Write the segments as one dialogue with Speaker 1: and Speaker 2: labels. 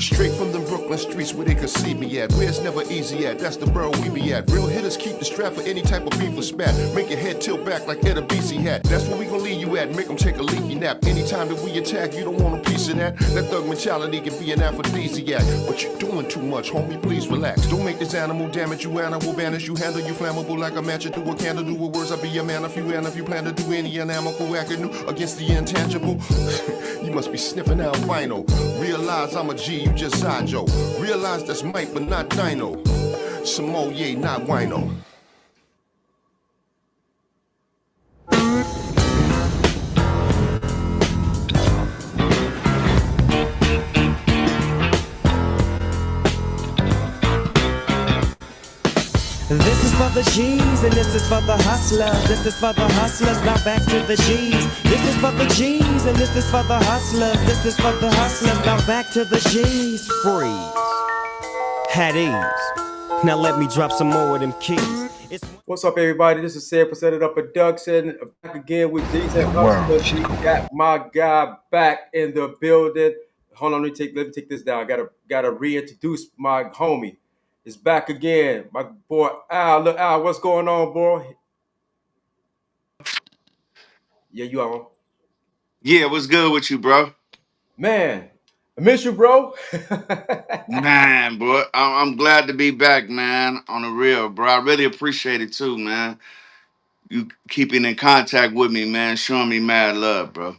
Speaker 1: Straight from them Brooklyn streets where they could see me at. Where it's never easy at, that's the borough we be at. Real hitters keep the strap for any type of beef or spat. Make your head tilt back like Ed a BC hat. That's where we gon' leave you at, make them take a leaky nap. Anytime that we attack, you don't want a piece of that. That thug mentality can be an aphrodisiac. But you're doing too much, homie, please relax. Don't make this animal damage you, animal banish you. Handle you flammable like a match through a candle. Do with words, I'll be your man if you plan to do any anamical acting new against the intangible. You must be sniffing albino. Realize I'm a G, you just Joe. Realize that's Mike, but not Dino. Samoa, not Wino.
Speaker 2: This is for the G's and this is for the hustlers. This is for the hustlers, now back to the G's. This is for the G's and this is for the hustlers. This is for the hustlers, now back to the G's. Freeze. At ease. Now let me drop some more of them keys.
Speaker 3: What's up, everybody? This is CedItUp Production. Back again with G's and hustlers. We got my guy back in the building. Hold on, let me take this down. I gotta reintroduce my homie. Is back again, my boy Al. Look, Al, what's going on, boy? Yeah, you on?
Speaker 4: Yeah, what's good with you, bro?
Speaker 3: Man, I miss you, bro.
Speaker 4: Man, bro, I'm glad to be back, man. On the real, bro. I really appreciate it too, man. You keeping in contact with me, man. Showing me mad love, bro.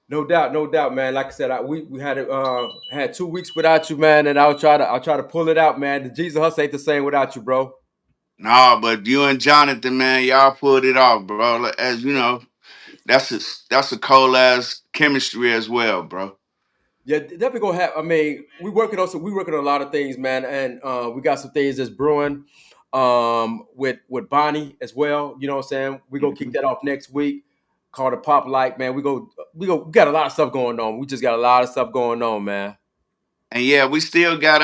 Speaker 3: No doubt, man. Like I said, we had 2 weeks without you, man, and I'll try to pull it out, man. The Jesus Hustle ain't the same without you, bro.
Speaker 4: Nah, but you and Jonathan, man, y'all pulled it off, bro. As you know, that's a cold ass chemistry as well, bro.
Speaker 3: Yeah, definitely gonna have. I mean, we working on a lot of things, man, and we got some things that's brewing, with Bonnie as well. You know what I'm saying? We gonna kick that off next week. Called the Pop Light, man. We got a lot of stuff going on. We just got a lot of stuff going on, man.
Speaker 4: And yeah, we still got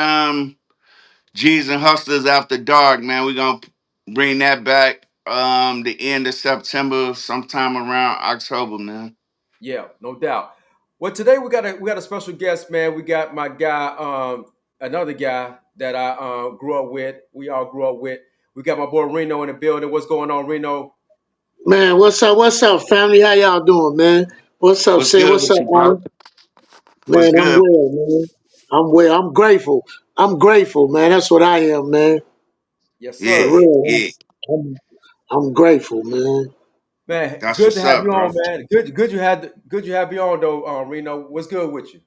Speaker 4: G's and Hustlers After Dark, man. We gonna bring that back the end of September, sometime around October, man.
Speaker 3: Yeah, no doubt. Well, today we got a special guest, man. We got my guy, another guy that I grew up with. We all grew up with. We got my boy Reno in the building. What's going on, Reno?
Speaker 5: Man, what's up? What's up, family? How y'all doing, man? What's up,
Speaker 4: What's
Speaker 5: Sid?
Speaker 4: good
Speaker 5: What's
Speaker 4: with
Speaker 5: up,
Speaker 4: you, bro?
Speaker 5: Alan?
Speaker 4: What's
Speaker 5: Man, I'm
Speaker 4: good?
Speaker 5: well, man. I'm well. I'm grateful. I'm grateful, man. That's what I am, man.
Speaker 3: Yes,
Speaker 5: For
Speaker 3: sir.
Speaker 4: Yeah,
Speaker 5: real.
Speaker 4: yeah.
Speaker 5: I'm grateful, man.
Speaker 3: Man,
Speaker 4: That's
Speaker 3: good to
Speaker 4: what's
Speaker 3: have
Speaker 4: up,
Speaker 3: you
Speaker 4: bro.
Speaker 3: on, man. Good you have you on though, Reno. What's good with you?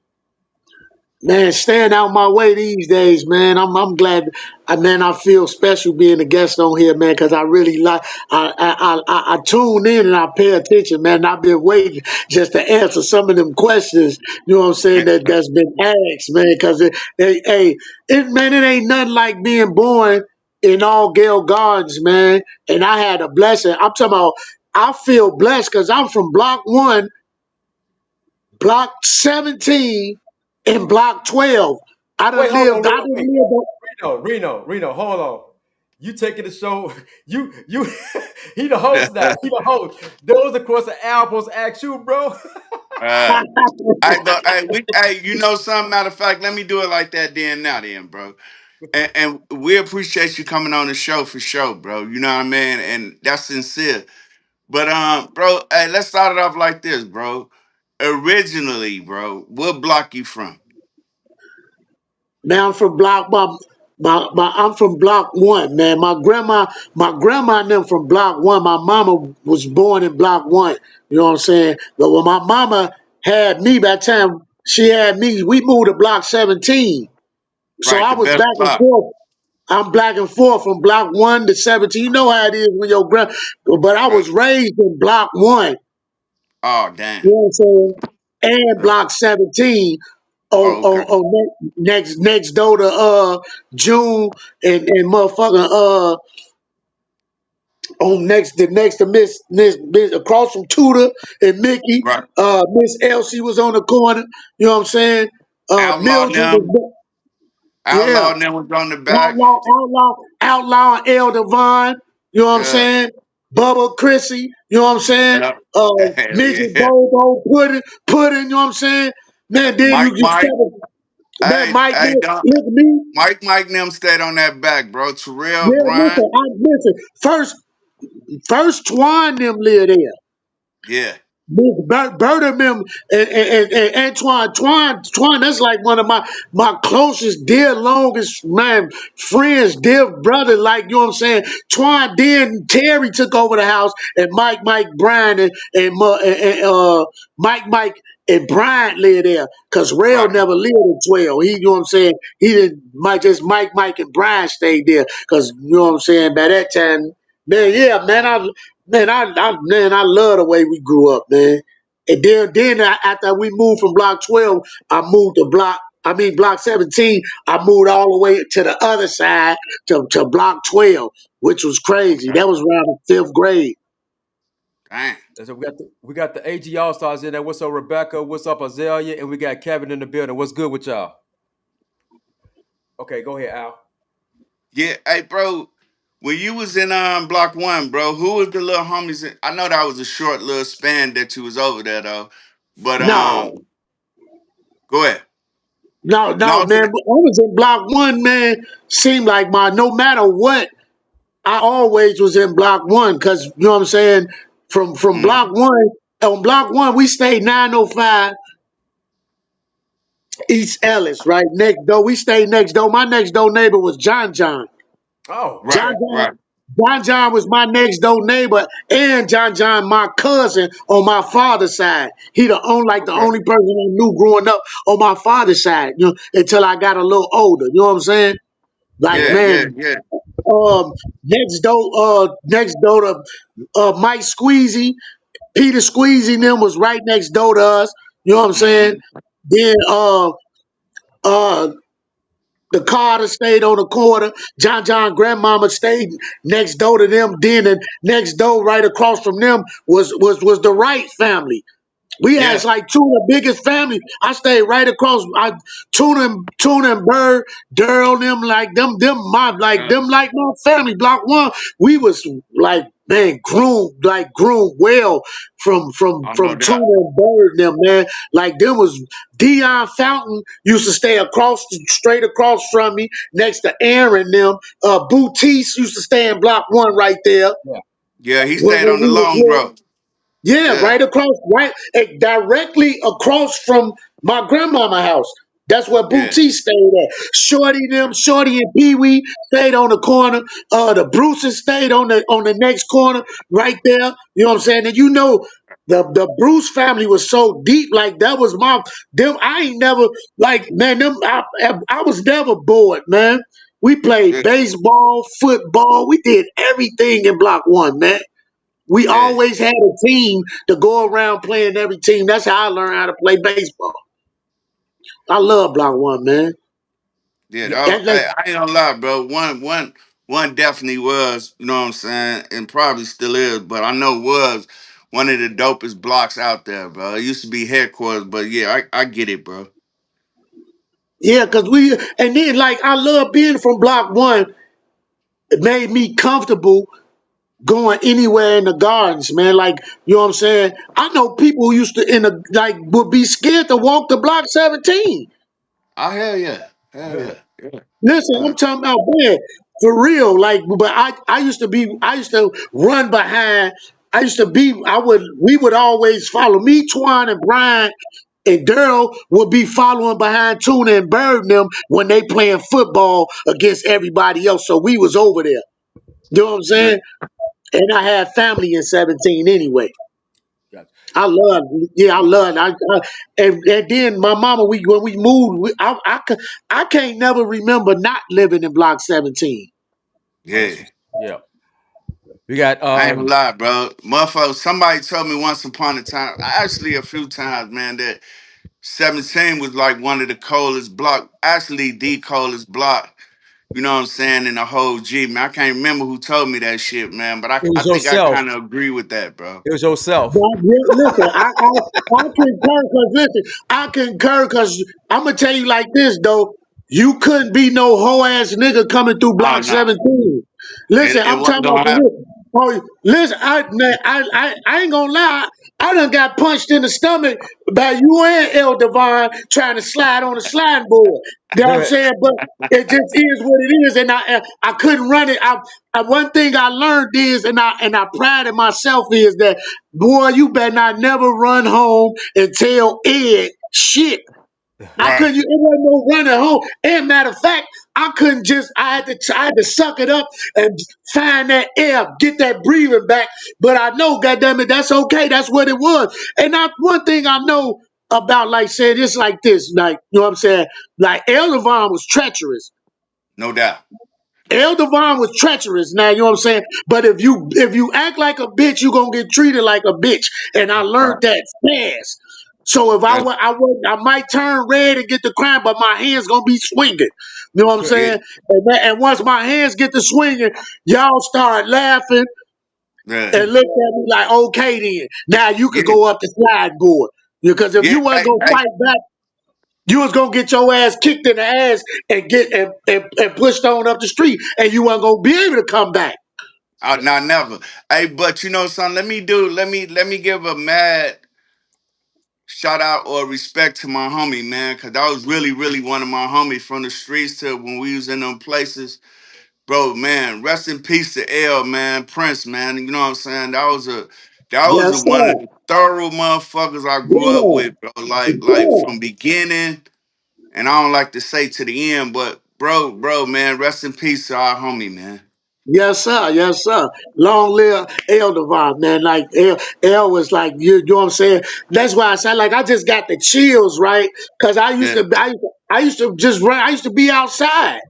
Speaker 5: Man, staying out my way these days, man. I'm glad. I feel special being a guest on here, man, because I really like. I tune in and I pay attention, man. I've been waiting just to answer some of them questions. You know what I'm saying? That's been asked, man. Because it ain't nothing like being born in all Gale Gardens, man. And I had a blessing. I'm talking about. I feel blessed because I'm from Block 1, Block 17, and Block 12.
Speaker 3: Wait, hold on,
Speaker 5: I
Speaker 3: Reno.
Speaker 5: done
Speaker 3: Wait,
Speaker 5: lived.
Speaker 3: Reno. Hold on. You taking the show? You. He the host now. He the host. Those, of course, the albums ask you, bro.
Speaker 4: uh, but you know something. Matter of fact, let me do it like that then, bro. And we appreciate you coming on the show for sure, bro. You know what I mean? And that's sincere. But bro, hey, let's start it off like this, bro. Originally, bro, what block you from?
Speaker 5: Man, I'm from I'm from Block 1, man. My grandma and them from Block 1. My mama was born in Block 1. You know what I'm saying? But when my mama had me, by the time she had me, we moved to Block 17. So
Speaker 4: Right,
Speaker 5: I
Speaker 4: the
Speaker 5: was
Speaker 4: best
Speaker 5: back and
Speaker 4: block.
Speaker 5: forth. I'm back and forth from Block 1 to 17. You know how it is when your grand. But I was
Speaker 4: Right.
Speaker 5: raised in Block 1.
Speaker 4: Oh,
Speaker 5: You
Speaker 4: damn.
Speaker 5: know what I'm saying? And
Speaker 4: Yeah.
Speaker 5: Block 17
Speaker 4: Oh, okay.
Speaker 5: next door to June and motherfucking on next to Miss across from Tudor and Mickey.
Speaker 4: Right.
Speaker 5: Miss Elsie was on the corner. You know what I'm saying?
Speaker 4: Outlaw
Speaker 5: Mildred
Speaker 4: them.
Speaker 5: was yeah.
Speaker 4: Outlaw them was on the back.
Speaker 5: Outlaw and El Devon, you know what I'm
Speaker 4: Yeah.
Speaker 5: saying? Bubba Chrissy, you know what I'm saying?
Speaker 4: Yeah. Hell
Speaker 5: Midget
Speaker 4: yeah.
Speaker 5: Bobo, Pudding, you know what I'm saying? Man, then
Speaker 4: Mike,
Speaker 5: you
Speaker 4: Mike.
Speaker 5: step Man,
Speaker 4: Hey,
Speaker 5: Mike,
Speaker 4: hey,
Speaker 5: man,
Speaker 4: don't
Speaker 5: look at me.
Speaker 4: Mike and them stayed on that back, bro. Terrell,
Speaker 5: Yeah,
Speaker 4: Brian,
Speaker 5: listen. First Twan them live there.
Speaker 4: yeah,
Speaker 5: Bert of them and Antoine, Twan, that's like one of my closest, dear, longest man friends, dear brother. Like you know what I'm saying. Twan, then Terry took over the house, and Mike, Brian, and Mike and Brian lived there because Rail
Speaker 4: right.
Speaker 5: never lived in 12. He, you know what I'm saying. He didn't. Mike, and Brian stayed there because you know what I'm saying. By that time, man, yeah, man, I love the way we grew up, man. And then after we moved from block 12, I moved to block 17. I moved all the way to the other side to block 12, which was crazy.
Speaker 4: Okay.
Speaker 5: That was around the fifth grade.
Speaker 4: Dang.
Speaker 3: And so we got the AG All Stars in there. What's up, Rebecca? What's up, Azalea? And we got Kevin in the building. What's good with y'all? Okay, go ahead, Al.
Speaker 4: Yeah, hey, bro. When you was in block one, bro, who was the little homies? I know that was a short little span that you was over there though. But
Speaker 5: No,
Speaker 4: go ahead.
Speaker 5: no,
Speaker 4: No,
Speaker 5: man. I was in block 1, man. Seemed like no matter what, I always was in block 1 because you know what I'm saying. From
Speaker 4: mm,
Speaker 5: block 1, on block 1, we stayed 905 East Ellis, right next door. We stayed next door. My next door neighbor was John John.
Speaker 3: Oh,
Speaker 5: John
Speaker 4: right,
Speaker 3: okay.
Speaker 5: John.
Speaker 4: right,
Speaker 5: John John was my next door neighbor, and John John, my cousin on my father's side. He the
Speaker 4: okay,
Speaker 5: only person I knew growing up on my father's side, you know, until I got a little older. You know what I'm saying? Like
Speaker 4: yeah,
Speaker 3: Yeah.
Speaker 4: yeah,
Speaker 5: man,
Speaker 4: yeah,
Speaker 5: next door to Mike Squeezy, Peter Squeezy, and them was right next door to us. You know what I'm saying?
Speaker 4: mm-hmm.
Speaker 5: Then uh the Carter stayed on the corner. John grandmama stayed next door to them. Then and next door, right across from them, was the Wright family. We had
Speaker 4: Yeah,
Speaker 5: like two of the biggest families. I stayed right across. Tuna and Bird, Daryl, them
Speaker 4: yeah.
Speaker 5: like my family. Block 1, we was like man groomed well
Speaker 4: I know
Speaker 5: from Tuna
Speaker 4: that.
Speaker 5: and Bird, them man. Like them was Dion Fountain used to stay straight across from me, next to Aaron them. Booties used to stay in block 1 right there.
Speaker 3: Yeah.
Speaker 4: Yeah, he
Speaker 5: When
Speaker 4: stayed on the
Speaker 5: we was
Speaker 4: long
Speaker 5: little.
Speaker 4: road.
Speaker 5: Yeah,
Speaker 4: Yeah,
Speaker 5: directly across from my grandmama house. That's where
Speaker 4: yeah,
Speaker 5: Boutique stayed at. Shorty and Pee Wee stayed on the corner. The Bruces stayed on the next corner right there. You know what I'm saying? And you know, the Bruce family was so deep. Like that was my them. I ain't never like man. Them I was never bored, man. We played
Speaker 4: yeah,
Speaker 5: baseball, football. We did everything in Block 1, man. We
Speaker 4: yeah,
Speaker 5: always had a team to go around playing every team. That's how I learned how to play baseball. I love block 1, man.
Speaker 4: yeah.
Speaker 5: That, that,
Speaker 4: I ain't gonna lie, bro. One definitely was, you know what I'm saying, and probably still is, but I know was one of the dopest blocks out there, bro. It used to be headquarters, but yeah, I get it, bro.
Speaker 5: yeah, cause and then like I love being from block 1. It made me comfortable going anywhere in the gardens, man. Like you know what I'm saying. I know people who used to would be scared to walk to block 17.
Speaker 4: Oh hell yeah, yeah.
Speaker 5: Listen,
Speaker 4: Uh,
Speaker 5: I'm talking about man, for real. Like, but I used to run behind. We would always follow me, Twan and Brian and Daryl would be following behind Tuna and Bird and them when they playing football against everybody else. So we was over there. You know what I'm
Speaker 4: yeah,
Speaker 5: saying? And I had family in 17 anyway.
Speaker 3: Gotcha.
Speaker 5: I love, yeah, I love. And then my mama, when we moved, I can't never remember not living in Block 17.
Speaker 3: Oh,
Speaker 4: yeah.
Speaker 3: that's yeah. We got
Speaker 4: I ain't gonna lie, bro. Motherfucker, somebody told me once upon a time, actually a few times, man, that 17 was like one of the coldest block, actually the coldest block, you know what I'm saying, in the whole G, man. I can't remember who told me that shit, man, but
Speaker 3: it
Speaker 4: I
Speaker 3: was
Speaker 4: think I
Speaker 3: yourself.
Speaker 4: kind of agree with that, bro.
Speaker 3: It was yourself.
Speaker 5: But listen, I concur because listen, I concur because I'm gonna tell you like this though. You couldn't be no hoe ass nigga coming through
Speaker 4: Oh,
Speaker 5: block
Speaker 4: no.
Speaker 5: 17. Listen,
Speaker 4: It
Speaker 5: I'm
Speaker 4: wasn't
Speaker 5: talking about
Speaker 4: gonna
Speaker 5: for
Speaker 4: happen.
Speaker 5: real. Oh, listen, I ain't gonna lie. I done got punched in the stomach by you and El Devon trying to slide on the sliding board. You know what I'm saying? But it just is what it is, and I couldn't run it. One thing I learned is, and I prided myself is that boy, you better not never run home and tell Ed shit. I
Speaker 4: Right.
Speaker 5: couldn't. It wasn't no running home. And matter of fact, I couldn't just. I had to suck it up and find that air, get that breathing back. But I know, goddamn it, that's okay. That's what it was. And one thing I know about, like saying it's like this, like you know what I'm saying. Like Elvon was treacherous.
Speaker 4: No doubt.
Speaker 5: El Devon was treacherous. Now you know what I'm saying. But if you act like a bitch, you gonna get treated like a bitch. And I learned
Speaker 3: Right.
Speaker 5: that fast. So if
Speaker 4: That's
Speaker 5: I might turn red and get the crime, but my hands gonna be swinging. You know what I'm
Speaker 4: yeah.
Speaker 5: saying? And once my hands get to swinging, y'all start laughing
Speaker 4: Yeah.
Speaker 5: and look at me like, okay, then now you could
Speaker 4: Yeah.
Speaker 5: go up the slide board. Because if
Speaker 4: Yeah.
Speaker 5: you wasn't gonna
Speaker 4: Hey,
Speaker 5: fight back, you was gonna get your ass kicked in the ass and and pushed on up the street, and you wasn't gonna be able to come back.
Speaker 4: nah, never. Hey, but you know, son, let me give a mad shout out or respect to my homie, man, cause that was really, really one of my homies from the streets to when we was in them places. Bro, man, rest in peace to L, man, Prince, man. You know what I'm saying? That was a
Speaker 5: Yes,
Speaker 4: one of
Speaker 5: sir.
Speaker 4: the thorough motherfuckers I grew up
Speaker 5: Yeah.
Speaker 4: with, bro. Like
Speaker 5: Yeah.
Speaker 4: from beginning, and I don't like to say to the end, but bro, man, rest in peace to our homie, man.
Speaker 5: Yes, sir. Yes, sir. Long live El Devon, man. Like El was like you know what I'm saying. That's why I said like I just got the chills, right? Because
Speaker 4: Yeah,
Speaker 5: I used to just run. I used to be outside.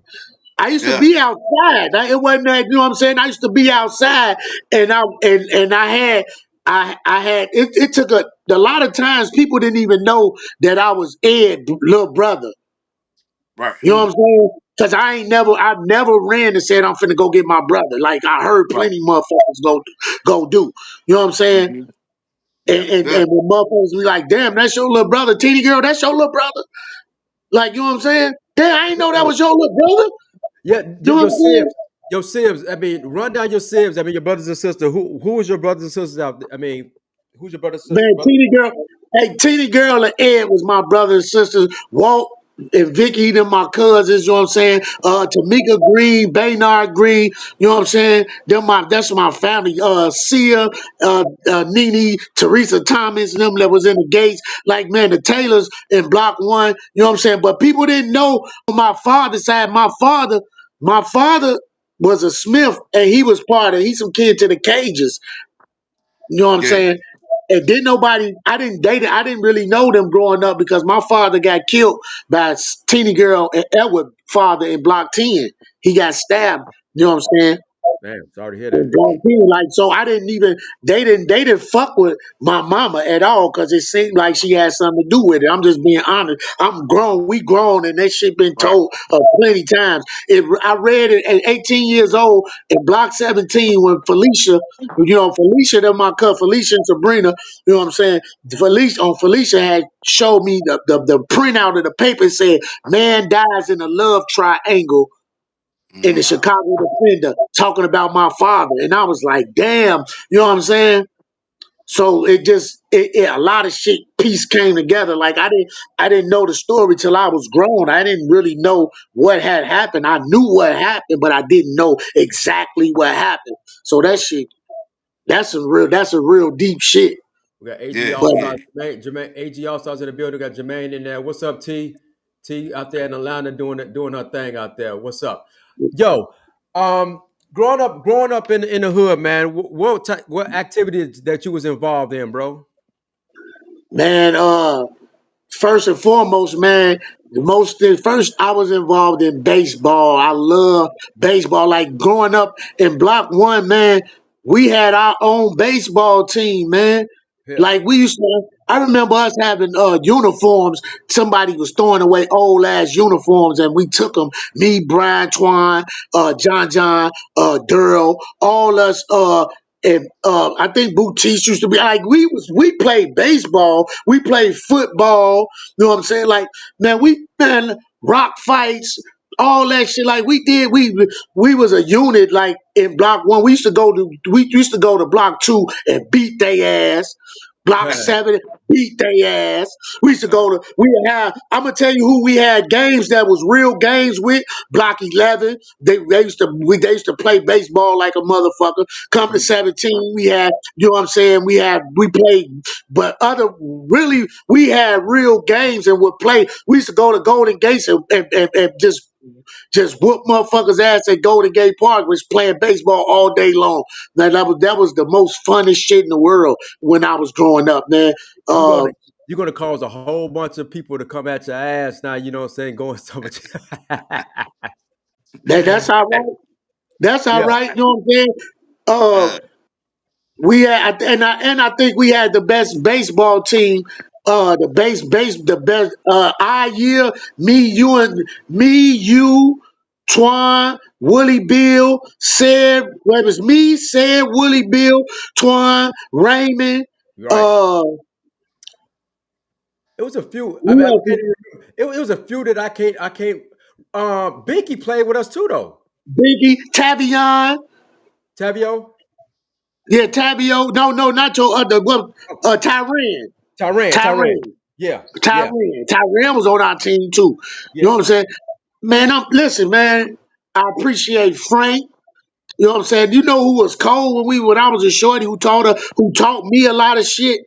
Speaker 5: I used to
Speaker 4: yeah,
Speaker 5: be outside. It wasn't that, you know what I'm saying? I used to be outside and I had I had it took a lot of times people didn't even know that I was Ed's little brother.
Speaker 4: right,
Speaker 5: You know what I'm saying? Cause I've never ran and said I'm finna go get my brother. Like I heard
Speaker 4: right.
Speaker 5: plenty motherfuckers go do. You know what I'm saying?
Speaker 4: Hmm.
Speaker 5: And,
Speaker 4: Yeah,
Speaker 5: and,
Speaker 4: good.
Speaker 5: and when motherfuckers be like, damn, that's your little brother, teeny girl, that's your little brother. Like, you know what I'm saying? Damn, I ain't know that
Speaker 3: Yo,
Speaker 5: was your little brother.
Speaker 3: yeah,
Speaker 5: You know what
Speaker 3: your
Speaker 5: I'm saying?
Speaker 3: sibs, your sibs. I mean, run down your sibs. I mean, your brothers and sisters. Who is your brothers and sisters out there? I mean, who's your brothers and
Speaker 5: Man,
Speaker 3: brother?
Speaker 5: Teeny Girl, hey, Teeny Girl and Ed was my brother and sister. Walt and Vicky, them my cousins, you know what I'm saying? Tamika Green, Baynard Green, you know what I'm saying? That's my family. Sia, Nene, Teresa Thomas, them that was in the gates. Like, man, the Taylors in Block 1, you know what I'm saying? But people didn't know on my father's side. My father was a Smith, and he was he's some kid to the Cages. You know what I'm
Speaker 4: Yeah,
Speaker 5: saying? And didn't nobody, I didn't date it. I didn't really know them growing up because my father got killed by a teeny girl and Edward father in Block 10. He got stabbed. You know what I'm saying?
Speaker 3: Damn, sorry to hear
Speaker 5: And
Speaker 3: that.
Speaker 5: like so I didn't even they didn't fuck with my mama at all because it seemed like she had something to do with it. I'm just being honest. I'm grown, we grown, and that shit been
Speaker 4: right.
Speaker 5: told plenty times. I read it at 18 years old in Block 17 when Felicia, that my cousin Felicia and Sabrina, you know what I'm saying? Felicia had showed me the printout of the paper. It said man dies in a love triangle in the
Speaker 4: Hmm.
Speaker 5: Chicago Defender talking about my father. And I was like, damn, you know what I'm saying? So a lot of shit piece came together. Like I didn't know the story till I was grown. I didn't really know what had happened. I knew what happened, but I didn't know exactly what happened. So
Speaker 3: Right.
Speaker 5: that's a real deep shit.
Speaker 3: We got AG
Speaker 4: Yeah,
Speaker 5: But
Speaker 3: All
Speaker 4: yeah.
Speaker 3: Stars, Jermaine, AG All Stars in the building. We got Jermaine in there. What's up, T? T out there in Atlanta doing her thing out there. What's up, yo? Um, growing up in the hood, man. What activities that you was involved in, bro?
Speaker 5: man, first and foremost, man, first I was involved in baseball. I love baseball. Like growing up in Block 1, man, we had our own baseball team, man.
Speaker 3: Yeah,
Speaker 5: Like we used to, I remember us having uniforms. Somebody was throwing away old ass uniforms, and we took them. Me, Brian, Twan, John, Durrell, all us. And I think Boutique used to be like we played baseball, we played football. You know what I'm saying? Like man, rock fights, all that shit. Like we did, we was a unit. Like in Block 1, we used to go to Block 2 and beat their ass. Block 7, beat their ass. We used to go to, we would have, I'm gonna tell you who we had games that was real games with. Block 11. They used to play baseball like a motherfucker. Come to 17, we had, you know what I'm saying? We played, but really, we had real games and would play. We used to go to Golden Gates and just whoop motherfuckers' ass at Golden Gate Park, was playing baseball all day long. Man, that was the most funnest shit in the world when I was growing up, man.
Speaker 3: You're
Speaker 5: Uh,
Speaker 3: gonna you're gonna cause a whole bunch of people to come at your ass now, you know what I'm saying, going so much.
Speaker 5: that's all right. That's all
Speaker 3: Yeah,
Speaker 5: right. You know what I'm saying? Uh,
Speaker 4: Uh,
Speaker 5: we had, and I think we had the best baseball team. The best. Our year, you, Twan, Willie Bill, Sid. Well, it was me, Sid, Willie Bill, Twan, Raymond.
Speaker 3: you're right.
Speaker 5: Uh,
Speaker 3: It was a few. I
Speaker 5: who
Speaker 3: mean, I can't
Speaker 5: else?
Speaker 3: even remember. It was a few that I can't. Binky played with us too, though.
Speaker 5: Biggie, Tavion.
Speaker 3: Tavio,
Speaker 5: Yeah, Tavio. No, no, not your other. What?
Speaker 3: oh,
Speaker 5: Tyran.
Speaker 3: Tyran.
Speaker 5: Tyran.
Speaker 3: Yeah, yeah,
Speaker 5: Tyran was on our team too. You know
Speaker 3: yeah.
Speaker 5: what I'm saying? Man, listen, man. I appreciate Frank. You know what I'm saying? You know who was cold when I was a shorty who taught me a lot of shit.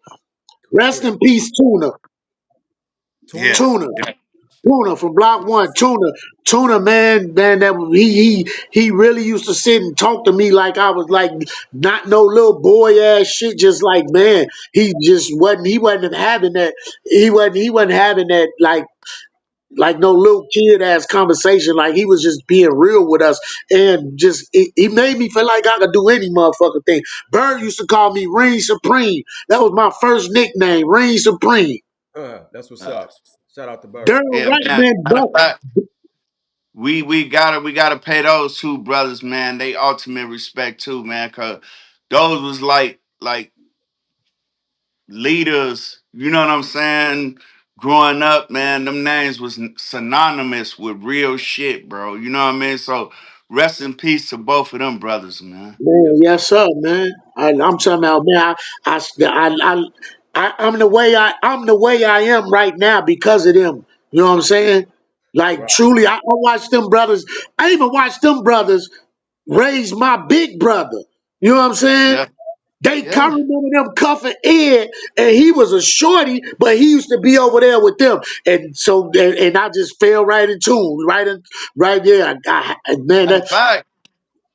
Speaker 3: Who
Speaker 5: Rest
Speaker 3: that?
Speaker 5: in peace, Tuna.
Speaker 3: Tuna.
Speaker 4: yeah,
Speaker 5: Tuna.
Speaker 4: yeah.
Speaker 5: Tuna from Block One. Tuna, man, he really used to sit and talk to me like I was like not no little boy ass shit. Just like, man, he wasn't having that. He wasn't having that like no little kid ass conversation. Like he was just being real with us, and just he made me feel like I could do any motherfucking thing. Bird used to call me Reign Supreme. That was my first nickname, Reign Supreme.
Speaker 3: That's what's
Speaker 4: Uh,
Speaker 3: up. Shout out to Bird.
Speaker 5: Darren
Speaker 4: yeah,
Speaker 5: White
Speaker 4: man.
Speaker 5: man,
Speaker 4: Matter
Speaker 5: but
Speaker 4: of fact, we gotta pay those two brothers, man. They ultimate respect too, man. Cause those was like leaders. You know what I'm saying? Growing up, man, them names was synonymous with real shit, bro. You know what I mean? So rest in peace to both of them brothers, man.
Speaker 5: man,
Speaker 3: Yes.
Speaker 5: yes sir, man. I'm talking about, man. I'm the way I am right now because of them. You know what I'm saying? Like
Speaker 3: Right.
Speaker 5: truly, I watched them brothers. I even watched them brothers raise my big brother. You know what I'm saying?
Speaker 4: Yeah,
Speaker 5: I
Speaker 4: yeah.
Speaker 5: remember them cuffing Ed, and he was a shorty, but he used to be over there with them, and so and I just fell right in tune, right there. Man,
Speaker 4: Matter of fact,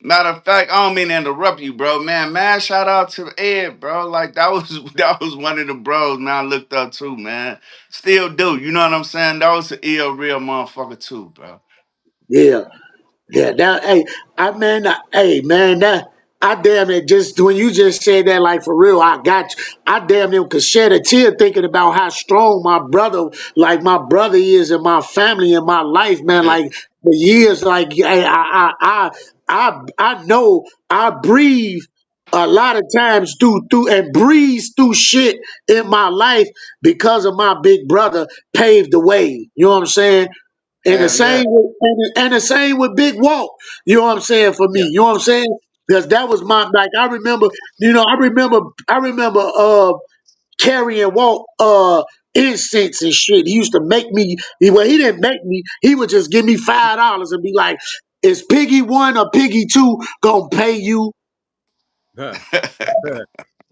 Speaker 4: Matter of fact, I don't mean to interrupt you, bro. Man, shout out to Ed, bro. Like that was that was one of the bros, man. I looked up too, man. Still do. You know what I'm saying? That was an ill real motherfucker too, bro.
Speaker 5: yeah. Yeah, that hey man, that I damn it just when you just said that like for real, I got you. I damn near could shed a tear thinking about how strong my brother is in my family in my life, man.
Speaker 4: Yeah,
Speaker 5: Like the years, like I know I breathe a lot of times through and breeze through shit in my life because of my big brother paved the way. You know what I'm saying? And the
Speaker 4: hell yeah.
Speaker 5: same with and the same with Big Walt. You know what I'm saying for me.
Speaker 3: Yeah.
Speaker 5: You know what I'm saying? Because that was my like I remember. I remember carrying Walt incense and shit. He used to make me. He didn't make me. He would just give me $5 and be like, "Is Piggy 1 or Piggy 2 gonna pay you?"
Speaker 3: Huh. Huh.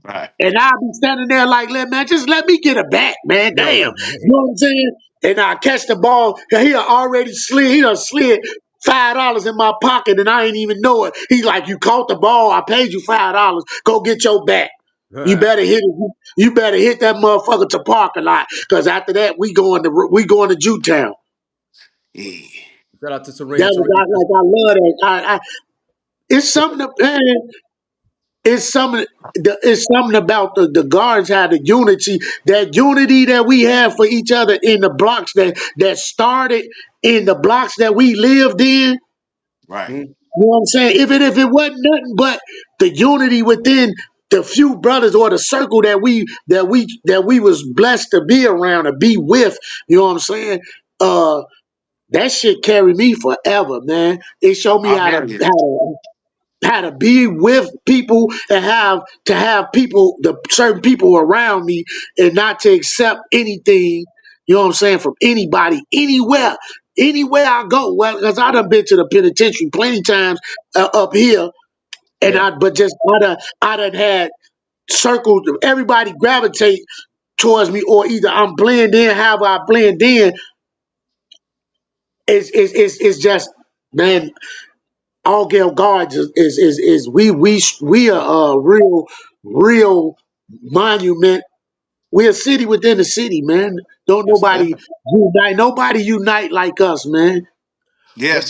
Speaker 4: Right.
Speaker 5: And I'll be standing there like, man, just let me get a bat, man.
Speaker 3: Yeah.
Speaker 5: Damn. You know what I'm saying? And I catch the ball. He already slid. He done slid $5 in my pocket and I ain't even know it. He's like, you caught the ball. I paid you $5. Go get your bat. You
Speaker 3: Huh.
Speaker 5: better hit it. You better hit that motherfucker to parking lot. Cause after that, we going to Jewtown.
Speaker 4: Yeah.
Speaker 3: Shout out to
Speaker 5: That
Speaker 3: Serene.
Speaker 5: was
Speaker 3: Serene.
Speaker 5: I love that. It's something man. It's something. It's something about the guards had the unity, that unity that we have for each other in the blocks that started in the blocks that we lived in.
Speaker 4: Right.
Speaker 3: Mhm.
Speaker 5: You know what I'm saying? If it wasn't nothing but the unity within the few brothers or the circle that we was blessed to be around to be with, you know what I'm saying? That shit carried me forever, man. It showed me
Speaker 4: Oh hell yeah.
Speaker 5: how to. how to be with people and have to have people, the certain people around me, and not to accept anything, you know what I'm saying, from anybody, anywhere I go. Well, because I done been to the penitentiary plenty times up here, and
Speaker 3: Yeah.
Speaker 5: I done had circles, everybody gravitate towards me, or either I'm blend in, however I blend in, it's just, man, all Gale Guards is we are a real monument. We're a city within a city, man. Don't
Speaker 3: Yes, sir.
Speaker 5: nobody unite like us, man.
Speaker 4: Yeah,
Speaker 3: Well,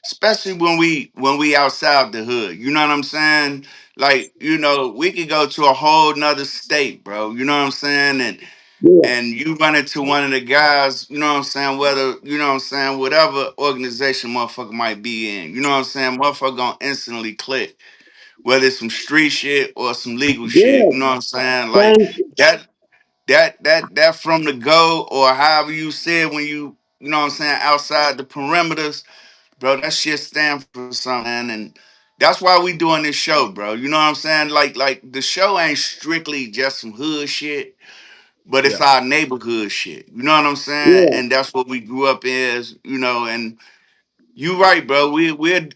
Speaker 4: especially when we outside the hood. You know what I'm saying? Like, we could go to a whole nother state, bro. You know what I'm saying?
Speaker 5: Yeah,
Speaker 4: And you run into one of the guys, you know what I'm saying, whether, whatever organization motherfucker might be in, you know what I'm saying, motherfucker gonna instantly click, whether it's some street shit or some legal shit,
Speaker 5: yeah.
Speaker 4: you know what I'm saying? Like
Speaker 5: Thank
Speaker 4: that from the go, or however you said when you know what I'm saying, outside the perimeters, bro, that shit stand for something, man. And that's why we doing this show, bro. You know what I'm saying? Like the show ain't strictly just some hood shit, but it's
Speaker 3: yeah.
Speaker 4: our neighborhood shit. You know what I'm saying?
Speaker 5: yeah.
Speaker 4: And that's what we grew up as, and you right, bro. We're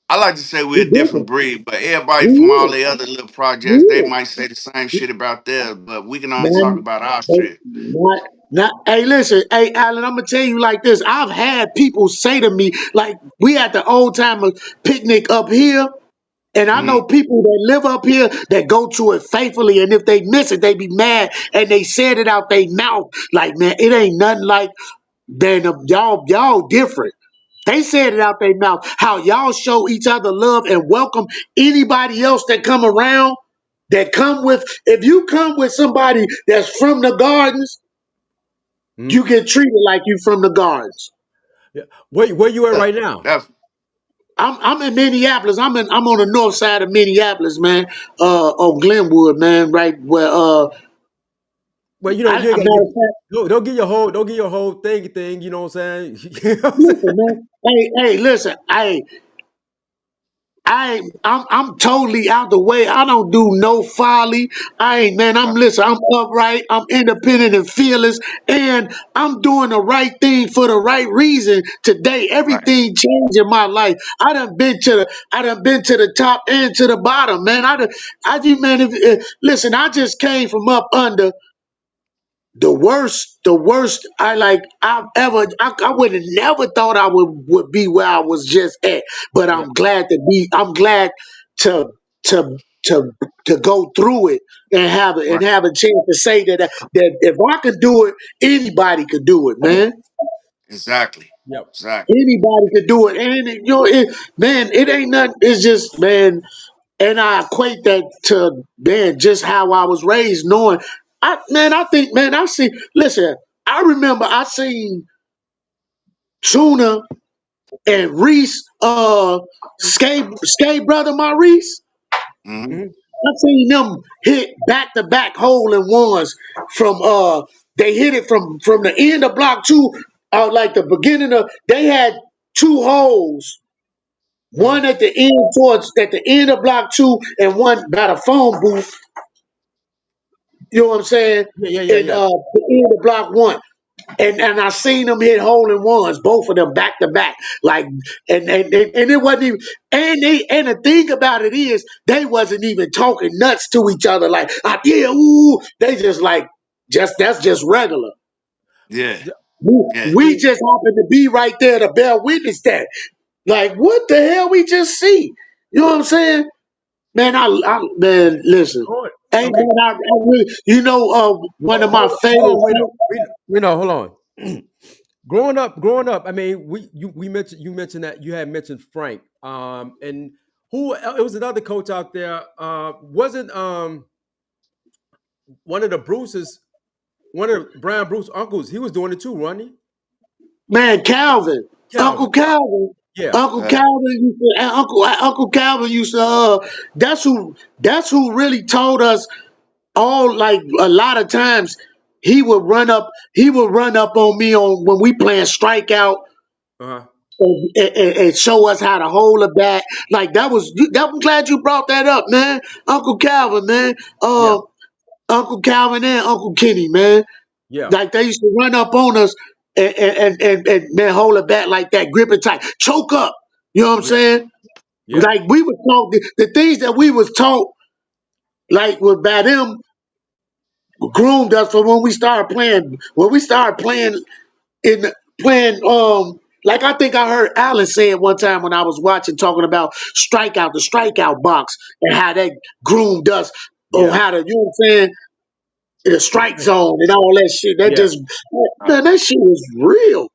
Speaker 4: I like to say
Speaker 5: We
Speaker 4: we're a different
Speaker 5: different.
Speaker 4: breed, but everybody
Speaker 5: We
Speaker 4: from all
Speaker 5: is.
Speaker 4: the other little projects, they
Speaker 5: We
Speaker 4: might say the same shit about theirs, but we can only talk
Speaker 5: Man,
Speaker 4: about our
Speaker 5: hey,
Speaker 4: shit.
Speaker 5: hey, listen, hey, Alan, I'm gonna tell you like this. I've had people say to me, like, we at the old timer picnic up here, and I
Speaker 4: Hmm.
Speaker 5: know people that live up here that go to it faithfully, and if they miss it, they be mad, and they said it out their mouth, like, man, it ain't nothing like, man, y'all different. They said it out their mouth, how y'all show each other love and welcome anybody else that come around, that come with, if you come with somebody that's from the gardens, you
Speaker 3: Mhm.
Speaker 5: get treated like you from the gardens.
Speaker 3: Yeah. Where you at
Speaker 4: Yeah,
Speaker 3: right now?
Speaker 4: that's
Speaker 5: I'm in Minneapolis. I'm on the north side of Minneapolis, man. On Glenwood, man, right where
Speaker 3: Well,
Speaker 5: I
Speaker 3: you ain't got to
Speaker 5: matter
Speaker 3: give.
Speaker 5: of fact,
Speaker 3: Don't get your whole. Don't get your whole thing. You know what I'm saying? You know what I'm saying?
Speaker 5: listen, man. Hey, listen, I'm totally out the way. I don't do no folly. I ain't, man.
Speaker 4: right.
Speaker 5: I'm upright. I'm independent and fearless, and I'm doing the right thing for the right reason. Today,
Speaker 4: Right.
Speaker 5: everything changed in my life. I done been to the top and to the bottom, man. I just, man. Listen, I just came from up under the worst I would have never thought I would be where I was just at. But
Speaker 3: Yeah.
Speaker 5: I'm glad to to to to go through it and
Speaker 4: Right.
Speaker 5: have a chance to say that if I could do it, anybody could do it, man.
Speaker 4: Exactly.
Speaker 3: Yep.
Speaker 4: Exactly.
Speaker 5: Anybody could do it. And man, it ain't nothing, it's just, man. And I equate that to, man, just how I was raised, knowing I think, man, I see, listen, I remember I seen Tuna and Reese skate brother Maurice.
Speaker 4: Hmm.
Speaker 3: Mhm.
Speaker 5: I seen them hit back to back hole in ones from they hit it from the end of block two, like the beginning of, they had two holes.
Speaker 3: Mhm.
Speaker 5: One at the end of block two, and one by the phone booth. You know what I'm saying? And
Speaker 3: Yeah.
Speaker 5: the end of block one. And I seen them hit hole in ones, both of them back to back. Like, and it wasn't even, and the thing about it is they wasn't even talking nuts to each other, like, yeah, ooh. They just like, that's just regular.
Speaker 4: Yeah. Yeah.
Speaker 5: We just happened to be right there to bear witness that. Like, what the hell we just see? You know what I'm saying? Man, man, listen.
Speaker 3: Hold
Speaker 5: Hey,
Speaker 3: Okay.
Speaker 5: man, I really, one of my
Speaker 3: Hold
Speaker 5: favorite
Speaker 3: on. Wait up.
Speaker 5: things.
Speaker 3: Wait. No. Hold on. Growing up. I mean, we mentioned you mentioned that you had mentioned Frank. And who? It was another coach out there. Wasn't one of the Bruce's, one of Brian Bruce uncles? He was doing it too, wasn't he?
Speaker 5: Man, Calvin, Uncle
Speaker 3: Calvin.
Speaker 5: Calvin,
Speaker 3: Yeah.
Speaker 5: Uncle
Speaker 4: Yeah.
Speaker 5: Calvin used to, Uncle Calvin used to. That's who really told us all. Like, a lot of times, he would run up on me on when we playing strikeout,
Speaker 3: Uh huh.
Speaker 5: and show us how to hold it back. Like that was. I'm glad you brought that up, man. Uncle Calvin, man.
Speaker 3: Yeah,
Speaker 5: Uncle Calvin and Uncle Kenny, man.
Speaker 3: yeah,
Speaker 5: Like they used to run up on us and man hold it back like that, grip it tight, choke up. You know what I'm
Speaker 3: yeah,
Speaker 5: saying?
Speaker 3: yeah.
Speaker 5: Like we were taught the things that we was taught, like with by them groomed us for when we started playing. When we started playing in playing like I think I heard Alan say it one time when I was watching talking about the strikeout box and how they groomed us on
Speaker 3: Yeah,
Speaker 5: how to, you know what I'm saying, the strike zone and all that shit. That
Speaker 3: yeah.
Speaker 5: just man, that shit was real.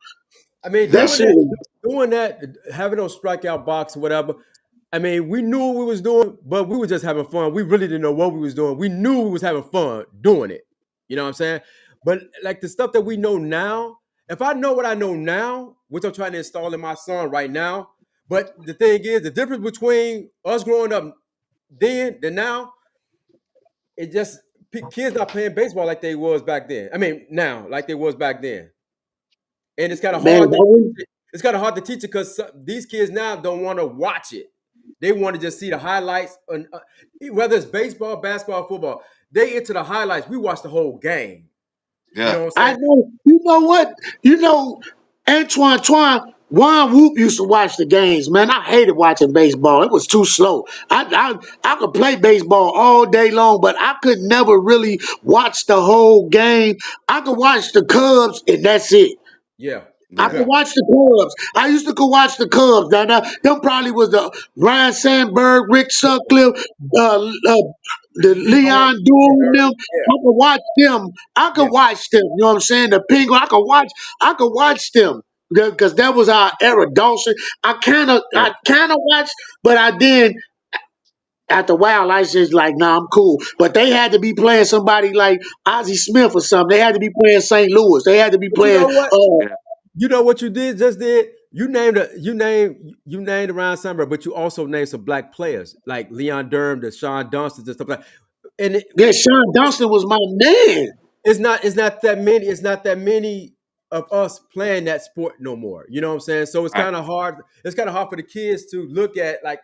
Speaker 3: I mean,
Speaker 5: That shit was
Speaker 3: doing that, having those strikeout box or whatever. I mean, we knew what we was doing, but we were just having fun. We really didn't know what we was doing. We knew we was having fun doing it. You know what I'm saying? But like the stuff that we know now, if I know what I know now, which I'm trying to install in my son right now, but the thing is, the difference between us growing up then than now, it just kids not playing baseball like they was back then. I mean, now like they was back then, and it's kind of
Speaker 5: man.
Speaker 3: hard to teach it. It's kind of hard to teach it because these kids now don't want to watch it. They want to just see the highlights. Whether it's baseball, basketball, football, they into the highlights. We watch the whole game. You
Speaker 4: Yeah.
Speaker 3: know what I'm
Speaker 5: I
Speaker 3: saying?
Speaker 5: know. You know what? You know, Antoine Juan Whoop used to watch the games. Man, I hated watching baseball. It was too slow. I could play baseball all day long, but I could never really watch the whole game. I could watch the Cubs, and that's it.
Speaker 3: Yeah,
Speaker 5: I
Speaker 4: Yeah.
Speaker 5: could watch the Cubs. I used to go watch the Cubs. Now, them probably was the Ryan Sandberg, Rick Sutcliffe, the
Speaker 3: Lee Harvey,
Speaker 5: Leon Doom, them.
Speaker 3: yeah,
Speaker 5: I could watch them. I could
Speaker 3: yeah,
Speaker 5: watch them. You know what I'm saying? The Penguin. I could watch them because that was our era. Dawson.
Speaker 4: Yeah.
Speaker 5: I kind of watched, but I did. After a while, I just like, nah, I'm cool. But they had to be playing somebody like Ozzie Smith or something. They had to be playing St. Louis. They had to be
Speaker 3: but you
Speaker 5: playing.
Speaker 3: know what?
Speaker 4: Yeah.
Speaker 3: You know what you did? You named Ryan Sandberg, but you also named some black players like Leon Durham, the Sean Dunston, and stuff like. And
Speaker 5: Yeah, Sean Dunston was my man.
Speaker 3: it's not that many of us playing that sport no more. You know what I'm saying? So
Speaker 4: Right.
Speaker 3: it's kind of hard for the kids to look at like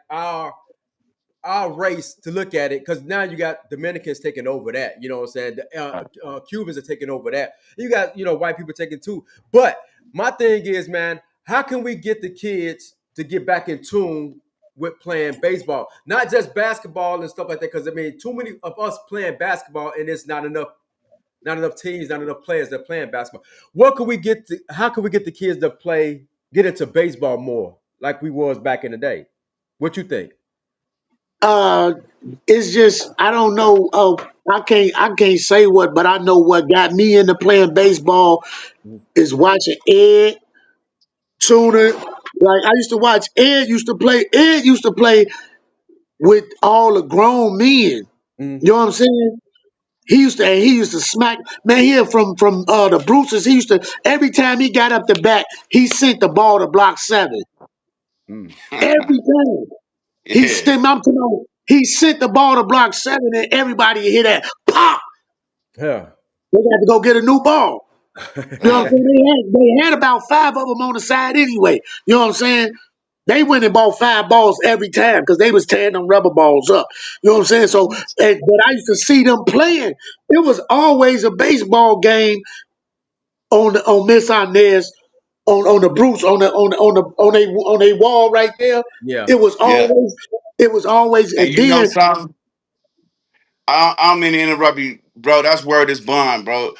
Speaker 3: our race to look at it because now you got Dominicans taking over that. You know what I'm saying?
Speaker 4: Right.
Speaker 3: Cubans are taking over that. You got white people taking too. But my thing is, man, how can we get the kids to get back in tune with playing baseball, not just basketball and stuff like that? Because I mean, too many of us playing basketball and it's not enough teams, not enough players that are playing basketball. What can we get? How can we get the kids to get into baseball more, like we was back in the day? What you think?
Speaker 5: Uh, it's just I don't know. I can't say what, but I know what got me into playing baseball is watching Ed Tuner. Like I used to watch Ed used to play. Ed used to play with all the grown men.
Speaker 3: Mm,
Speaker 5: You know what I'm saying? He used to smack man here from the Bruces. He used to every time he got up the bat, he sent the ball to block seven.
Speaker 3: mm.
Speaker 5: Every time.
Speaker 4: Yeah.
Speaker 5: He sent the ball to block seven and everybody hit that pop.
Speaker 3: Yeah.
Speaker 5: They got to go get a new ball. You know what I'm
Speaker 4: Right.
Speaker 5: saying? They had about five of them on the side anyway. You know what I'm saying? They went and bought five balls every time because they was tearing them rubber balls up. You know what I'm saying? But I used to see them playing. It was always a baseball game on Miss Inez, on the Bruce, on a wall right there.
Speaker 3: Yeah.
Speaker 5: It was
Speaker 4: Yeah.
Speaker 5: always,
Speaker 4: And
Speaker 5: and
Speaker 4: you know
Speaker 5: then
Speaker 4: something? I'm in to interrupt you, bro. That's word is bond, bro.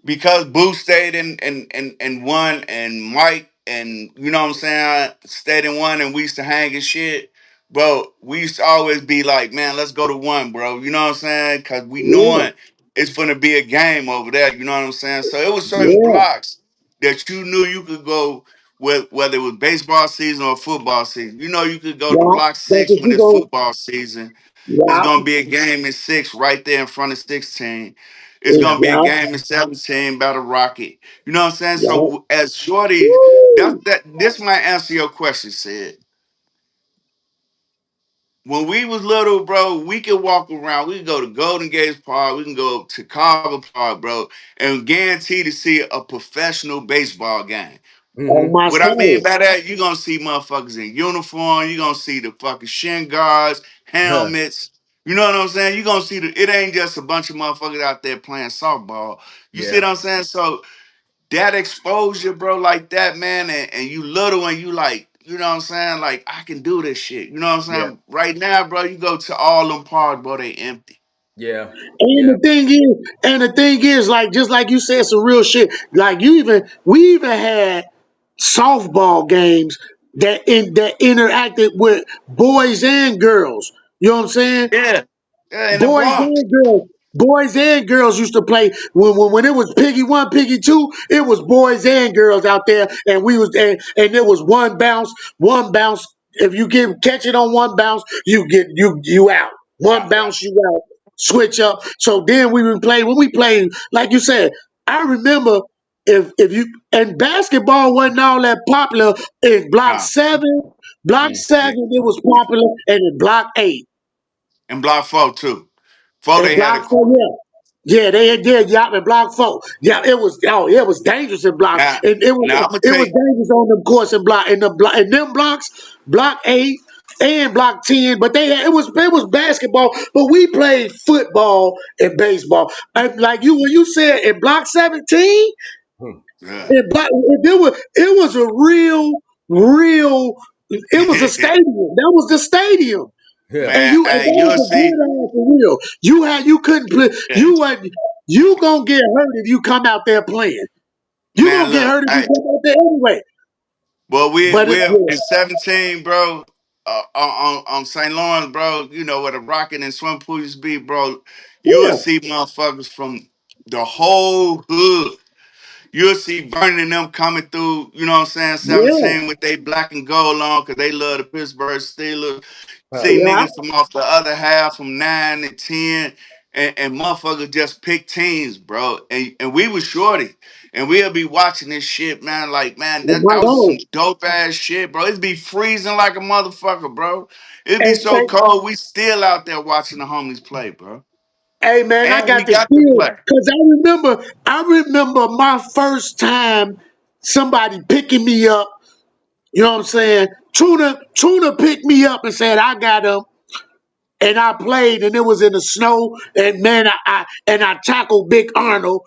Speaker 4: Because Boo stayed and won, and Mike and you know what I'm saying stayed and won, and we used to hang and shit, bro. We used to always be like, man, let's go to one, bro. You know what I'm saying? Because we
Speaker 5: yeah,
Speaker 4: knowing it's gonna be a game over there. You know what I'm saying? So it was certain
Speaker 5: yeah,
Speaker 4: blocks that you knew you could go with, whether it was baseball season or football season. You know you could go to
Speaker 5: yeah.
Speaker 4: block
Speaker 5: But
Speaker 4: six
Speaker 5: if
Speaker 4: when
Speaker 5: you
Speaker 4: it's
Speaker 5: go,
Speaker 4: football season. It's
Speaker 5: yeah,
Speaker 4: gonna be a game in six right there in front of 16. It's
Speaker 5: yeah,
Speaker 4: gonna be a game in 17 by the Rocket. You know what I'm saying?
Speaker 5: yeah.
Speaker 4: So as shorty,
Speaker 5: Woo!
Speaker 4: that this might answer your question, said. When we was little, bro, we could walk around. We could go to Golden Gate Park. We can go to Carver Park, bro, and guarantee to see a professional baseball game.
Speaker 5: on
Speaker 3: Mm-hmm.
Speaker 5: my
Speaker 4: What I mean
Speaker 5: soul.
Speaker 4: by that, you gonna see motherfuckers in uniform. You gonna see the fucking shin guards, helmets. You know what I'm saying? You gonna see it ain't just a bunch of motherfuckers out there playing softball. You see
Speaker 3: Yeah.
Speaker 4: what I'm saying? So that exposure, bro, like that, man, and you little and you like, you know what I'm saying? Like, I can do this shit. You know what I'm
Speaker 3: Yeah.
Speaker 4: saying? Right now, bro, you go to all them parks, bro, they empty.
Speaker 3: Yeah.
Speaker 5: And
Speaker 3: Yeah.
Speaker 5: the thing is, like just like you said, some real shit. Like we even had softball games that interacted with boys and girls. You know what I'm saying?
Speaker 4: Yeah. Yeah, in the
Speaker 5: Boys
Speaker 4: Bronx.
Speaker 5: and girls. Boys and girls used to play when it was Piggy 1, Piggy 2, it was boys and girls out there, and we was and there was one bounce. If you get catch it on one bounce, you get you out. One
Speaker 3: Wow.
Speaker 5: bounce, you out. Switch up. So then we would play when we played, like you said. I remember if you and basketball wasn't all that popular in block
Speaker 4: Nah.
Speaker 5: 7. Block
Speaker 3: Mm.
Speaker 5: 7
Speaker 4: Yeah.
Speaker 5: it was popular, and in block 8.
Speaker 4: And Block 4 too. 4
Speaker 5: And
Speaker 4: they had a
Speaker 5: block 4,
Speaker 4: court.
Speaker 5: yeah. Yeah, they did Yop in block 4. Yeah, it was dangerous in block.
Speaker 4: Now,
Speaker 5: And
Speaker 4: now I'm gonna
Speaker 5: it
Speaker 4: tell
Speaker 5: was
Speaker 4: you,
Speaker 5: dangerous on them courts in block in them blocks, block 8 and block 10. But it was basketball, but we played football and baseball. And like you when you said in block 17,
Speaker 3: Hmm.
Speaker 5: in block it was a real it was a
Speaker 4: yeah.
Speaker 5: stadium. That was the stadium.
Speaker 3: Yeah.
Speaker 5: And
Speaker 4: Man,
Speaker 5: you and
Speaker 4: hey,
Speaker 5: that
Speaker 4: you'll
Speaker 5: was a
Speaker 4: see.
Speaker 5: good ass for real. You couldn't play.
Speaker 4: Yeah.
Speaker 5: You gonna get hurt if you come out there playing. You
Speaker 4: Man,
Speaker 5: gonna get
Speaker 4: look,
Speaker 5: hurt if you
Speaker 4: hey,
Speaker 5: come out there anyway.
Speaker 4: well,
Speaker 5: But it,
Speaker 4: we're in
Speaker 5: yeah,
Speaker 4: 17, bro. On St. Lawrence, bro. You know where the rocket and swim pool used to be, bro. You'll
Speaker 5: yeah,
Speaker 4: see motherfuckers from the whole hood. You'll see Vernon and them coming through, you know what I'm saying,
Speaker 5: yeah,
Speaker 4: 17 with they black and gold on because they love the Pittsburgh Steelers. See
Speaker 5: yeah.
Speaker 4: niggas from off the other half from 9 and 10 and motherfuckers just pick teams, bro. And we was shorty. And we'll be watching this shit, man. Like, man,
Speaker 5: Oh
Speaker 4: that
Speaker 5: my
Speaker 4: was
Speaker 5: God.
Speaker 4: some dope ass shit, bro. It'd be freezing like a motherfucker, bro. It'd be
Speaker 5: And
Speaker 4: so
Speaker 5: say,
Speaker 4: cold. We still out there watching the homies play, bro.
Speaker 5: hey man, I
Speaker 4: And we
Speaker 5: got to
Speaker 4: got to
Speaker 5: feel
Speaker 4: play.
Speaker 5: because I remember my first time somebody picking me up. You know what I'm saying? Tuna picked me up and said, "I got him." And I played, and it was in the snow. And man, I tackled Big Arnold.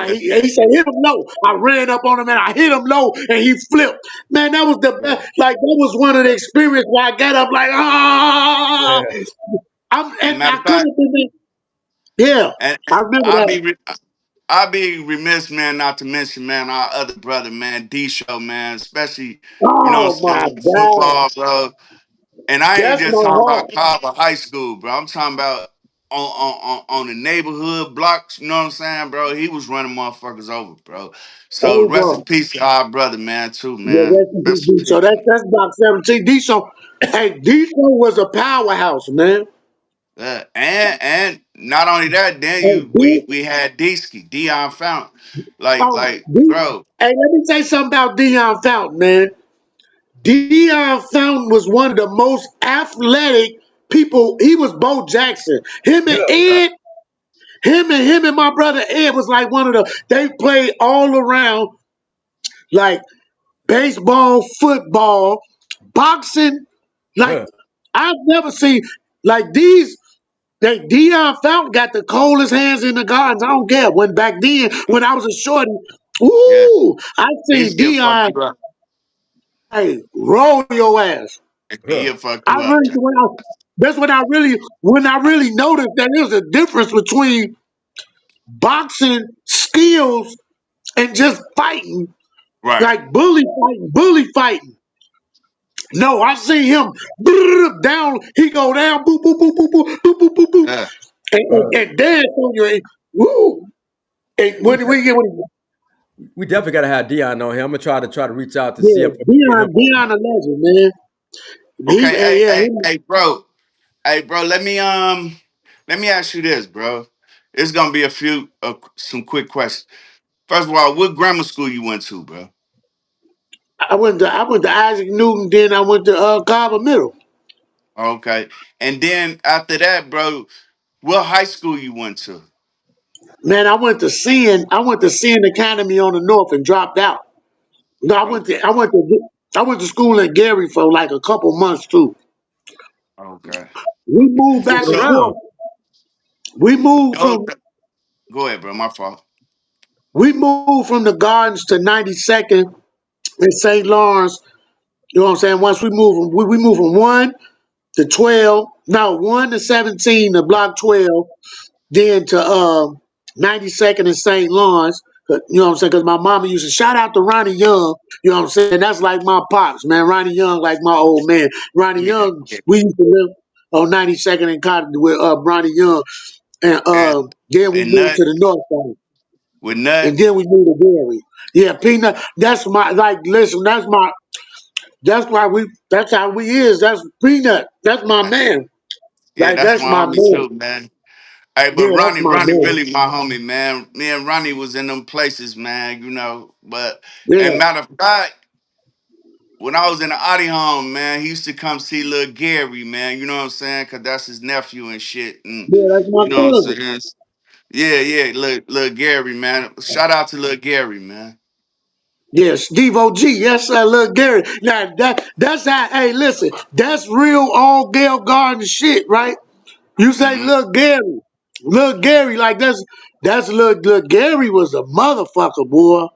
Speaker 5: He said hit him low. I ran up on him and I hit him low, and he flipped. Man, that was the
Speaker 3: Yeah.
Speaker 5: best. Like that was one of the experiences where I got up like
Speaker 3: Yeah.
Speaker 4: And
Speaker 5: and
Speaker 4: matter
Speaker 5: I
Speaker 4: of fact,
Speaker 5: couldn't believe. Yeah, I
Speaker 4: and
Speaker 5: remember
Speaker 4: I'll
Speaker 5: that.
Speaker 4: be I'd be remiss, man, not to mention, man, our other brother, man, D Show, man, especially, you know
Speaker 5: Oh
Speaker 4: what I'm
Speaker 5: my
Speaker 4: saying, with
Speaker 5: God,
Speaker 4: football, bro. And I ain't
Speaker 5: that's
Speaker 4: just
Speaker 5: my
Speaker 4: talking
Speaker 5: heart.
Speaker 4: about college or high school, bro. I'm talking about on the neighborhood blocks, you know what I'm saying, bro? He was running motherfuckers over, bro. So rest in
Speaker 5: Over.
Speaker 4: peace to our brother, man, too,
Speaker 5: Yeah,
Speaker 4: man.
Speaker 5: rest in peace,
Speaker 4: Rest in
Speaker 5: D. So
Speaker 4: peace, man.
Speaker 5: that's about 17. D. So, hey, D. was a powerhouse, man.
Speaker 4: And not only that, then
Speaker 5: Hey, D.
Speaker 4: we had Dion Fountain. Like,
Speaker 5: Oh,
Speaker 4: like,
Speaker 5: D.
Speaker 4: bro,
Speaker 5: Hey, let me say something about Deion Fountain, man. Deion Fountain was one of the most athletic people. He was Bo Jackson. Him and my brother Ed was like one of the. They played all around like baseball, football, boxing. Like
Speaker 3: Huh.
Speaker 5: I've never seen like these. Deion Fountain got the coldest hands in the gardens. I don't care. When back then, when I was a shorty,
Speaker 4: yeah,
Speaker 5: ooh, I seen
Speaker 4: he'll fuck
Speaker 5: Deion.
Speaker 4: you up.
Speaker 5: Hey, roll your ass.
Speaker 3: Huh.
Speaker 4: He'll fuck
Speaker 5: I
Speaker 4: you up.
Speaker 5: really that's when I really noticed that there's a difference between boxing skills and just fighting,
Speaker 4: Right.
Speaker 5: like bully fighting. No, I see him down. He go down, boop boop boop boop boop boop boop boop boop,
Speaker 4: Yeah.
Speaker 3: Huh.
Speaker 5: and dance on you. And, woo! And
Speaker 3: We
Speaker 5: when we get
Speaker 3: we definitely gotta have Dion on here. I'm gonna try to reach out to see
Speaker 5: yeah,
Speaker 3: if I can get him on.
Speaker 5: Dion a legend, man.
Speaker 4: Okay. Hey,
Speaker 5: Yeah,
Speaker 4: hey, hey, bro. Hey, bro. Let me ask you this, bro. It's gonna be a few some quick questions. First of all, what grammar school you went to, bro?
Speaker 5: I went to Isaac Newton, then I went to Carver Middle.
Speaker 4: Okay. And then after that, bro, what high school you went to?
Speaker 5: Man, I went to Sin Academy on the North and dropped out. No,
Speaker 4: Okay.
Speaker 5: I went to school in Gary for like a couple months too.
Speaker 4: Okay.
Speaker 5: We moved back
Speaker 3: Moving
Speaker 5: and
Speaker 4: So
Speaker 3: around.
Speaker 5: forth. We moved
Speaker 4: those,
Speaker 5: from
Speaker 4: go ahead, bro. My fault.
Speaker 5: the Gardens to 92nd in St. Lawrence. You know what I'm saying? Once we moved from 1 to 12. No, 1 to 17 to block 12. Then to 92nd and St. Lawrence. You know what I'm saying? Because my mama used to shout out to Ronnie Young. You know what I'm saying? That's like my pops, man. Ronnie Young, like my old man. Ronnie
Speaker 4: Yeah,
Speaker 5: Young,
Speaker 4: yeah.
Speaker 5: we used to live on 92nd and Cotton with Ronnie Young. And
Speaker 4: And,
Speaker 5: then we
Speaker 4: and
Speaker 5: moved
Speaker 4: nut
Speaker 5: to the north side.
Speaker 4: with nut.
Speaker 5: And then we moved to Gary. Yeah, Peanut. That's my, like, listen, that's how we is. That's Peanut. That's my man.
Speaker 4: Yeah,
Speaker 5: Like,
Speaker 4: that's
Speaker 5: that's
Speaker 4: my
Speaker 5: my
Speaker 4: homie
Speaker 5: man.
Speaker 4: too, man. Hey, but
Speaker 5: Yeah, that's my
Speaker 4: Ronnie
Speaker 5: man.
Speaker 4: really my homie, man. Me and Ronnie was in them places, man, you know. But and
Speaker 5: Yeah.
Speaker 4: matter of fact, when I was in the Audi home, man, he used to come see little Gary, man. You know what I'm saying? Cause that's his nephew and shit. And
Speaker 5: Yeah, that's my
Speaker 4: you know what I'm
Speaker 5: cousin.
Speaker 4: saying? Yeah, yeah, little Gary, man. Shout out to little Gary, man.
Speaker 5: Yeah, Steve OG. Yes, sir. Look, Gary. Now that's how. Hey, listen. That's real all Gale Garden shit, right? You say,
Speaker 4: Hmm.
Speaker 5: look, Gary. Like that's look. Gary was a motherfucker, boy.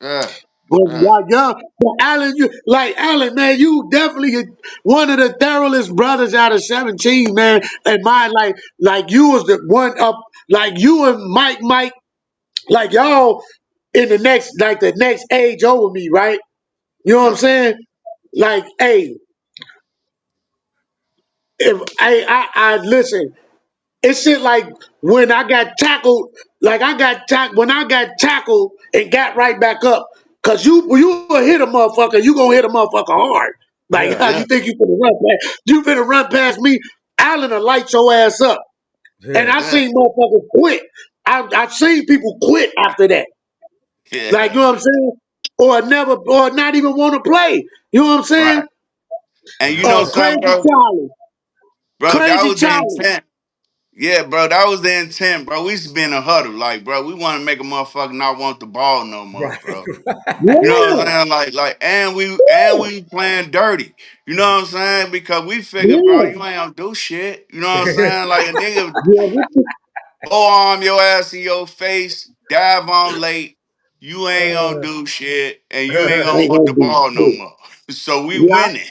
Speaker 4: Yeah,
Speaker 5: But
Speaker 4: yeah.
Speaker 5: like young, but Alan, you like Alan, man. You definitely one of the thoroughest brothers out of 17, man. And my like you was the one up, like you and Mike, like y'all in the next age over me, right? You know what I'm
Speaker 4: Yeah.
Speaker 5: saying? Like, hey, if I listen, it's shit like when I got tackled, like when I got tackled and got right back up, cause you will hit a motherfucker, you gonna hit a motherfucker hard. Like
Speaker 3: Yeah,
Speaker 4: Yeah.
Speaker 5: you think you finna run past me, Allen will light your ass up. And
Speaker 3: yeah,
Speaker 5: I
Speaker 4: Yeah.
Speaker 5: seen motherfuckers quit. I seen people quit after that. Like,
Speaker 4: Yeah.
Speaker 5: you know what I'm saying? Or not even want to play. You know what I'm saying?
Speaker 4: Right. And you know
Speaker 5: Crazy
Speaker 4: something, bro?
Speaker 5: Charlie.
Speaker 4: Bro, that
Speaker 5: Crazy
Speaker 4: was the
Speaker 5: Charlie.
Speaker 4: intent. Yeah, bro, that was the intent, bro. We used to be in a huddle, like, bro, we want to make a motherfucker not want the ball no more,
Speaker 3: right.
Speaker 4: bro. You know what I'm
Speaker 5: Yeah,
Speaker 4: saying? And we playing dirty. You know what I'm saying? Because we figured, bro,
Speaker 5: yeah.
Speaker 4: you ain't gonna do shit. You know what I'm saying? Like a nigga
Speaker 5: Yeah,
Speaker 4: forearm your ass in your face, dive on late. You ain't gonna
Speaker 3: Uh,
Speaker 4: do shit, and you ain't gonna
Speaker 5: ain't
Speaker 4: want
Speaker 5: gonna
Speaker 4: the
Speaker 5: do
Speaker 4: ball no
Speaker 5: shit.
Speaker 4: more. So we
Speaker 5: Yeah.
Speaker 4: winning.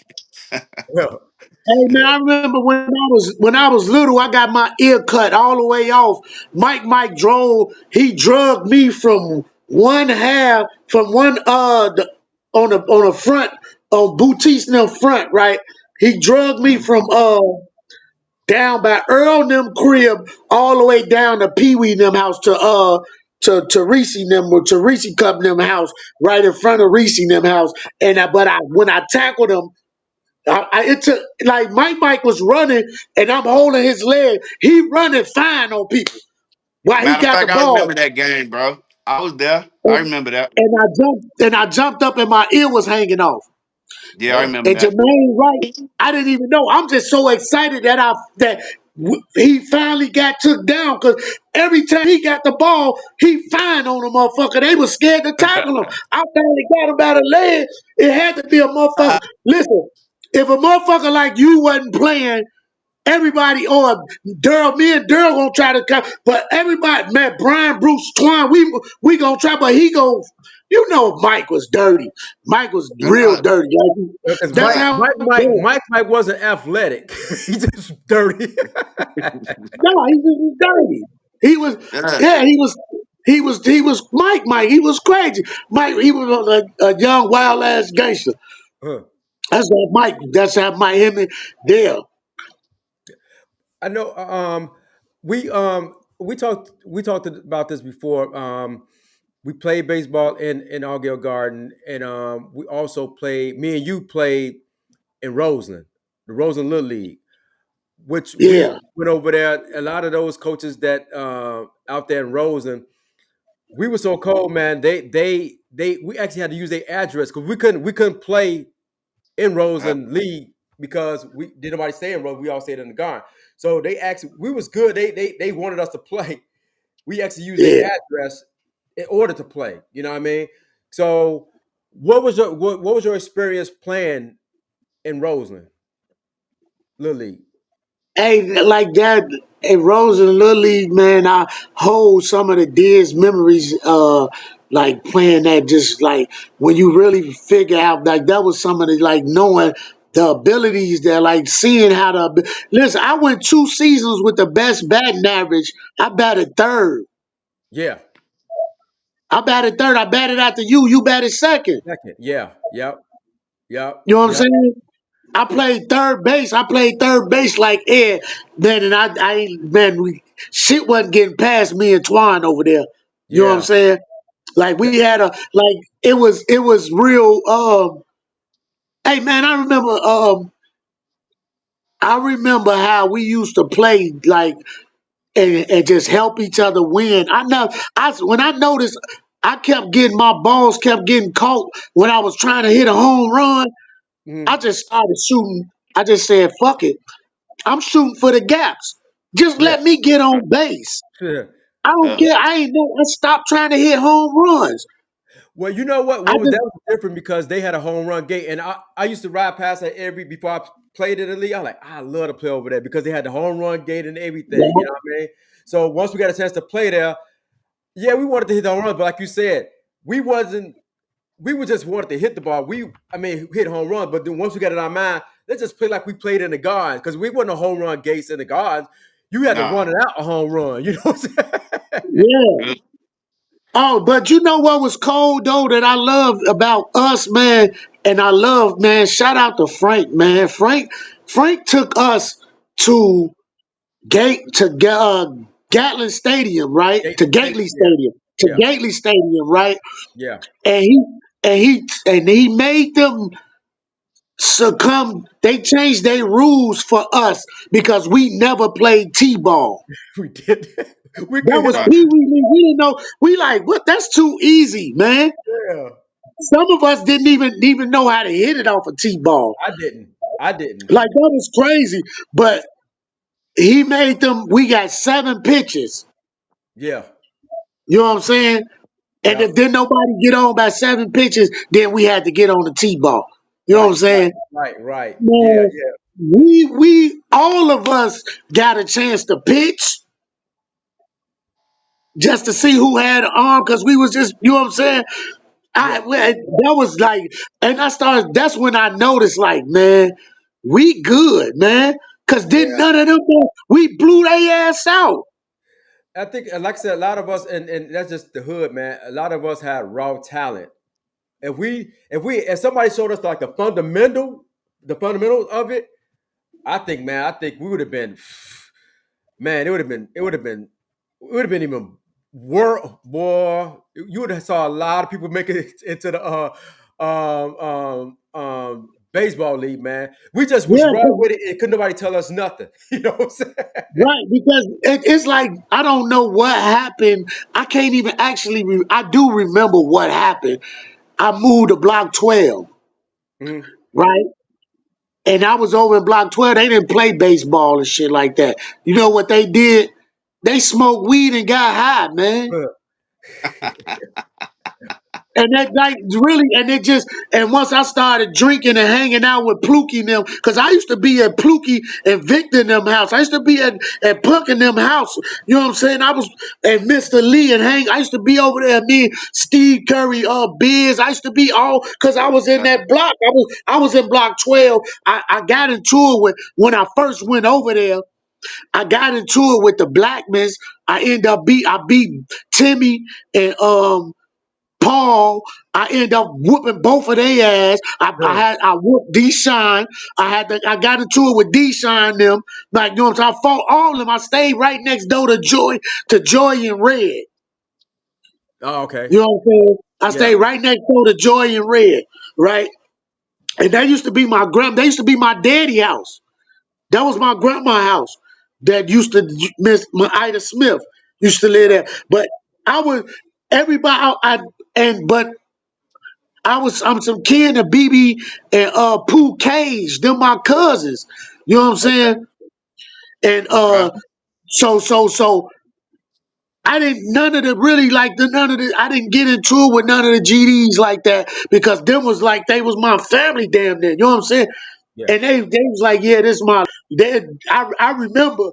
Speaker 3: yeah,
Speaker 5: Hey man, I remember when I was little, I got my ear cut all the way off. Mike drove. He drugged me from one half, from one on the front on Boutique's in the front, right? He drugged me from down by Earl them crib all the way down to Pee Wee them house to Reese them or to Reese Cup them house right in front of Reese them house. And when I tackled him, it took like Mike was running and I'm holding his leg. He running fine on people while he
Speaker 4: Matter of
Speaker 5: got the
Speaker 4: fact, I remember
Speaker 5: ball.
Speaker 4: that game, bro. I was there. I
Speaker 5: And,
Speaker 4: remember that.
Speaker 5: and I jumped up and my ear was hanging off.
Speaker 4: Yeah, I
Speaker 3: yeah.
Speaker 4: remember
Speaker 5: And
Speaker 4: that.
Speaker 5: Jermaine Wright, I didn't even know. I'm just so excited that he finally got took down because every time he got the ball, he fine on a motherfucker. They was scared to tackle him. I finally got him by the leg. It had to be a motherfucker. Listen, if a motherfucker like you wasn't playing, everybody or Daryl, me and Daryl gonna try to come, but everybody, man, Brian, Bruce, Twan, we gonna try, but he go. You know, Mike was dirty. Mike was real
Speaker 4: Yeah,
Speaker 5: dirty. Like,
Speaker 3: Because
Speaker 5: that's
Speaker 4: yeah,
Speaker 5: how. Yeah.
Speaker 3: Mike wasn't athletic. He just dirty.
Speaker 5: No, he was dirty. He was,
Speaker 4: yeah.
Speaker 5: yeah, he was Mike. He was crazy. Mike, he was a young wild ass gangster.
Speaker 3: Huh.
Speaker 5: That's how Mike. That's how Mike him and Dale.
Speaker 3: I know. We talked about this before. We played baseball in Argyle Garden, and we also played. Me and you played in Roseland, the Roseland Little League, which we
Speaker 5: Yeah,
Speaker 3: went over there. A lot of those coaches that out there in Roseland, we were so cold, man. We actually had to use their address because we couldn't play in
Speaker 4: Yeah.
Speaker 3: Roseland League because we did nobody stay in Roseland. We all stayed in the garden. So they actually we was good. They wanted us to play. We actually used their
Speaker 5: yeah,
Speaker 3: address in order to play. You know what I mean? So what was your experience playing in Roseland Little League?
Speaker 5: Hey, like that in Rose and Little League, man, I hold some of the dearest memories, like playing that. Just like when you really figure out, like that was some of the like knowing the abilities there, like seeing how to. Listen, I went 2 seasons with the best batting average. I batted third.
Speaker 3: Yeah,
Speaker 5: I batted third. I batted after you. You batted second.
Speaker 3: second. Yeah, yep, yep,
Speaker 5: You know what I'm
Speaker 3: yep.
Speaker 5: saying? I played third base. I played third base like Ed. Man, and I ain't man, shit wasn't getting past me and Twine over there. You know what I'm
Speaker 3: Yeah.
Speaker 5: saying? Like we had a like it was real. Hey man, I remember how we used to play like and just help each other win. I know I when I noticed I kept getting my balls kept getting caught when I was trying to hit a home run. I
Speaker 3: Mhm.
Speaker 5: just started shooting. I just said, fuck it. I'm shooting for the gaps. Just
Speaker 3: Yeah.
Speaker 5: let me get on base.
Speaker 3: Sure.
Speaker 5: I don't
Speaker 4: Uh,
Speaker 5: care. I ain't no. I stopped trying to hit home runs.
Speaker 3: Well, you know what?
Speaker 5: I
Speaker 3: What was
Speaker 5: just
Speaker 3: that was different because they had a home run gate, and I used to ride past that every before I played in the league. I like I love to play over there because they had the home run gate and everything. You know what I mean? So once we got a chance to play there, yeah, we wanted to hit the home runs, but like you said, we wasn't. We were just wanted to hit the ball. I mean, hit home run. But then once we got it in our mind, let's just play like we played in the gardens because we wasn't a home run gates in the gardens. You had to
Speaker 4: nah.
Speaker 3: run it out a home run. You know what I'm saying?
Speaker 5: yeah.
Speaker 4: Uh,
Speaker 5: Oh, but you know what was cold though that I loved about us, man, and I love, man. Shout out to Frank, man. Frank took us to Gatlin Stadium, right?
Speaker 3: Gately
Speaker 5: To
Speaker 3: State,
Speaker 5: Gately
Speaker 3: yeah,
Speaker 5: Stadium, to
Speaker 3: yeah,
Speaker 5: Gately Stadium, right?
Speaker 3: yeah.
Speaker 5: And he made them succumb. They changed their rules for us because we never played t-ball.
Speaker 3: We did. We
Speaker 5: That
Speaker 3: could hit
Speaker 5: was
Speaker 3: off.
Speaker 4: right.
Speaker 5: Pee Wee League. We didn't know. We like what? That's too easy, man.
Speaker 3: Yeah,
Speaker 5: Some of us didn't even know how to hit it off a t-ball.
Speaker 3: I didn't. I didn't.
Speaker 5: Like that was crazy. But he made them. We got 7 pitches.
Speaker 3: Yeah,
Speaker 5: You know what I'm saying? And
Speaker 3: yeah.
Speaker 5: if then nobody get on by 7 pitches, then we had to get on the t-ball. You know what I'm
Speaker 3: Right,
Speaker 5: saying?
Speaker 3: right. Yeah,
Speaker 5: Man,
Speaker 3: yeah,
Speaker 5: we all of us got a chance to pitch just to see who had an arm because we was just, you know what I'm saying?
Speaker 3: yeah,
Speaker 5: That was like, and I started. That's when I noticed, like, man, we good, man. Cause didn't
Speaker 3: yeah.
Speaker 5: none of them we blew their ass out.
Speaker 3: I think, like I said, a lot of us, and that's just the hood, man. A lot of us had raw talent. If somebody showed us like the fundamentals of it, I think we would have been, man. It would have been even worse, boy. You would have saw a lot of people make it into the baseball league, man. We just was
Speaker 5: Yeah,
Speaker 3: right with it, and couldn't nobody tell us nothing. You know what I'm saying?
Speaker 5: right. Because it's like I don't know what happened. I can't even actually. I do remember what happened. I moved to Block 12,
Speaker 3: Mhm.
Speaker 5: right? And I was over in Block 12. They didn't play baseball and shit like that. You know what they did? They smoked weed and got high, man. And that like really, and it just, and once I started drinking and hanging out with Pluky and them, because I used to be at Pluky and Victor and them house. I used to be at Puck and them house. You know what I'm saying? I was at Mr. Lee and Hank. I used to be over there. Me and Steve Curry, Biz. I used to be all because I was in that block. I was in Block 12. I got into it with when I first went over there. I got into it with the Blackmans. I beat Timmy and Paul. I ended up whooping both of their ass. I whooped Deshaun. I got into it with Deshaun and them. Like, you know what I'm saying? I fought all of them. I stayed right next door to Joy and Red.
Speaker 3: Oh, okay.
Speaker 5: You know what I'm saying? I
Speaker 3: Yeah.
Speaker 5: stayed right next door to Joy and Red, right? And that used to be that used to be my daddy house. That was my grandma house. That used to Miss Ida Smith used to live there. But I was everybody but I'm some kid and BB and Pooh Cage. Them my cousins. You know what I'm saying? And
Speaker 3: Okay.
Speaker 5: so I didn't none of the really like the none of the I didn't get into it with none of the GDs like that because them was like they was my family damn near. You know what I'm saying?
Speaker 3: Yeah.
Speaker 5: And they was like, yeah, this my they, I remember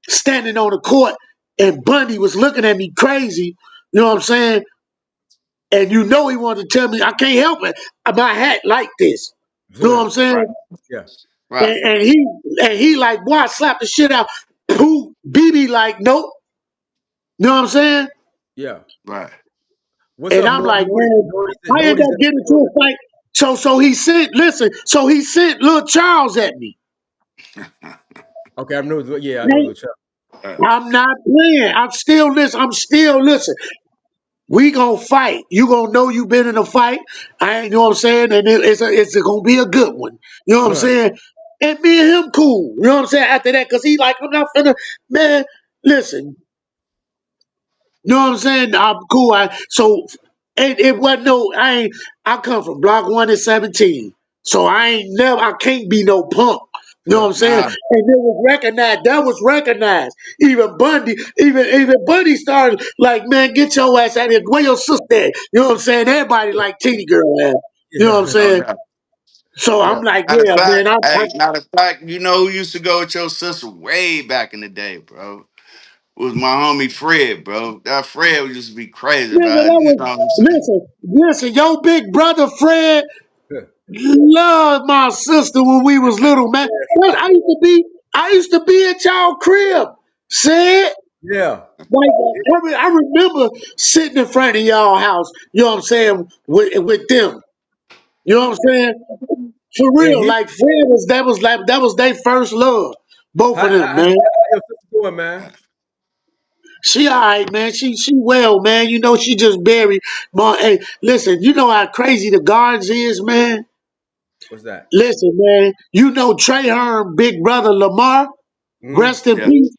Speaker 5: standing on the court and Bundy was looking at me crazy. You know what I'm saying? And you know he wanted to tell me I can't help it. My hat like this. You know what I'm
Speaker 4: Right.
Speaker 5: saying?
Speaker 3: Yeah.
Speaker 4: Right.
Speaker 5: And he like, boy, I slapped the shit out. Who BB like, nope. You know what I'm saying?
Speaker 3: Yeah.
Speaker 4: Right.
Speaker 3: What's
Speaker 5: And
Speaker 3: up,
Speaker 5: I'm like,
Speaker 3: Nordy?
Speaker 5: man, I end
Speaker 3: Nordy's
Speaker 5: up
Speaker 3: in the
Speaker 5: getting into
Speaker 3: building.
Speaker 5: a fight. So he sent, listen, so he sent little Charles at me.
Speaker 3: Okay, I know. Yeah, I know
Speaker 5: Man,
Speaker 3: Lil Chuck.
Speaker 5: I'm not playing. I'm still listen. We gonna fight. You gonna know you been in a fight. I ain't, you know what I'm saying? And it's gonna be a good one. You know what I'm
Speaker 3: Huh.
Speaker 5: saying? And me and him cool. You know what I'm saying? After that, cause he like, I'm not finna, man, listen, you know what I'm saying? I'm cool. So it wasn't no. I come from block 1 and 17, so I can't be no punk. You know what
Speaker 3: Huh.
Speaker 5: I'm saying?
Speaker 4: Nah.
Speaker 5: And it was recognized. That was recognized. Even Bundy started like, man, get your ass out of here. Where your sister at? You know what I'm saying? Everybody like teeny girl ass. You know what I'm
Speaker 3: Yeah.
Speaker 4: No
Speaker 5: saying?
Speaker 4: doubt.
Speaker 5: So
Speaker 3: Yeah.
Speaker 5: I'm like,
Speaker 4: Matter of
Speaker 5: yeah, man.
Speaker 4: fact, hey, matter of fact, you know who used to go with your sister way back in the day, bro? Was my homie Fred, bro. That Fred would just be crazy
Speaker 5: Nigga,
Speaker 4: about it.
Speaker 5: that
Speaker 4: You
Speaker 5: was
Speaker 4: know what I'm saying?
Speaker 5: listen, your big brother Fred
Speaker 3: Huh.
Speaker 5: loved my sister when we was little, man. Well, I used to be at y'all crib. Said
Speaker 3: Yeah.
Speaker 5: like I remember sitting in front of y'all house, you know what I'm saying, with them. You know what I'm saying? For
Speaker 3: And
Speaker 5: real.
Speaker 3: he,
Speaker 5: Like Fred that was their first love. Both of them,
Speaker 3: how
Speaker 5: man.
Speaker 3: your sister doing, man?
Speaker 5: She all right, man. She well, man. You know, she just buried. Hey, listen, you know how crazy the guards is, man.
Speaker 3: What's that?
Speaker 5: Listen, man. You know Trey Hearn, big brother Lamar.
Speaker 3: Hmm.
Speaker 5: Rest in
Speaker 4: Yeah.
Speaker 5: peace.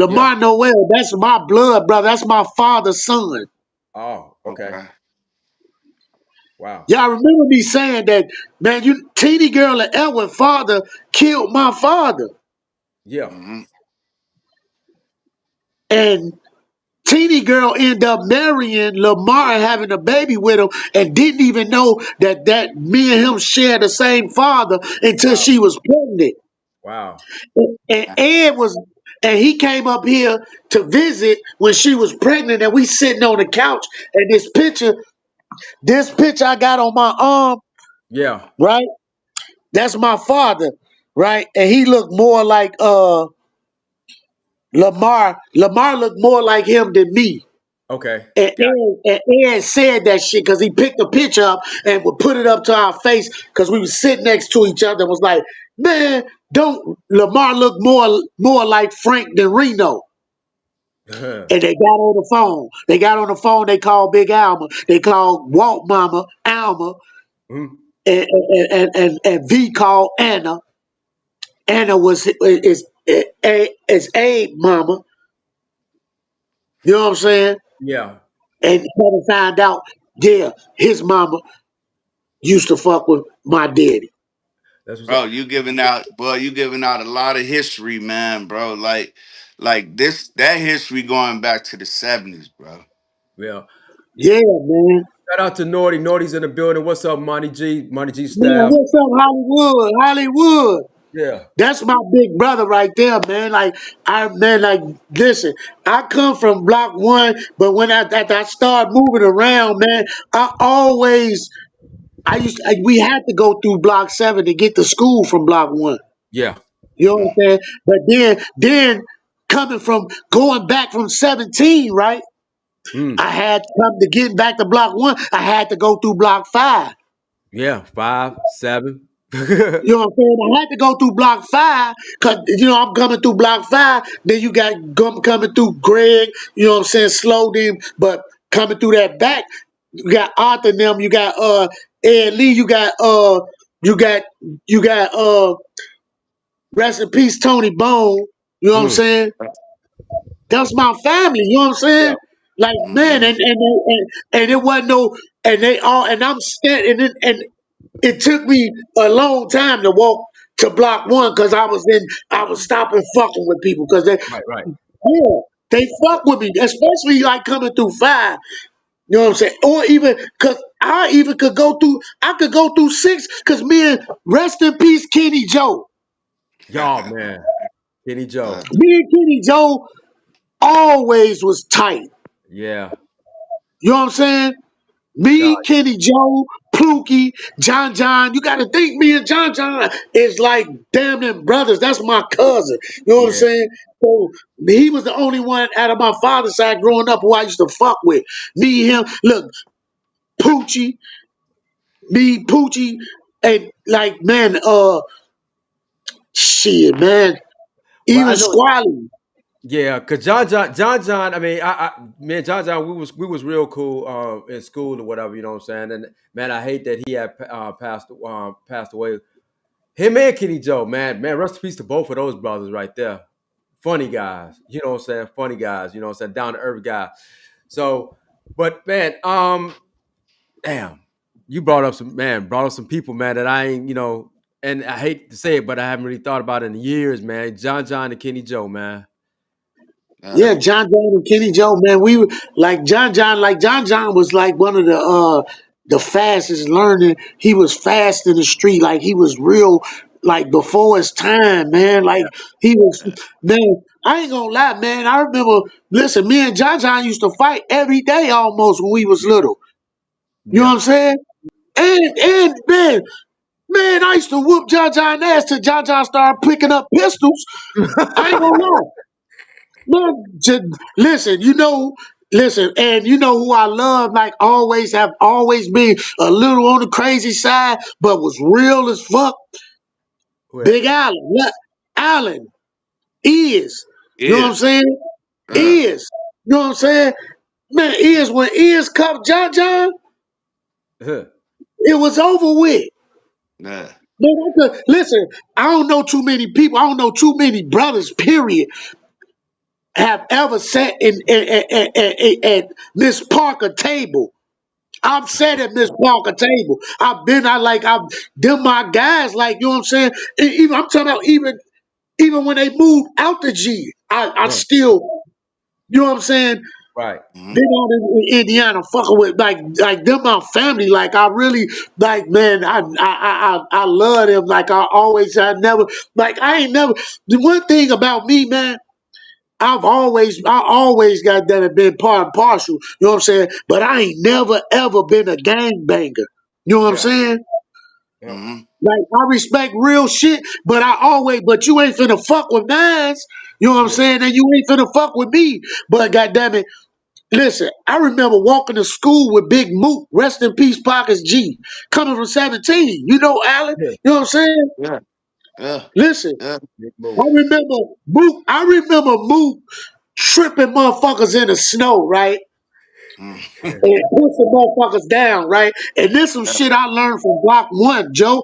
Speaker 3: Yeah.
Speaker 5: Lamar Noel. That's my blood, brother. That's my father's son.
Speaker 3: Oh, okay.
Speaker 4: Okay.
Speaker 3: Wow.
Speaker 5: Y'all remember me saying that, man, you teeny girl and Edwin father killed my father.
Speaker 3: Yeah.
Speaker 4: Hmm.
Speaker 5: And teeny girl ended up marrying Lamar and having a baby with him and didn't even know that me and him shared the same father until
Speaker 3: Wow.
Speaker 5: she was pregnant.
Speaker 3: Wow.
Speaker 5: And Ed was and he came up here to visit when she was pregnant and we sitting on the couch and this picture I got on my arm,
Speaker 3: Yeah.
Speaker 5: right? That's my father, right? And he looked more like Lamar. Lamar looked more like him than me.
Speaker 3: Okay.
Speaker 5: And
Speaker 3: Got
Speaker 5: Ed said that shit because he picked the picture up and would put it up to our face because we was sitting next to each other and was like, man, don't Lamar look more like Frank than Reno.
Speaker 3: it.
Speaker 5: And they got on the phone. They got on the phone. They called Big Alma. They called Walt Mama Alma,
Speaker 3: Mhm.
Speaker 5: and V called Anna. Anna is Abe Mama. You know what I'm saying?
Speaker 3: Yeah.
Speaker 5: And come to find out, yeah, his mama used to fuck with my daddy.
Speaker 3: That's what's
Speaker 4: Bro,
Speaker 3: up.
Speaker 4: you giving out, boy, you giving out a lot of history, man, bro. Like this, that history going back to the 70s, bro.
Speaker 3: Yeah.
Speaker 5: Yeah, man.
Speaker 3: Shout out to Nordy. Nordy's in the building. What's up, Monty G? Monty G
Speaker 5: Man,
Speaker 3: style.
Speaker 5: what's up, Hollywood? Hollywood.
Speaker 3: Yeah.
Speaker 5: That's my big brother right there, man. Listen, I come from block 1, but when after I started moving around, man, we had to go through block 7 to get to school from block 1.
Speaker 3: Yeah.
Speaker 5: You know what I'm saying? But then coming from going back from 17, right?
Speaker 3: Mm.
Speaker 5: I had to come to getting back to block 1. I had to go through block 5.
Speaker 3: Yeah. 5, 7.
Speaker 5: You know what I'm saying? I had to go through block 5 because I'm coming through block 5. Then you got coming through Greg. You know what I'm saying? Slow them, but coming through that back, you got Arthur and them. You got Ed Lee. You got you got rest in peace Tony Bone. You know what I'm
Speaker 3: Mm.
Speaker 5: saying? That's my family. You know what I'm
Speaker 3: Yeah.
Speaker 5: saying? Like man,
Speaker 4: Hmm.
Speaker 5: and it wasn't no, and they all, and I'm standing, and it took me a long time to walk to block 1 because I was stopping fucking with people because they,
Speaker 3: Right. Right.
Speaker 5: yeah. They fuck with me, especially like coming through five. You know what I'm saying? Or even cause I even could go through. I could go through six. Cause me and rest in peace, Kenny Joe.
Speaker 3: Y'all, man. Kenny
Speaker 4: uh,
Speaker 3: Joe.
Speaker 5: Me and Kenny Joe always was tight.
Speaker 3: Yeah.
Speaker 5: You know what I'm saying?
Speaker 3: God,
Speaker 5: Me, Kenny Joe, Pookie, John John. You got to think me and John John is like damn them brothers. That's my cousin. You know what I'm
Speaker 3: yeah.
Speaker 5: saying? So he was the only one out of my father's side growing up who I used to fuck with. Me, him. Look, Poochie, me, Poochie, and like man, shit, man.
Speaker 3: Well, I
Speaker 5: Even
Speaker 3: know.
Speaker 5: Squally.
Speaker 3: Yeah, cause John John. I mean, man, John John. We was real cool in school or whatever. You know what I'm saying? And man, I hate that he had passed away. Him and Kenny Joe, man, rest in peace to both of those brothers right there. Funny guys, you know what I'm saying? Funny guys, you know what I'm saying? Down to earth guys. So, but man, damn, you brought up some people, man, that I ain't, and I hate to say it, but I haven't really thought about it in years, man. John John and Kenny Joe, man.
Speaker 5: Yeah,
Speaker 4: uh,
Speaker 5: John John and Kenny Joe, man. We were like John John was like one of the fastest learning. He was fast in the street, like he was real like before his time, man. Like he was man, I ain't gonna lie, man. I remember listen, me and John John used to fight every day almost when we was little. You know what
Speaker 3: Yeah.
Speaker 5: I'm saying? And man, I used to whoop John John ass till John John started picking up pistols. I ain't gonna lie. Man, listen, listen, and you know who I love, like always have always been a little on the crazy side, but was real as fuck.
Speaker 3: Wait.
Speaker 5: Big Allen, Allen is, you know what I'm
Speaker 4: is.
Speaker 5: saying?
Speaker 4: Uh,
Speaker 5: Is, you know what I'm saying? Man, is when is cuffed John John, it was over with.
Speaker 4: uh,
Speaker 5: Man, listen, I don't know too many people. I don't know too many brothers. Period. Have ever sat at Miss Parker table. I've sat at Miss Parker table. I've them my guys, like, you know what I'm saying? Even I'm talking about even when they moved out the G, I
Speaker 3: Yeah.
Speaker 5: still, you know what I'm saying?
Speaker 3: Right.
Speaker 5: Been
Speaker 4: mhm,
Speaker 5: on in Indiana fucking with like them my family. Like I really like man, I love them. Like I never like I ain't never the one thing about me, man. I always got that and been part and partial, you know what I'm saying? But I ain't never ever been a gang banger. You know what I'm
Speaker 3: Yeah.
Speaker 5: saying?
Speaker 3: Yeah.
Speaker 4: mhm,
Speaker 5: Like I respect real shit, but you ain't finna fuck with mines. You know what I'm
Speaker 3: Yeah.
Speaker 5: saying? And you ain't finna fuck with me. But goddamn it, listen, I remember walking to school with Big Moot, rest in peace, Pockets G, coming from 17. You know, Allen,
Speaker 3: Yeah.
Speaker 5: you know what I'm saying?
Speaker 4: yeah, yeah,
Speaker 5: Listen,
Speaker 4: yeah,
Speaker 3: Big
Speaker 5: I
Speaker 3: move.
Speaker 5: remember Moot tripping motherfuckers in the snow, right?
Speaker 4: mhm,
Speaker 5: And put some motherfuckers down, right? And this some
Speaker 4: yeah,
Speaker 5: shit I learned from Block One, Joe.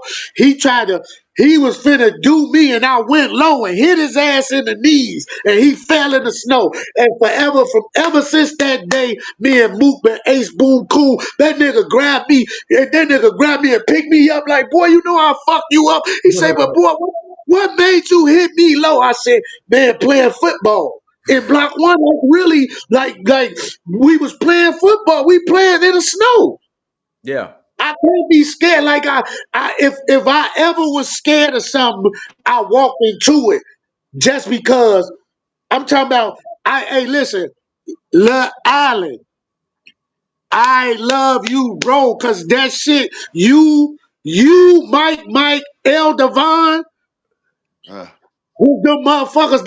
Speaker 5: He was finna do me, and I went low and hit his ass in the knees, and he fell in the snow. And ever since that day, me and Mook been ace boom cool. That nigga grabbed me and picked me up like, boy, you know I fucked you up. He said, but boy, what made you hit me low? I said, man, playing football. In block one, like really, like we was playing football. We playing in the snow.
Speaker 3: Yeah.
Speaker 5: I can't be scared. Like if I ever was scared of something, I walked into it just because. I'm talking about. Hey, listen, Island. I love you, bro, cause that shit. Mike, El Devon.
Speaker 4: uh,
Speaker 5: Who the motherfuckers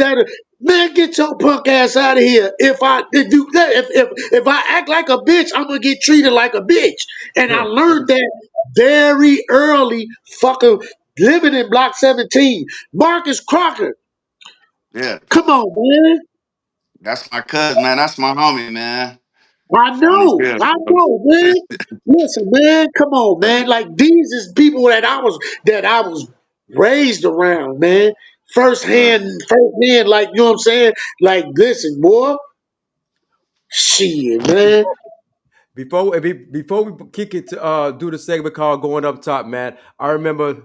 Speaker 5: man, get your punk ass out of here. If I act like a bitch, I'm gonna get treated like a bitch. And I learned that very early, fucking living in block 17. Marcus Crocker,
Speaker 4: yeah.
Speaker 5: come on, man.
Speaker 4: That's my cousin, man. That's my homie, man. On his bill,
Speaker 5: I
Speaker 4: bro.
Speaker 5: know, man. Listen, man, come on, man. Like these is people that I was raised around, man.
Speaker 4: Uh,
Speaker 5: First hand, like you know what I'm saying? Like, listen, boy, shit, man.
Speaker 3: Before we kick it to do the segment called "Going Up Top," man, I remember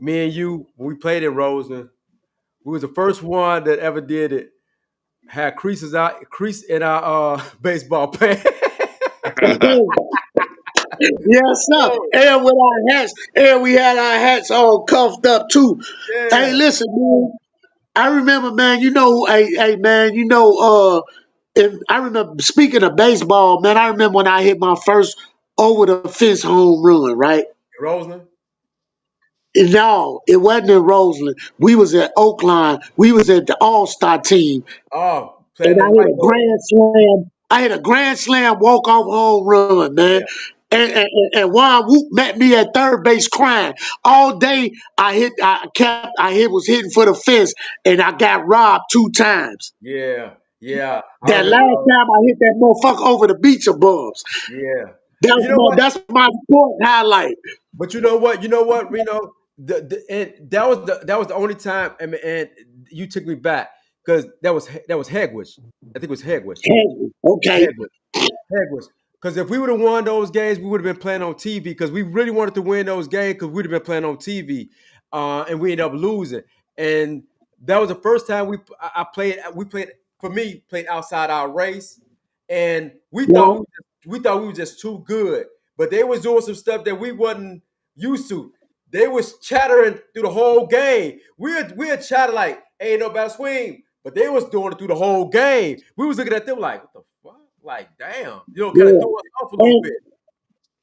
Speaker 3: me and you when we played in Roseland. We was the first one that ever did it. had crease in our baseball pants.
Speaker 5: Yes, sir. And with our hats, and we had our hats all cuffed up too. Hey,
Speaker 3: Yeah,
Speaker 5: listen, man. I remember, man. Hey, man. And I remember speaking of baseball, man. I remember when I hit my first over the fence home run. Right?
Speaker 3: Roseland.
Speaker 5: No, it wasn't in Roseland. We was at Oakline. We was at the All Star team,
Speaker 3: Oh,
Speaker 5: and
Speaker 3: playing
Speaker 5: I
Speaker 3: the
Speaker 5: hit
Speaker 3: white
Speaker 5: a
Speaker 3: boy.
Speaker 5: grand slam. I hit a grand slam walk off home run, man.
Speaker 3: Yeah,
Speaker 5: And Juan Wook met me at third base crying all day. Was hitting for the fence, and I got robbed 2 times.
Speaker 3: yeah, yeah. I
Speaker 5: That
Speaker 3: remember.
Speaker 5: last time I hit that motherfucker over the beach of bums.
Speaker 3: Yeah. You know what?
Speaker 5: That's my sport highlight.
Speaker 3: But you know what? You know what, Reno? And that was the only time. And you took me back because that was Hegwish. I think it was Hegwish.
Speaker 5: Okay,
Speaker 3: Hegwish. Hegwish. Because if we would have won those games, we would have been playing on TV. Because we really wanted to win those games because we'd have been playing on TV, and we ended up losing. And that was the first time I played. We played for me played outside our race, and
Speaker 5: yeah,
Speaker 3: we thought we were just too good. But they was doing some stuff that we wasn't used to. They was chattering through the whole game. We had chatted like, "Ain't no better swing," but they was doing it through the whole game. We was looking at them like, "What the fuck?" Like, damn, kind of
Speaker 5: yeah.
Speaker 3: threw us off a little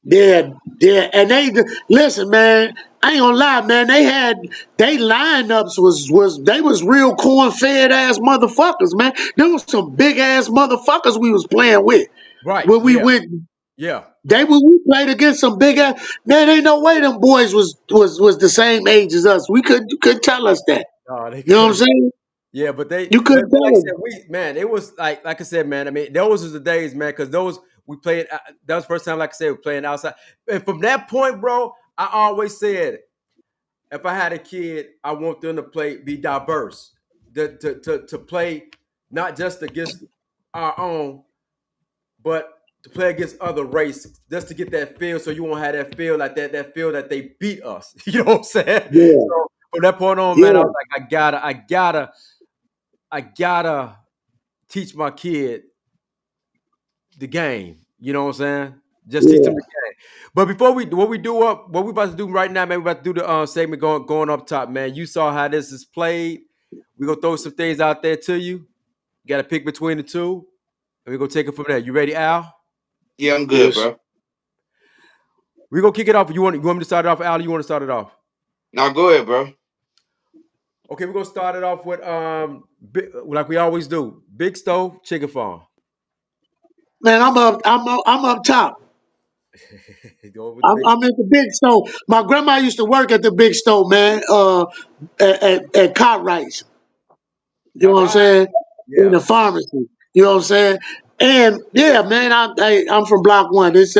Speaker 5: And
Speaker 3: bit.
Speaker 5: and they listen, man. I ain't gonna lie, man. They lineups was real corn fed ass motherfuckers, man. There was some big ass motherfuckers we was playing with
Speaker 3: Right?
Speaker 5: when we
Speaker 3: Yeah,
Speaker 5: went.
Speaker 3: yeah.
Speaker 5: We played against some big ass man. Ain't no way them boys was the same age as us. You couldn't tell us that.
Speaker 3: No, they
Speaker 5: You know what I'm
Speaker 3: couldn't.
Speaker 5: saying?
Speaker 3: Yeah,
Speaker 5: You couldn't
Speaker 3: but like I
Speaker 5: tell us.
Speaker 3: said, it was like I said, man. I mean, those was the days, man, because those we played. That was the first time, like I said, we playing outside. And from that point, bro, I always said, if I had a kid, I want them to be diverse, to play not just against our own, but to play against other races, just to get that feel, so you won't have that feel like that feel that they beat us. You know what I'm saying?
Speaker 5: Yeah,
Speaker 3: So from that point on, man, I
Speaker 5: yeah,
Speaker 3: was like, I gotta teach my kid the game. You know what I'm saying? Just teach them
Speaker 5: yeah.
Speaker 3: the game. But before what we about to do right now, man, we about to do the segment going up top, man. You saw how this is played. We gonna throw some things out there to you. You gotta pick between the two, and we gonna take it from there. You ready, Al?
Speaker 4: Yeah, I'm good,
Speaker 5: Yes.
Speaker 4: bro.
Speaker 3: We gonna kick it off. You want me to start it off, Al? Or you want to start it off?
Speaker 4: Now go ahead, bro.
Speaker 3: Okay, we're gonna start it off with like we always do. Big stove, chicken farm.
Speaker 5: Man, I'm up top.
Speaker 3: Go with the big.
Speaker 5: I'm at the big stove. My grandma used to work at the big stove, man. At Cartwright's. You know
Speaker 3: All
Speaker 5: what I'm
Speaker 3: right.
Speaker 5: saying? In
Speaker 3: Yeah.
Speaker 5: the pharmacy. You know what I'm saying? And yeah, man, I'm from Block One. It's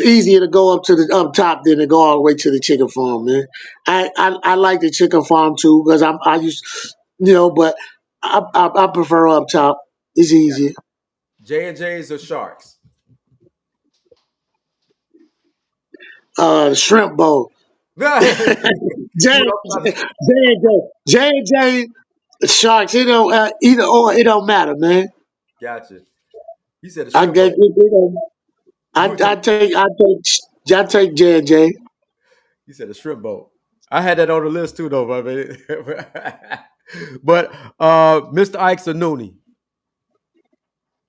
Speaker 5: easier to go up to the up top than to go all the way to the chicken farm, man. I like the chicken farm too because I used, but I prefer up top. It's easier.
Speaker 3: J&J's or Sharks?
Speaker 5: Shrimp bowl. J
Speaker 3: You know,
Speaker 5: J Sharks. It don't either or. It don't matter, man.
Speaker 3: gotcha. He said a
Speaker 5: I
Speaker 3: shrimp
Speaker 5: get
Speaker 3: bowl.
Speaker 5: it. Don't-
Speaker 3: You would take.
Speaker 5: I take J and J.
Speaker 3: He said a shrimp bowl. I had that on the list too, though, my man. But Mr. Ike's a noonie.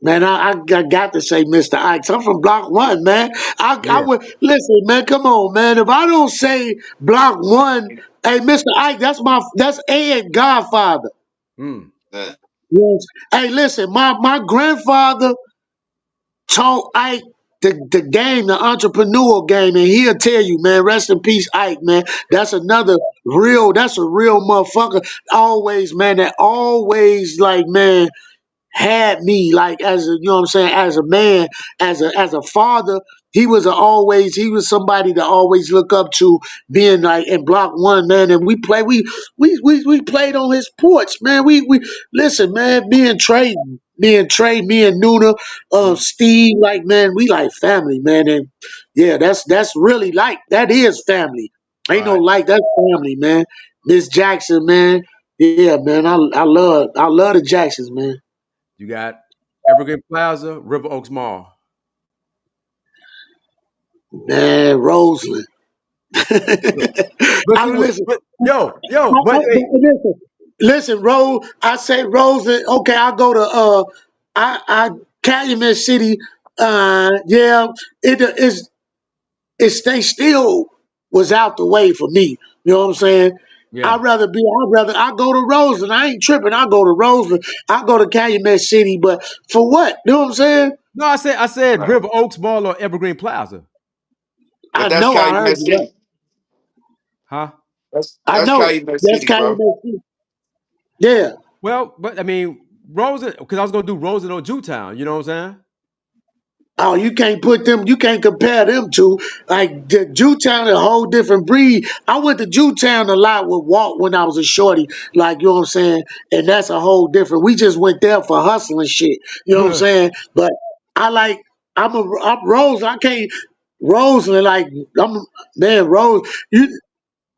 Speaker 5: Man, I got to say Mr. Ike. I'm from Block One, man. I
Speaker 3: Yeah.
Speaker 5: would listen, man. Come on, man. If I don't say Block One, hey, Mr. Ike, that's Ed Godfather.
Speaker 3: Mm.
Speaker 4: Uh,
Speaker 5: Yes. Hey, listen, my grandfather taught Ike the game, the entrepreneurial game, and he'll tell you, man, rest in peace, Ike, man. That's a real motherfucker. Always, man, that always like, man, had me like as a you know what I'm saying as a man as a father he was somebody to always look up to being like in block one man and we played on his porch man we listen man me and Nuna
Speaker 3: Mm.
Speaker 5: Steve like man we like family man and yeah that's really like that is family ain't no
Speaker 3: Right.
Speaker 5: like that's family man Miss Jackson man Yeah, man. I love the Jacksons, man.
Speaker 3: You got Evergreen Plaza, River Oaks Mall.
Speaker 5: Man, Roseland.
Speaker 3: But
Speaker 5: I
Speaker 3: see,
Speaker 5: mean, listen.
Speaker 3: but yo, but
Speaker 5: But
Speaker 3: hey,
Speaker 5: listen, Rose. I say Roseland. Okay, I go to I Calumet City. Yeah, it is. They still was out the way for me. You know what I'm saying?
Speaker 3: yeah.
Speaker 5: I go to Roseland. I ain't tripping. I go to Roseland. I go to Calumet City, but for what? You know what I'm saying?
Speaker 3: No, I said
Speaker 4: Right.
Speaker 3: River Oaks Mall or Evergreen Plaza.
Speaker 4: But
Speaker 5: I
Speaker 4: that's
Speaker 5: know I heard
Speaker 4: Calumet
Speaker 5: you right.
Speaker 4: City.
Speaker 3: Huh?
Speaker 5: I
Speaker 4: That's
Speaker 5: know
Speaker 4: Calumet
Speaker 5: that's
Speaker 4: City, bro.
Speaker 5: Calumet City. Yeah.
Speaker 3: Well, but I mean, Rosen, because I was gonna do Rosen or Jewtown. You know what I'm saying?
Speaker 5: Oh, you can't put them. You can't compare them to like the Jewtown, a whole different breed. I went to Jewtown a lot with Walt when I was a shorty. Like you know what I'm saying, and that's a whole different. We just went there for hustling shit. You know what I'm saying? But I like. I'm Rose. I can't Roseland like I'm man Rose. You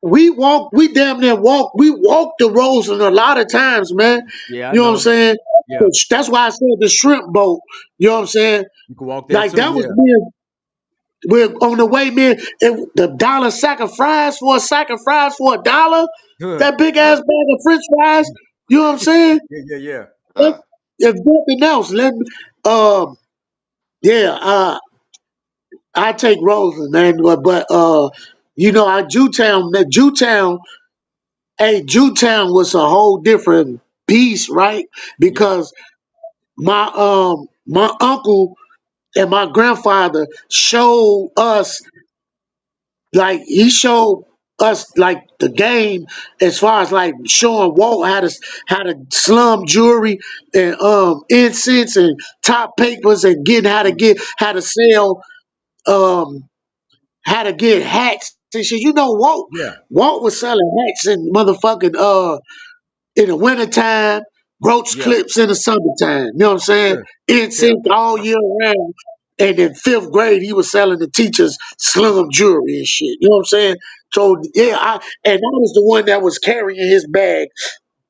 Speaker 5: we walk. We damn near walk. We walk the Roseland a lot of times, man.
Speaker 3: Yeah, I
Speaker 5: You know what I'm
Speaker 3: know.
Speaker 5: saying?
Speaker 3: Yeah,
Speaker 5: That's why I said the shrimp boat. You know what I'm saying?
Speaker 3: you can walk there
Speaker 5: Like
Speaker 3: too.
Speaker 5: that was
Speaker 3: Yeah.
Speaker 5: me. We're on the way, man. The dollar sack of fries for a sack of fries for $1.
Speaker 3: Good.
Speaker 5: That big ass bag of French fries. You know what I'm saying?
Speaker 3: Yeah, yeah, yeah.
Speaker 5: If,
Speaker 4: Uh,
Speaker 5: if nothing else, let me. Yeah. I take Roseland, man. But you know, I Jewtown, man. Jewtown. Hey, Jewtown was a whole different beast, right?
Speaker 3: Yeah,
Speaker 5: Because my uncle and my grandfather showed us like he showed us like the game as far as like showing Walt how to slum jewelry and incense and top papers and getting how to sell um how to get hats and shit. You know
Speaker 3: yeah,
Speaker 5: Walt was selling hats and motherfucking in the wintertime, roach
Speaker 3: yeah.
Speaker 5: clips in the summertime. You know what I'm saying?
Speaker 3: Good. Yeah,
Speaker 5: Incense all year round. And in fifth grade, he was selling the teachers slum jewelry and shit. You know what I'm saying? So yeah, and I was the one that was carrying his bag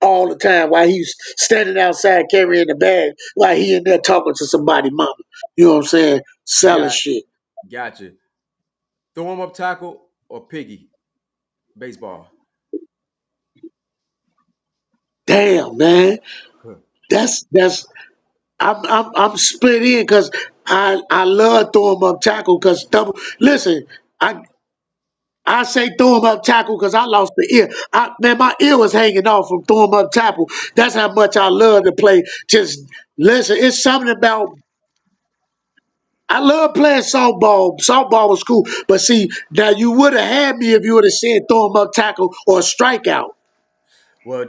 Speaker 5: all the time while he was standing outside carrying the bag while he in there talking to somebody mama. You know what I'm saying? Selling
Speaker 3: got
Speaker 5: shit.
Speaker 3: gotcha. Throw him up tackle or piggy baseball.
Speaker 5: Damn, man.
Speaker 3: Huh.
Speaker 5: That's I'm split in because I love throwing up tackle because double. Listen, I I say throw him up tackle because I lost the ear. Man, my ear was hanging off from throwing up tackle. That's how much I love to play. Just listen, it's something about. I love playing softball. Softball was cool, but see, now you would have had me if you would have said throw him up tackle or strikeout.
Speaker 3: Well,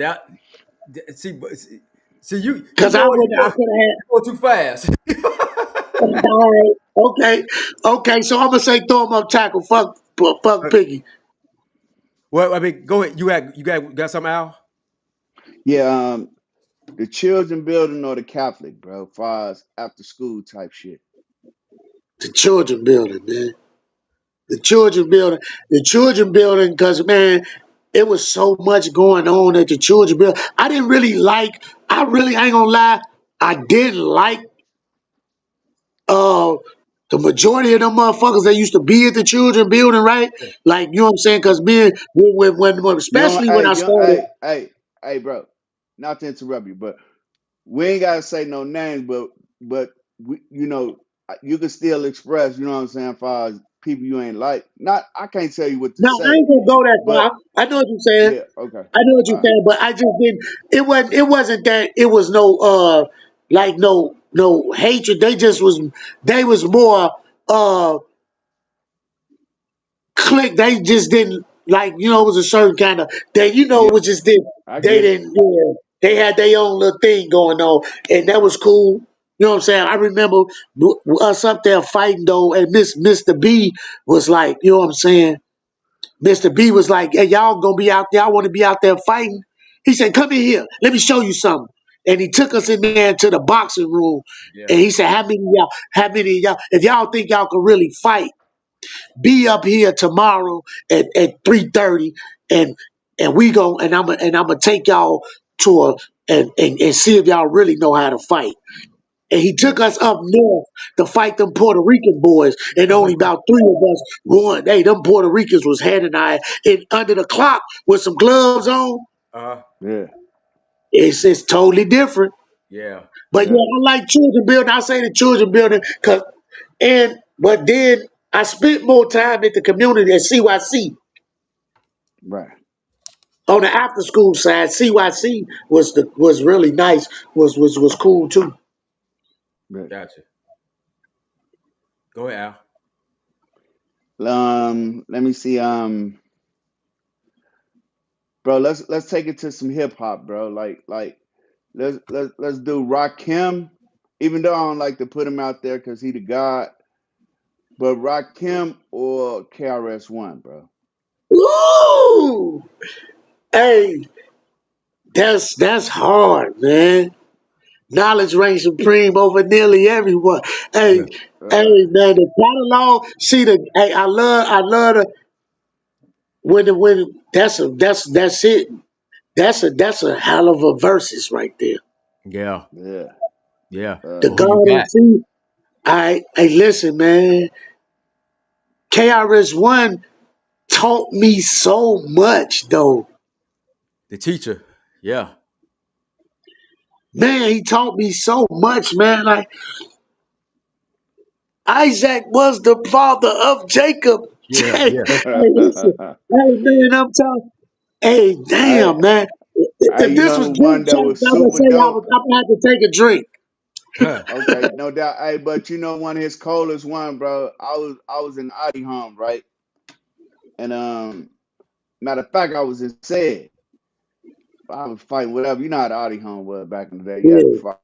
Speaker 3: see, you
Speaker 5: Cause I
Speaker 3: going
Speaker 5: would,
Speaker 3: you
Speaker 5: I
Speaker 3: going
Speaker 5: could have
Speaker 3: you going too fast.
Speaker 5: had. All right, okay, okay. So I'm gonna say throw him up tackle. Fuck Piggy.
Speaker 3: Well, I mean, go ahead. You got something, Al?
Speaker 6: Yeah, the children building or the Catholic, bro, far as after school type shit.
Speaker 5: The children building, man. The children building, because man, it was so much going on at the children building. I didn't really like. I ain't gonna lie. I didn't like uh the majority of them motherfuckers that used to be at the children building, right? Like you know what I'm saying? Because me,
Speaker 6: You don't,
Speaker 5: especially when
Speaker 6: hey,
Speaker 5: I
Speaker 6: you,
Speaker 5: started.
Speaker 6: hey, bro. Not to interrupt you, but we ain't gotta say no names, but we, you can still express, you know what I'm saying, far as people you ain't like. Not, I can't tell you what to
Speaker 5: No, I
Speaker 6: say,
Speaker 5: ain't gonna go that
Speaker 6: but
Speaker 5: far. I know what you're saying.
Speaker 6: yeah, okay,
Speaker 5: I know what
Speaker 6: all
Speaker 5: you're
Speaker 6: right.
Speaker 5: saying, but I just didn't. It wasn't that. It was no like no hatred. They was more click. They just didn't like. It was a certain kind of they.
Speaker 6: Yeah,
Speaker 5: It was just did.
Speaker 6: I
Speaker 5: They
Speaker 6: get it.
Speaker 5: didn't. Yeah, they had their own little thing going on, and that was cool. You know what I'm saying? I remember us up there fighting though, and Mr. B was like, you know what I'm saying? Mr. B was like, hey, y'all gonna be out there. I want to be out there fighting. He said, come in here. Let me show you something. And he took us in there to the boxing room.
Speaker 3: Yeah.
Speaker 5: And he said, how many of y'all, if y'all think y'all can really fight, be up here tomorrow at 3:30 and and we go and I'm gonna take y'all to a and see if y'all really know how to fight. And he
Speaker 6: Yeah.
Speaker 5: took us up north to fight them Puerto Rican boys, and only about three of us won. Hey, them Puerto Ricans was handing I in under the clock with some gloves on.
Speaker 3: Uh,
Speaker 6: Yeah.
Speaker 5: It's totally different.
Speaker 3: yeah,
Speaker 5: But yeah,
Speaker 6: Yeah.
Speaker 5: I like children building. I say the children building because but then I spent more time at the community at CYC
Speaker 6: Right.
Speaker 5: on the after school side. CYC was really nice. Was cool too.
Speaker 6: Right.
Speaker 3: gotcha. Go ahead,
Speaker 6: Let me see. Bro, let's take it to some hip hop, bro. Like let's do Rakim. Even though I don't like to put him out there because he the god, but Rakim or KRS-One, bro.
Speaker 5: Ooh, hey, that's hard, man. Knowledge reigns supreme over nearly everyone. Hey,
Speaker 3: Al.
Speaker 6: Uh,
Speaker 5: hey, man, the catalog. See the. Hey, I love the when that's it. That's a hell of a verses right there.
Speaker 3: Yeah,
Speaker 6: yeah.
Speaker 3: yeah.
Speaker 5: The
Speaker 3: But
Speaker 6: Uh,
Speaker 3: who
Speaker 5: God
Speaker 3: you
Speaker 5: and
Speaker 3: got?
Speaker 5: see. Hey, listen, man. KRS One taught me so much, though.
Speaker 3: The teacher. Yeah,
Speaker 5: Man, he taught me so much, man. Like Isaac was the father of Jacob.
Speaker 3: yeah,
Speaker 5: Hey,
Speaker 3: yeah.
Speaker 5: listen. Hey, man, I'm telling. Hey,
Speaker 6: I
Speaker 5: damn, man. If
Speaker 6: you
Speaker 5: this was
Speaker 6: know
Speaker 5: drink
Speaker 6: one that
Speaker 5: champs,
Speaker 6: was
Speaker 5: I would
Speaker 6: super
Speaker 5: say
Speaker 6: dope.
Speaker 5: I would have to take a drink.
Speaker 3: Huh.
Speaker 6: Okay, no doubt. Hey, but you know one of his coldest one, bro. I was in Audi home, right? And matter of fact, I was in said. I was fighting whatever. You know how the Audi home was back in the day. You had to
Speaker 5: Yeah,
Speaker 6: fight.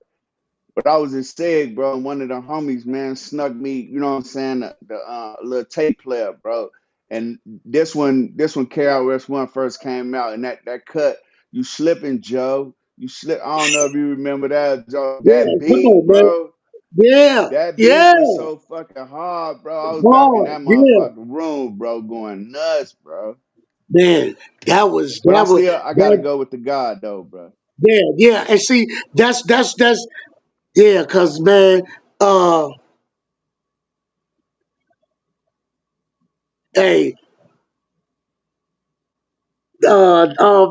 Speaker 6: But I was in SEG, bro, and one of the homies, man, snuck me, you know what I'm saying, the little tape player, bro. And this one KRS-One first came out, and that cut, you slipping, Joe. You slip. I don't know if you remember that, Joe. That
Speaker 5: yeah, come
Speaker 6: beat,
Speaker 5: on, man.
Speaker 6: bro.
Speaker 5: Yeah,
Speaker 6: That beat
Speaker 5: yeah,
Speaker 6: was so fucking hard, bro. I was back in
Speaker 5: hard,
Speaker 6: that
Speaker 5: yeah,
Speaker 6: motherfucking room, bro, going nuts, bro.
Speaker 5: man. That was
Speaker 6: But
Speaker 5: that was
Speaker 6: I gotta
Speaker 5: that.
Speaker 6: go with the God though, bro.
Speaker 5: Yeah, yeah. And see, that's yeah, cause man, uh, hey,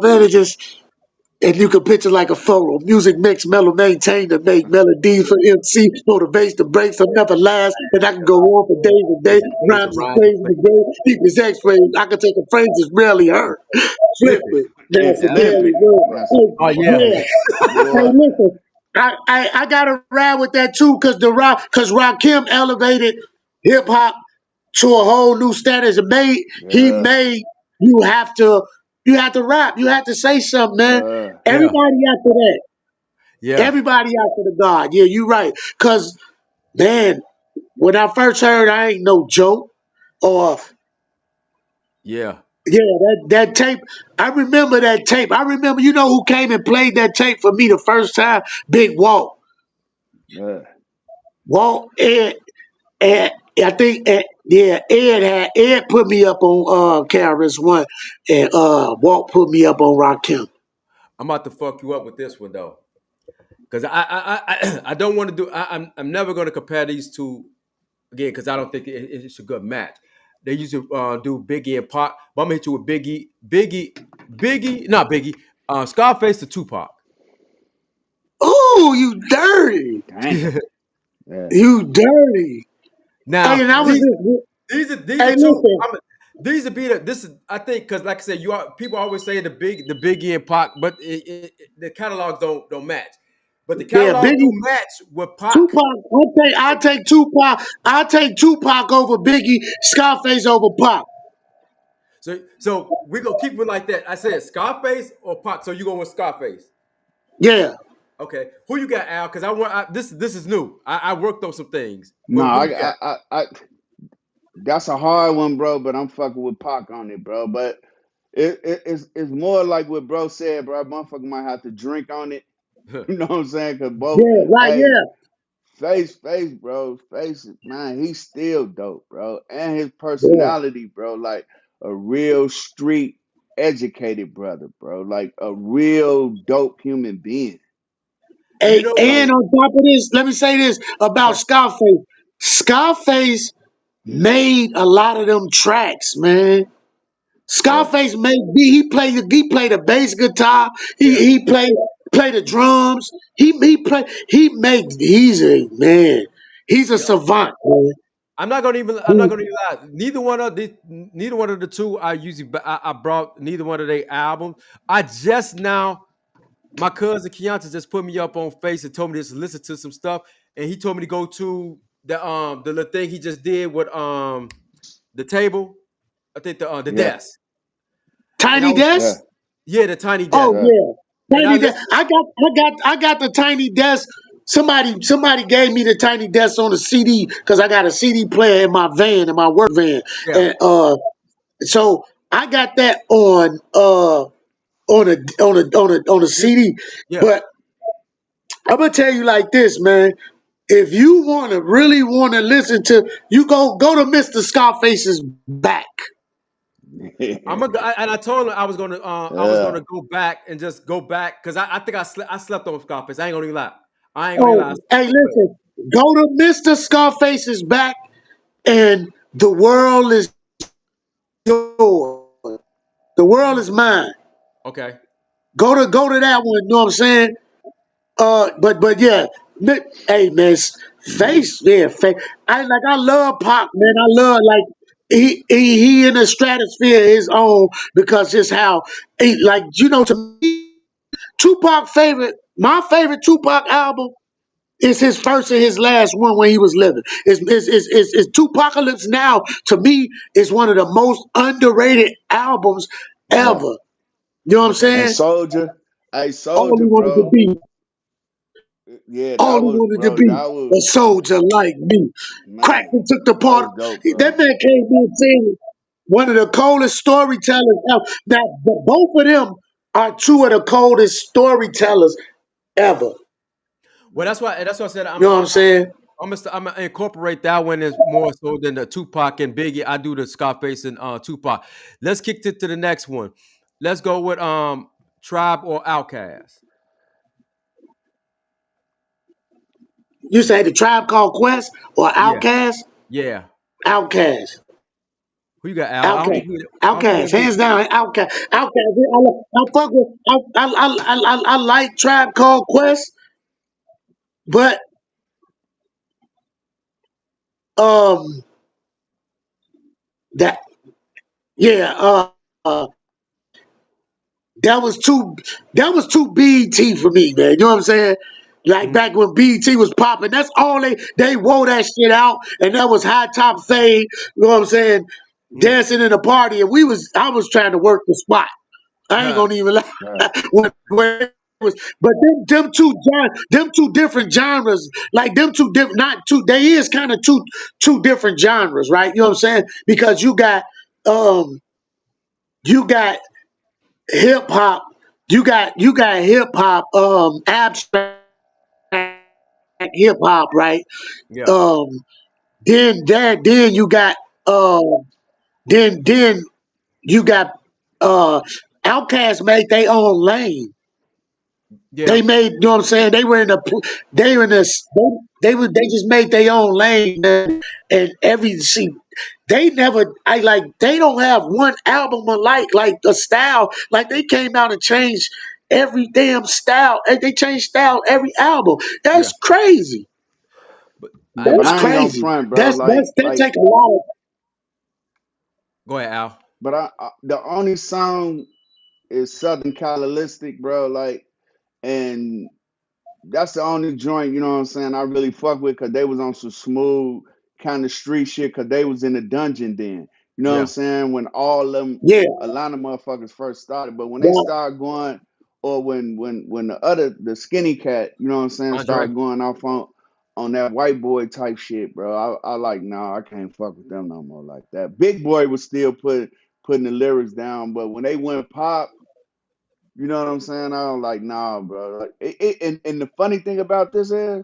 Speaker 5: man, it just and you can picture like a photo. Music mix, mellow, maintain to make melodies for MC, motivates the breaks, so never last. And I can go on for days and days.
Speaker 3: Days of
Speaker 5: Rhymes is
Speaker 3: rhymes and
Speaker 5: crazy
Speaker 3: play.
Speaker 5: the game. Keep his X-rays. I can take a phrase that's rarely heard.
Speaker 3: Flip
Speaker 5: Flip
Speaker 3: it.
Speaker 5: it. Now
Speaker 6: And
Speaker 5: it's a
Speaker 6: flip
Speaker 5: daily
Speaker 6: it.
Speaker 5: word.
Speaker 6: That's
Speaker 5: Hey,
Speaker 3: Oh yeah.
Speaker 5: yeah. Hey,
Speaker 6: boy.
Speaker 5: listen. I gotta ride with that too, cause Rakim elevated hip hop to a whole new status. He
Speaker 6: Yeah.
Speaker 5: made you have to rap. You have to say something, man.
Speaker 6: Uh,
Speaker 3: Yeah,
Speaker 5: Everybody after that.
Speaker 3: yeah,
Speaker 5: Everybody after the God. Yeah, you right. Cause man, when I first heard I ain't no joke, or
Speaker 3: yeah.
Speaker 5: yeah, that tape. I remember that tape. I remember you know who came and played that tape for me the first time? Big Walt.
Speaker 6: uh,
Speaker 5: Walt and I think yeah, Ed put me up on KRS One, and Walt put me up on Rakim.
Speaker 3: I'm about to fuck you up with this one though, because I don't want to do. I'm never going to compare these two again because I don't think it's a good match. They used to do Biggie and Pac, but I'm gonna hit you with Biggie, not Biggie, Scarface to Tupac.
Speaker 5: Ooh, you dirty,
Speaker 6: damn. Yeah.
Speaker 5: you dirty. Hey,
Speaker 3: Now
Speaker 5: and I was
Speaker 6: Yeah.
Speaker 5: just
Speaker 3: these are
Speaker 5: hey,
Speaker 3: two.
Speaker 5: listen,
Speaker 3: These would be the this is I think because like I said, people always say the Biggie and Pac, but the catalogs don't match. But the
Speaker 5: yeah,
Speaker 3: catalog do
Speaker 5: Biggie,
Speaker 3: match with Pac.
Speaker 5: Tupac. I take Tupac. I take Tupac over Biggie. Scarface over Pop.
Speaker 3: So we're gonna keep it like that. I said Scarface or Pac. So you go with Scarface.
Speaker 5: Yeah,
Speaker 3: Okay. Who you got, Al? Because this is new. I worked on some things.
Speaker 6: No,
Speaker 3: But who you got?
Speaker 6: that's a hard one, bro. But I'm fucking with Pac on it, bro. But it's more like what bro said, bro. Motherfucker might have to drink on it. You know what I'm saying? Cause both,
Speaker 5: yeah, right,
Speaker 6: hey,
Speaker 5: yeah,
Speaker 6: face, bro, face, man, he's still dope, bro. And his
Speaker 5: yeah.
Speaker 6: personality, bro, like a real street. educated brother, bro. Like a real dope human being.
Speaker 3: You
Speaker 5: Hey,
Speaker 3: know what?
Speaker 5: and
Speaker 6: Like,
Speaker 5: on top of this, let me say this about
Speaker 3: Okay.
Speaker 5: Scarface. Scarface made a lot of them tracks, man.
Speaker 6: yeah,
Speaker 5: Scarface made he played the bass guitar. He
Speaker 3: Yeah.
Speaker 5: he played the drums. He's a man. He's a
Speaker 3: You know,
Speaker 5: savant, man.
Speaker 3: I'm not gonna even lie. Neither one of the two I usually I brought neither one of their albums. I just now my cousin Keonta just put me up on Face and told me to listen to some stuff, and he told me to go to the little thing he just did with the table. I think the
Speaker 6: yeah,
Speaker 3: desk, and I
Speaker 5: Tiny
Speaker 3: was
Speaker 5: Desk.
Speaker 6: yeah,
Speaker 3: yeah the tiny desk,
Speaker 5: Oh
Speaker 6: yeah,
Speaker 5: yeah,
Speaker 3: and I
Speaker 5: Tiny Desk.
Speaker 3: listened.
Speaker 5: I got the Tiny Desk. Somebody gave me the Tiny Desk on the CD because I got a CD player in my van, in my work van,
Speaker 3: Yeah,
Speaker 5: and so I got that on a
Speaker 3: yeah,
Speaker 5: CD.
Speaker 3: yeah.
Speaker 5: But I'm gonna tell you like this, man. If you really want to listen to, you go to Mr. Scarface's back.
Speaker 3: And I told him I was
Speaker 6: yeah.
Speaker 3: gonna go back and just go back because I think I slept on Scarface. I ain't gonna even lie. I ain't gonna even lie. I
Speaker 5: Oh, hey,
Speaker 3: slept on
Speaker 5: listen, go to Mr. Scarface's back, and the world is yours. The world is mine.
Speaker 3: Okay.
Speaker 5: Go to that one. You know what I'm saying? But yeah, hey man, face yeah, face. I love Pop, man. I love like he in the stratosphere his own because just how to me Tupac my favorite Tupac album is his first and his last one when he was living. It's Tupacalypse Now to me is one of the most underrated albums
Speaker 6: Yeah.
Speaker 5: ever. You know what I'm
Speaker 3: Okay.
Speaker 6: And
Speaker 5: saying?
Speaker 6: Soldier, hey
Speaker 5: All he
Speaker 6: Soldier,
Speaker 5: wanted to
Speaker 6: bro.
Speaker 5: be
Speaker 6: Yeah,
Speaker 5: All
Speaker 6: that
Speaker 5: he
Speaker 6: was,
Speaker 5: wanted to
Speaker 6: bro.
Speaker 5: be
Speaker 6: That was,
Speaker 5: a soldier like me.
Speaker 6: man.
Speaker 5: Cracked and took the
Speaker 6: That
Speaker 5: part.
Speaker 6: was dope,
Speaker 5: That
Speaker 6: bro.
Speaker 5: man came in saying one of the coldest storytellers ever. Now, both of them are two of the coldest storytellers ever.
Speaker 3: Well, that's why I said
Speaker 5: You know what I'm saying?
Speaker 3: I'm gonna incorporate that one as more so than the Tupac and Biggie. I do the Scarface and Tupac. Let's kick it to the next one. Let's go with Tribe or Outkast.
Speaker 5: You say the Tribe Called Quest or
Speaker 3: Yeah,
Speaker 5: Outcast?
Speaker 3: yeah.
Speaker 5: Outcast.
Speaker 3: Who you got, Al?
Speaker 5: Outcast.
Speaker 3: I don't think
Speaker 5: Outcast.
Speaker 3: we
Speaker 5: Hands down. Outcast. Outcast. I fuck with. I like Tribe Called Quest, but um that yeah that was too BET for me, man. You know what I'm saying? Like
Speaker 3: Mhm,
Speaker 5: back when BET was popping, that's all they wore that shit out, and that was high top fade. You know what I'm saying?
Speaker 3: mhm.
Speaker 5: Dancing in the party, and I was trying to work the spot. I ain't
Speaker 3: Huh,
Speaker 5: gonna even lie.
Speaker 6: Right.
Speaker 5: when it was, but them two different genres, like them two different, not two. They is kind of two different genres, right? You know what I'm saying? Because um you got hip hop. You got hip hop, abstract hip hop, right?
Speaker 3: yeah,
Speaker 5: Um, then you got then you got uh Outkast made their own lane.
Speaker 3: yeah,
Speaker 5: They made, you know what I'm saying? They were in this, they just made their own lane, man. And they never, they don't have one album alike, like a style. Like they came out and changed every damn style. And they changed style every album.
Speaker 3: yeah.
Speaker 5: That's crazy.
Speaker 3: But
Speaker 6: Yeah, but
Speaker 5: That's
Speaker 6: I ain't gonna
Speaker 5: crazy.
Speaker 6: front, bro.
Speaker 5: That take a lot of,
Speaker 3: go ahead, Al.
Speaker 6: But the only song is Southern Calilistic, bro. Like, and that's the only joint, you know what I'm saying, I really fuck with because they was on some smooth kind of street shit because they was in the dungeon then. You know what I'm
Speaker 3: Yeah,
Speaker 6: saying? When all them
Speaker 5: yeah.
Speaker 6: a lot of motherfuckers first started. But when they
Speaker 5: That,
Speaker 6: start going or when the skinny cat, you know what I'm saying,
Speaker 3: Andre.
Speaker 6: start going off on that white boy type shit, bro. I like, nah, I can't fuck with them no more like that. Big Boy was still putting the lyrics down, but when they went pop, you know what I'm saying? I was like, nah, bro. Like, and the funny thing about this is,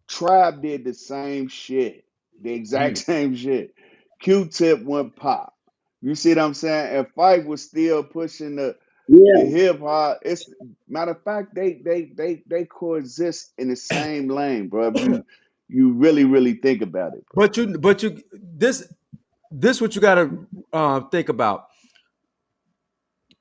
Speaker 6: Tribe did the same shit, the exact
Speaker 3: Mm,
Speaker 6: same shit. Q-Tip went pop. You see what I'm saying? And Fife was still pushing the
Speaker 5: Yeah.
Speaker 6: hip hop. It's matter of fact, they coexist in the same lane, bro. If you really think about it, bro.
Speaker 3: but you this what you got to think about.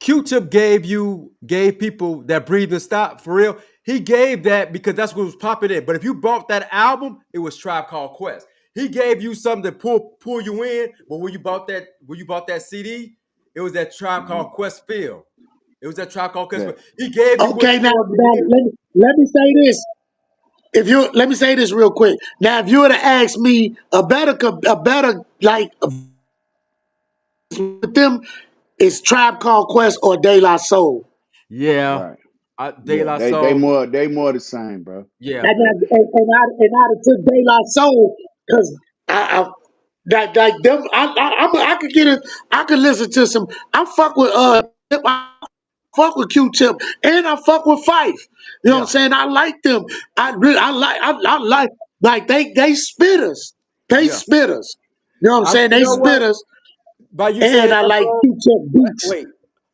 Speaker 3: Q-Tip gave people that breathe and stop for real. He gave that because that's what was popping in. But if you bought that album, it was Tribe Called Quest. He gave you something to pull you in. But when you bought that CD, it was that Tribe
Speaker 6: Hmm.
Speaker 3: Called Quest feel. It was that Tribe Called Quest
Speaker 6: Yeah,
Speaker 3: feel. He gave you what
Speaker 5: Okay,
Speaker 3: you
Speaker 5: now,
Speaker 3: wanted to
Speaker 5: now
Speaker 3: hear.
Speaker 5: let me say this. If you let me say this real quick. Now, if you were to ask me a better like with them, is Tribe Called Quest or De La Soul.
Speaker 3: Yeah,
Speaker 6: right.
Speaker 3: De
Speaker 6: Yeah,
Speaker 3: La
Speaker 6: they
Speaker 3: Soul.
Speaker 6: more the same, bro.
Speaker 3: Yeah,
Speaker 5: And I took De La Soul because I that like them. I could get it. I could listen to some. I fuck with I fuck with Q-Tip and I fuck with Fife. You know what I'm
Speaker 3: yeah.
Speaker 5: saying? I like them. I like they spitters. They
Speaker 3: Yeah.
Speaker 5: spitters. You know what I'm saying?
Speaker 3: You
Speaker 5: They
Speaker 3: know what?
Speaker 5: spitters
Speaker 3: By you
Speaker 5: and
Speaker 3: saying
Speaker 5: I
Speaker 3: that,
Speaker 5: like
Speaker 3: bro.
Speaker 5: Q-Tip beats.
Speaker 3: Wait.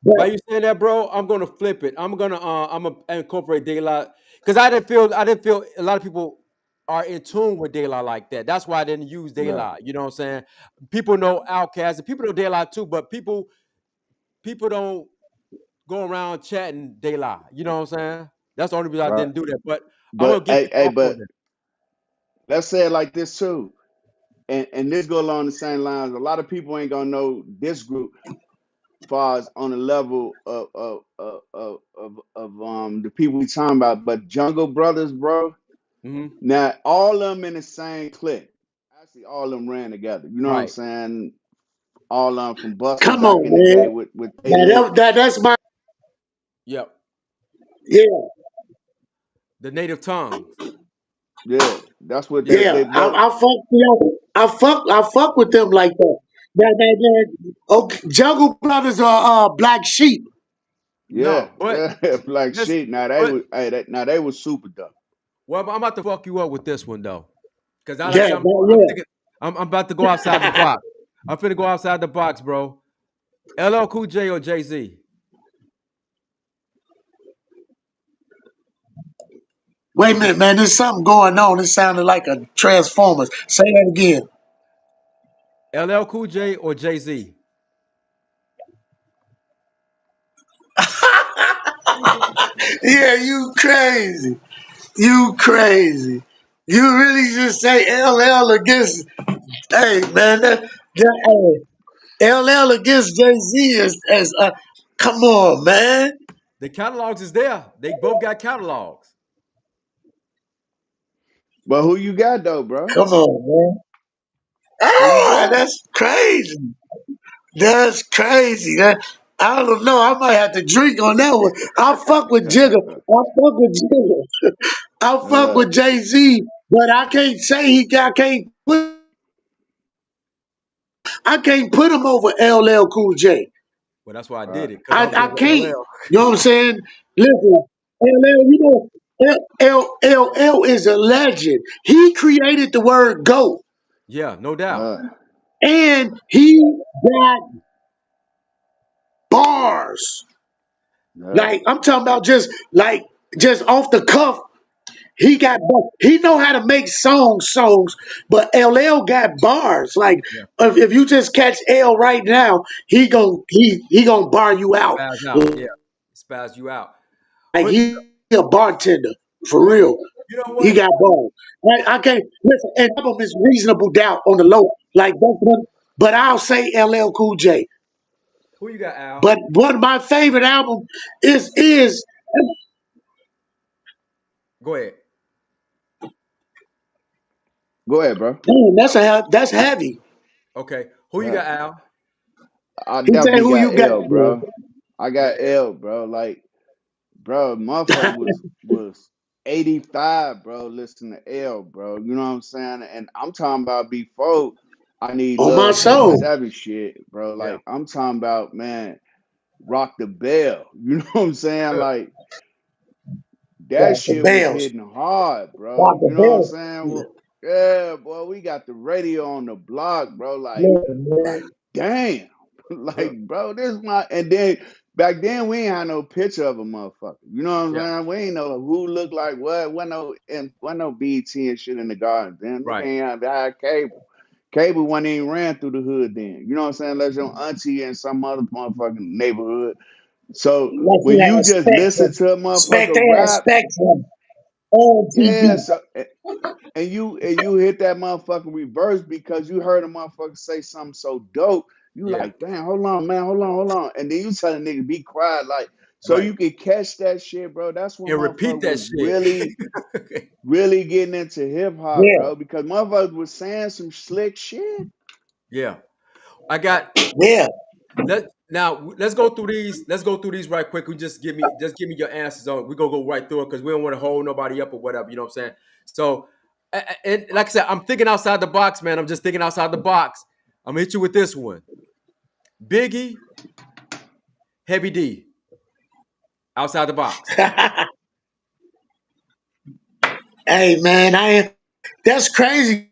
Speaker 5: But
Speaker 3: By you saying that, bro, I'm gonna flip it. I'm gonna incorporate daylight because I didn't feel a lot of people are in tune with daylight like that. That's why I didn't use
Speaker 6: Right.
Speaker 3: daylight. You know what I'm saying? People know Outkast and people know daylight too, but people don't go around chatting daylight. You know what I'm saying? That's the only reason I
Speaker 6: Right.
Speaker 3: didn't do that. But I'm gonna
Speaker 6: But
Speaker 3: get you on
Speaker 6: but
Speaker 3: that.
Speaker 6: let's say it like this too. And this go along the same lines. A lot of people ain't gonna know this group far as on the level of the people we talking about. But Jungle Brothers, bro.
Speaker 3: Hmm.
Speaker 6: Now all of them in the same clique. Actually, all of them ran together. You know what I'm
Speaker 3: Right.
Speaker 6: saying? All of them from Buster
Speaker 5: come
Speaker 6: back
Speaker 5: on,
Speaker 6: in the day
Speaker 5: man.
Speaker 6: with They
Speaker 5: Now
Speaker 6: Lit.
Speaker 5: that's my
Speaker 3: Yep.
Speaker 5: yeah.
Speaker 3: The native tongues.
Speaker 6: Yeah, that's what
Speaker 3: Yeah.
Speaker 5: Yeah,
Speaker 6: they but
Speaker 5: I fuck, I fuck with them like that. Okay, Jungle Brothers are Black Sheep.
Speaker 6: yeah,
Speaker 3: No, but
Speaker 6: yeah, Black
Speaker 3: this,
Speaker 6: Sheep. Now they
Speaker 3: but
Speaker 6: was now they was super dope.
Speaker 3: well, I'm about to fuck you up with this one though. Because I like I
Speaker 5: Yeah,
Speaker 3: said, I'm thinking I'm about to go outside the box. I'm finna go outside the box, bro. LL Cool J or Jay Z?
Speaker 5: wait a minute, man. There's something going on. It sounded like a Transformers. Say that again.
Speaker 3: LL Cool J or Jay Z?
Speaker 5: Yeah, you crazy. You crazy. You really just say LL against? Hey, man. Hey, LL against Jay Z is. Come on, man.
Speaker 3: The catalogs is there. They both got catalogs.
Speaker 6: But who you got though, bro?
Speaker 5: Come on, man.
Speaker 6: Who you
Speaker 5: Ah,
Speaker 6: got?
Speaker 5: that's crazy. That's crazy. I don't know. I might have to drink on that one. I fuck with Jigga. I fuck with Jigga. I fuck
Speaker 6: uh,
Speaker 5: with Jay Z, but I can't say he got. I can't put him over LL Cool J.
Speaker 3: Well, that's why I did
Speaker 6: right.
Speaker 3: it because I was
Speaker 5: I
Speaker 3: going with
Speaker 5: can't.
Speaker 3: LL.
Speaker 5: You know what I'm saying? Listen, LL. LL is a legend. He created the word "go,"
Speaker 3: Yeah, no doubt.
Speaker 6: Uh,
Speaker 5: and he got bars.
Speaker 6: yeah,
Speaker 5: Like I'm talking about, just off the cuff. He know how to make songs, but LL got bars. Like
Speaker 3: Yeah,
Speaker 5: if you just catch L right now, he gonna bar you out.
Speaker 3: spaz out. Yeah, spaz you out.
Speaker 5: Like
Speaker 3: But
Speaker 5: he a bartender for
Speaker 3: but
Speaker 5: real.
Speaker 3: you know
Speaker 5: He
Speaker 3: what?
Speaker 5: got bars. I can't listen. And album is Reasonable Doubt on the low. Like that's one, but I'll say LL Cool J.
Speaker 3: Who you got, Al?
Speaker 5: But one of my favorite album is
Speaker 3: Go ahead.
Speaker 6: go ahead, bro.
Speaker 5: damn, that's heavy.
Speaker 3: Okay, who you
Speaker 6: Yeah,
Speaker 3: got, Al?
Speaker 6: I
Speaker 5: He say
Speaker 6: definitely
Speaker 5: who
Speaker 6: got
Speaker 5: you got,
Speaker 6: L,
Speaker 5: man.
Speaker 6: bro. I
Speaker 3: You got
Speaker 6: got L, bro. Like, bro, motherfucker was 85, bro. Listen to L, bro. You know what I'm saying? And I'm talking about before I need
Speaker 5: On my
Speaker 6: love 7
Speaker 5: soul.
Speaker 6: 7 shit, bro.
Speaker 3: yeah.
Speaker 6: Like, I'm talking about, man, rock the bell. You know what I'm saying? Like, that
Speaker 5: Rock the
Speaker 6: shit was
Speaker 5: bells.
Speaker 6: hitting hard, bro.
Speaker 5: Rock the
Speaker 6: You know what I'm
Speaker 5: bells.
Speaker 6: saying?
Speaker 5: Yeah.
Speaker 6: Well, yeah, boy, we got the radio on the block, bro.
Speaker 5: Listen, man.
Speaker 6: Like, damn.
Speaker 3: Yeah,
Speaker 6: Like, bro, this is my. And then back then we ain't had no picture of a motherfucker. You know what
Speaker 3: yeah,
Speaker 6: I'm saying? We ain't know who looked like what. Wasn't no BT and shit in the garden. Then nigga
Speaker 3: right.
Speaker 6: ain't had cable. Cable wasn't even ran through the hood then. You know what I'm saying? Unless your auntie in some other motherfucking neighborhood. So
Speaker 5: Like
Speaker 6: when
Speaker 5: you
Speaker 6: you
Speaker 5: had
Speaker 6: just listen
Speaker 5: Spectrum.
Speaker 6: to a
Speaker 5: They
Speaker 6: motherfucker
Speaker 5: had
Speaker 6: rap,
Speaker 5: Spectrum on
Speaker 6: yeah,
Speaker 5: TV.
Speaker 6: so and you hit that motherfucking reverse because you heard a motherfucker say something so dope. You
Speaker 3: Yeah,
Speaker 6: like, damn, hold on, man, hold on. And then you tell a nigga be quiet, like, so
Speaker 3: right.
Speaker 6: you can catch that shit, bro. That's when
Speaker 3: And repeat
Speaker 6: motherfucker
Speaker 3: that
Speaker 6: was
Speaker 3: shit.
Speaker 6: really getting into hip hop,
Speaker 5: Yeah,
Speaker 6: bro. Because motherfuckers was saying some slick shit.
Speaker 3: Yeah, I got.
Speaker 5: yeah.
Speaker 3: Let's go through these. Let's go through these right quick. We just give me your answers on. We're gonna go right through it because we don't want to hold nobody up or whatever. You know what I'm saying? So, and like I said, I'm thinking outside the box, man. I'm just thinking outside the box. I'm gonna hit you with this one: Biggie, Heavy D, outside the box.
Speaker 5: Hey man, that's crazy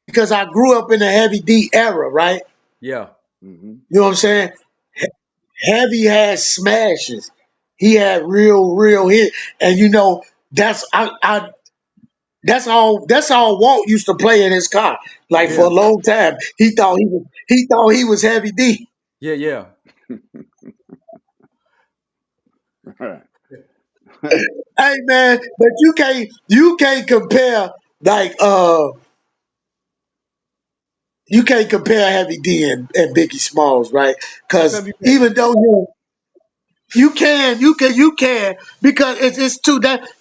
Speaker 5: because I grew up in the Heavy D era, right?
Speaker 3: Yeah,
Speaker 6: Hmm.
Speaker 5: You know what I'm saying? Heavy had smashes. He had real hit. And you know, that's all Walt used to play in his car. Like for
Speaker 3: yeah,
Speaker 5: a long time. He thought he was Heavy D.
Speaker 3: yeah, yeah,
Speaker 6: Right.
Speaker 5: Hey man, but you can't compare like you can't compare Heavy D and Biggie Smalls, right?
Speaker 3: How
Speaker 5: Because
Speaker 3: come you can't?
Speaker 5: even though you can because it's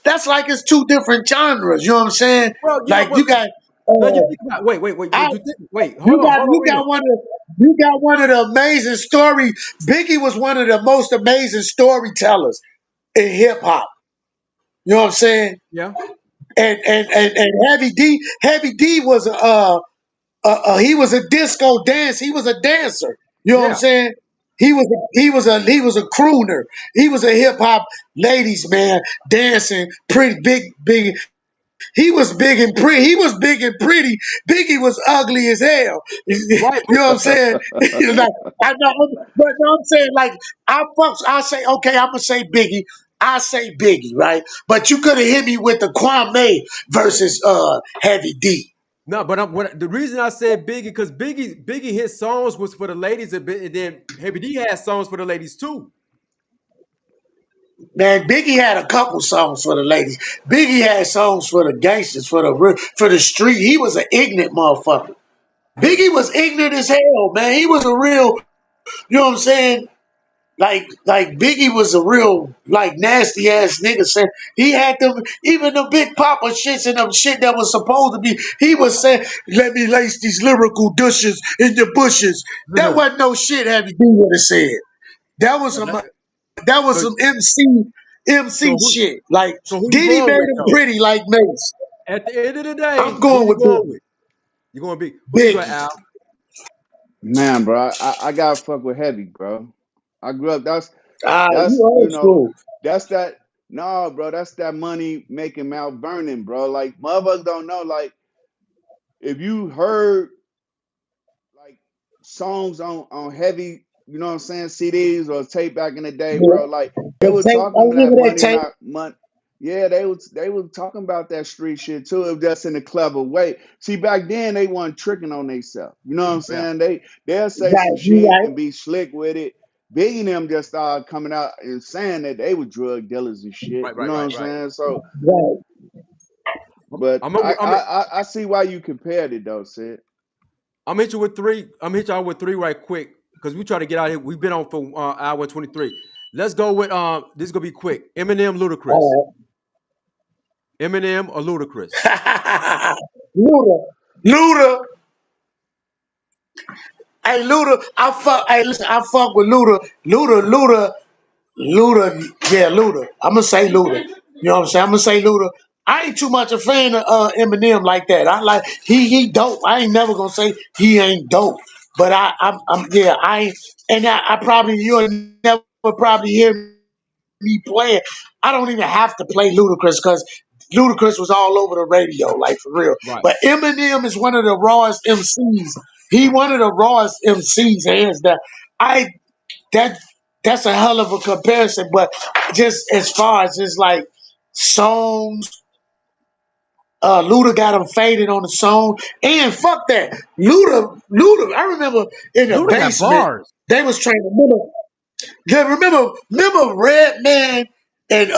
Speaker 5: that's like it's two different genres. You know what I'm saying?
Speaker 3: Well,
Speaker 5: Like you got
Speaker 3: no, you
Speaker 5: uh
Speaker 3: think about. Wait.
Speaker 5: I
Speaker 3: What you think? Wait,
Speaker 5: you got
Speaker 3: hold on,
Speaker 5: you
Speaker 3: wait a
Speaker 5: got
Speaker 3: minute.
Speaker 5: one of the amazing story. Biggie was one of the most amazing storytellers in hip hop. You know what I'm saying?
Speaker 3: Yeah,
Speaker 5: And Heavy D was he was a disco dance. He was a dancer. You know what I'm
Speaker 3: yeah,
Speaker 5: saying? He was a crooner. He was a hip hop ladies man dancing pretty big. He was big and pretty. He was big and pretty. Biggie was ugly as hell. You
Speaker 3: right.
Speaker 5: know what I'm saying? Like, I know, but no, I'm saying like I say okay. I'm gonna say Biggie. I say Biggie, right? But you could have hit me with the Kwame versus Heavy D.
Speaker 3: No, but the reason I said Biggie because Biggie his songs was for the ladies a bit, and then Heavy D had songs for the ladies too.
Speaker 5: Man, Biggie had a couple songs for the ladies. Biggie had songs for the gangsters, for the street. He was an ignorant motherfucker.
Speaker 3: Yeah,
Speaker 5: Biggie was ignorant as hell, man. He was a real, you know what I'm saying? Like Biggie was a real like nasty ass nigga. Saying he had them even the Big Papa shits and them shit that was supposed to be. He was saying, "Let me lace these lyrical douches in your bushes." That wasn't no shit Heavy D would have said. That was
Speaker 3: yeah.
Speaker 5: some that was
Speaker 3: So
Speaker 5: some MC
Speaker 3: so who
Speaker 5: shit. Like
Speaker 3: who you
Speaker 5: Diddy
Speaker 3: going
Speaker 5: made
Speaker 3: with
Speaker 5: him
Speaker 3: though?
Speaker 5: pretty like Mace.
Speaker 3: At the end of the
Speaker 5: I'm
Speaker 3: day, who
Speaker 5: going
Speaker 3: you
Speaker 5: with
Speaker 3: going with? You going to be who you going
Speaker 5: Biggie.
Speaker 3: Al?
Speaker 6: Man, bro, I gotta fuck with Heavy, bro. I grew up.
Speaker 5: You
Speaker 6: That's
Speaker 5: old school.
Speaker 6: that's that. No, bro, that's that money making Mount Vernon, bro. Like motherfuckers don't know. Like if you heard like songs on heavy, you know what I'm saying, CDs or tape back in the day,
Speaker 5: Yeah.
Speaker 6: bro. Like they
Speaker 5: The
Speaker 6: were
Speaker 5: tape, I
Speaker 6: talking about that
Speaker 5: remember that
Speaker 6: money,
Speaker 5: tape.
Speaker 6: not money. Yeah, they were talking about that street shit too. It was just in a clever way. See, back then they weren't tricking on themselves. You know what I'm
Speaker 3: Yeah,
Speaker 6: saying? They'll say some
Speaker 5: Right, you
Speaker 6: shit
Speaker 5: right.
Speaker 6: and be slick with it. Big and them just started coming out and saying that they were drug dealers and shit.
Speaker 3: right,
Speaker 6: You
Speaker 3: right,
Speaker 6: know what I'm
Speaker 3: right, right.
Speaker 6: saying? So,
Speaker 5: Right.
Speaker 6: but
Speaker 3: I'm
Speaker 6: I
Speaker 3: gonna, I'm gonna,
Speaker 6: I I I see why you compared it though, Sid.
Speaker 3: I'm gonna hit you with three. I'm gonna hit y'all with three right quick because we try to get out of here. We've been on for hour 23. Let's go with this is gonna be quick. Eminem, Ludacris.
Speaker 5: All
Speaker 3: Eminem or Ludacris?
Speaker 5: right. Luda. Hey, Luda, listen, I fuck with Luda. Luda, yeah, Luda. I'm gonna say Luda. You know what I'm saying? I'm gonna say Luda. I ain't too much a fan of Eminem like that. I like he dope. I ain't never gonna say he ain't dope. But I'm yeah, I ain't and I probably you'll never probably hear me playing. I don't even have to play Ludacris because Ludacris was all over the radio, like for real.
Speaker 3: Right.
Speaker 5: But Eminem is one of the rawest MCs. He one of the rawest MCs, hands down. I that that's a hell of a comparison. But just as far as just like songs, Luda got him faded on the song, and fuck that, Luda. I remember in the
Speaker 3: Luda got
Speaker 5: basement
Speaker 3: bars.
Speaker 5: they was trying to remember. Yeah, remember Redman and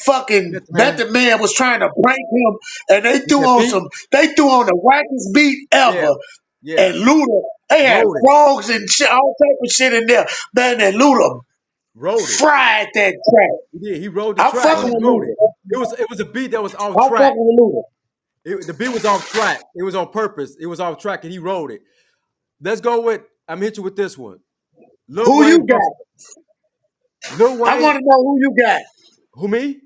Speaker 5: fucking
Speaker 3: Method Man
Speaker 5: Method Man was trying to prank him, and
Speaker 3: with that beat.
Speaker 5: they threw on the wackest beat
Speaker 3: Yeah.
Speaker 5: ever.
Speaker 3: Yeah.
Speaker 5: And Luda, they had
Speaker 3: Wrote it.
Speaker 5: frogs and shit, all type of shit in there. Man, and Luda
Speaker 3: Wrote it.
Speaker 5: fried that track.
Speaker 3: He did. He wrote the
Speaker 5: I'm
Speaker 3: track.
Speaker 5: fucking
Speaker 3: He
Speaker 5: with
Speaker 3: wrote
Speaker 5: Luda.
Speaker 3: it. It was a beat that was off
Speaker 5: I'm
Speaker 3: track.
Speaker 5: fucking with Luda.
Speaker 3: The beat was off track. It was on purpose. It was off track, and he wrote it. Let's go with. I'm hit you with this one. Lil
Speaker 5: Who
Speaker 3: Wayne.
Speaker 5: you got?
Speaker 3: Lil
Speaker 5: I
Speaker 3: Wayne.
Speaker 5: want to know who you got.
Speaker 3: Who me?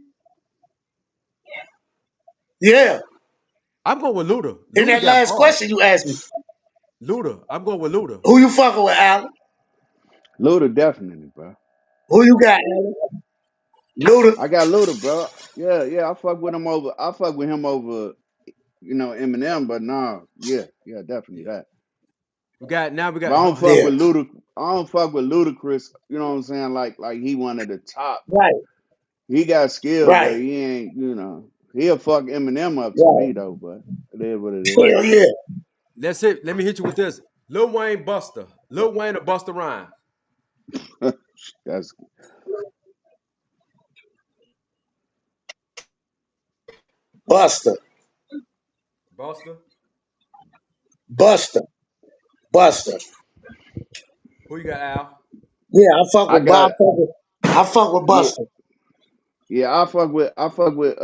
Speaker 5: Yeah.
Speaker 3: I'm going with Luda.
Speaker 5: In
Speaker 3: Luda
Speaker 5: that
Speaker 3: got
Speaker 5: last
Speaker 3: bars.
Speaker 5: question you asked me,
Speaker 3: Luda. I'm going with Luda.
Speaker 5: who you fucking with, Alan?
Speaker 6: Luda definitely, bro.
Speaker 5: Who you got, Alan? Luda.
Speaker 6: I got Luda, bro. Yeah, yeah. I fuck with him over. I fuck with him over, Eminem. But nah, yeah, definitely
Speaker 3: Yeah.
Speaker 6: that.
Speaker 3: We got
Speaker 6: But I don't fuck
Speaker 5: Yeah.
Speaker 6: with Luda. I don't fuck with Ludacris. You know what I'm saying? Like he one of the top.
Speaker 5: Right.
Speaker 6: He got skill, but
Speaker 5: Right.
Speaker 6: he ain't. He'll fuck Eminem up to me
Speaker 5: Right.
Speaker 6: though. But it is what it is.
Speaker 3: But
Speaker 5: Hell yeah.
Speaker 3: let's hit. Let me hit you with this. Lil Wayne Buster. Lil Wayne or Buster Rhymes.
Speaker 6: That's
Speaker 5: Buster.
Speaker 3: Buster.
Speaker 5: Buster. Buster.
Speaker 3: Who you got, Al?
Speaker 5: Yeah, I fuck
Speaker 6: I
Speaker 5: with Bob.
Speaker 6: got.
Speaker 5: I fuck with
Speaker 6: Yeah,
Speaker 5: Buster.
Speaker 6: yeah. I fuck with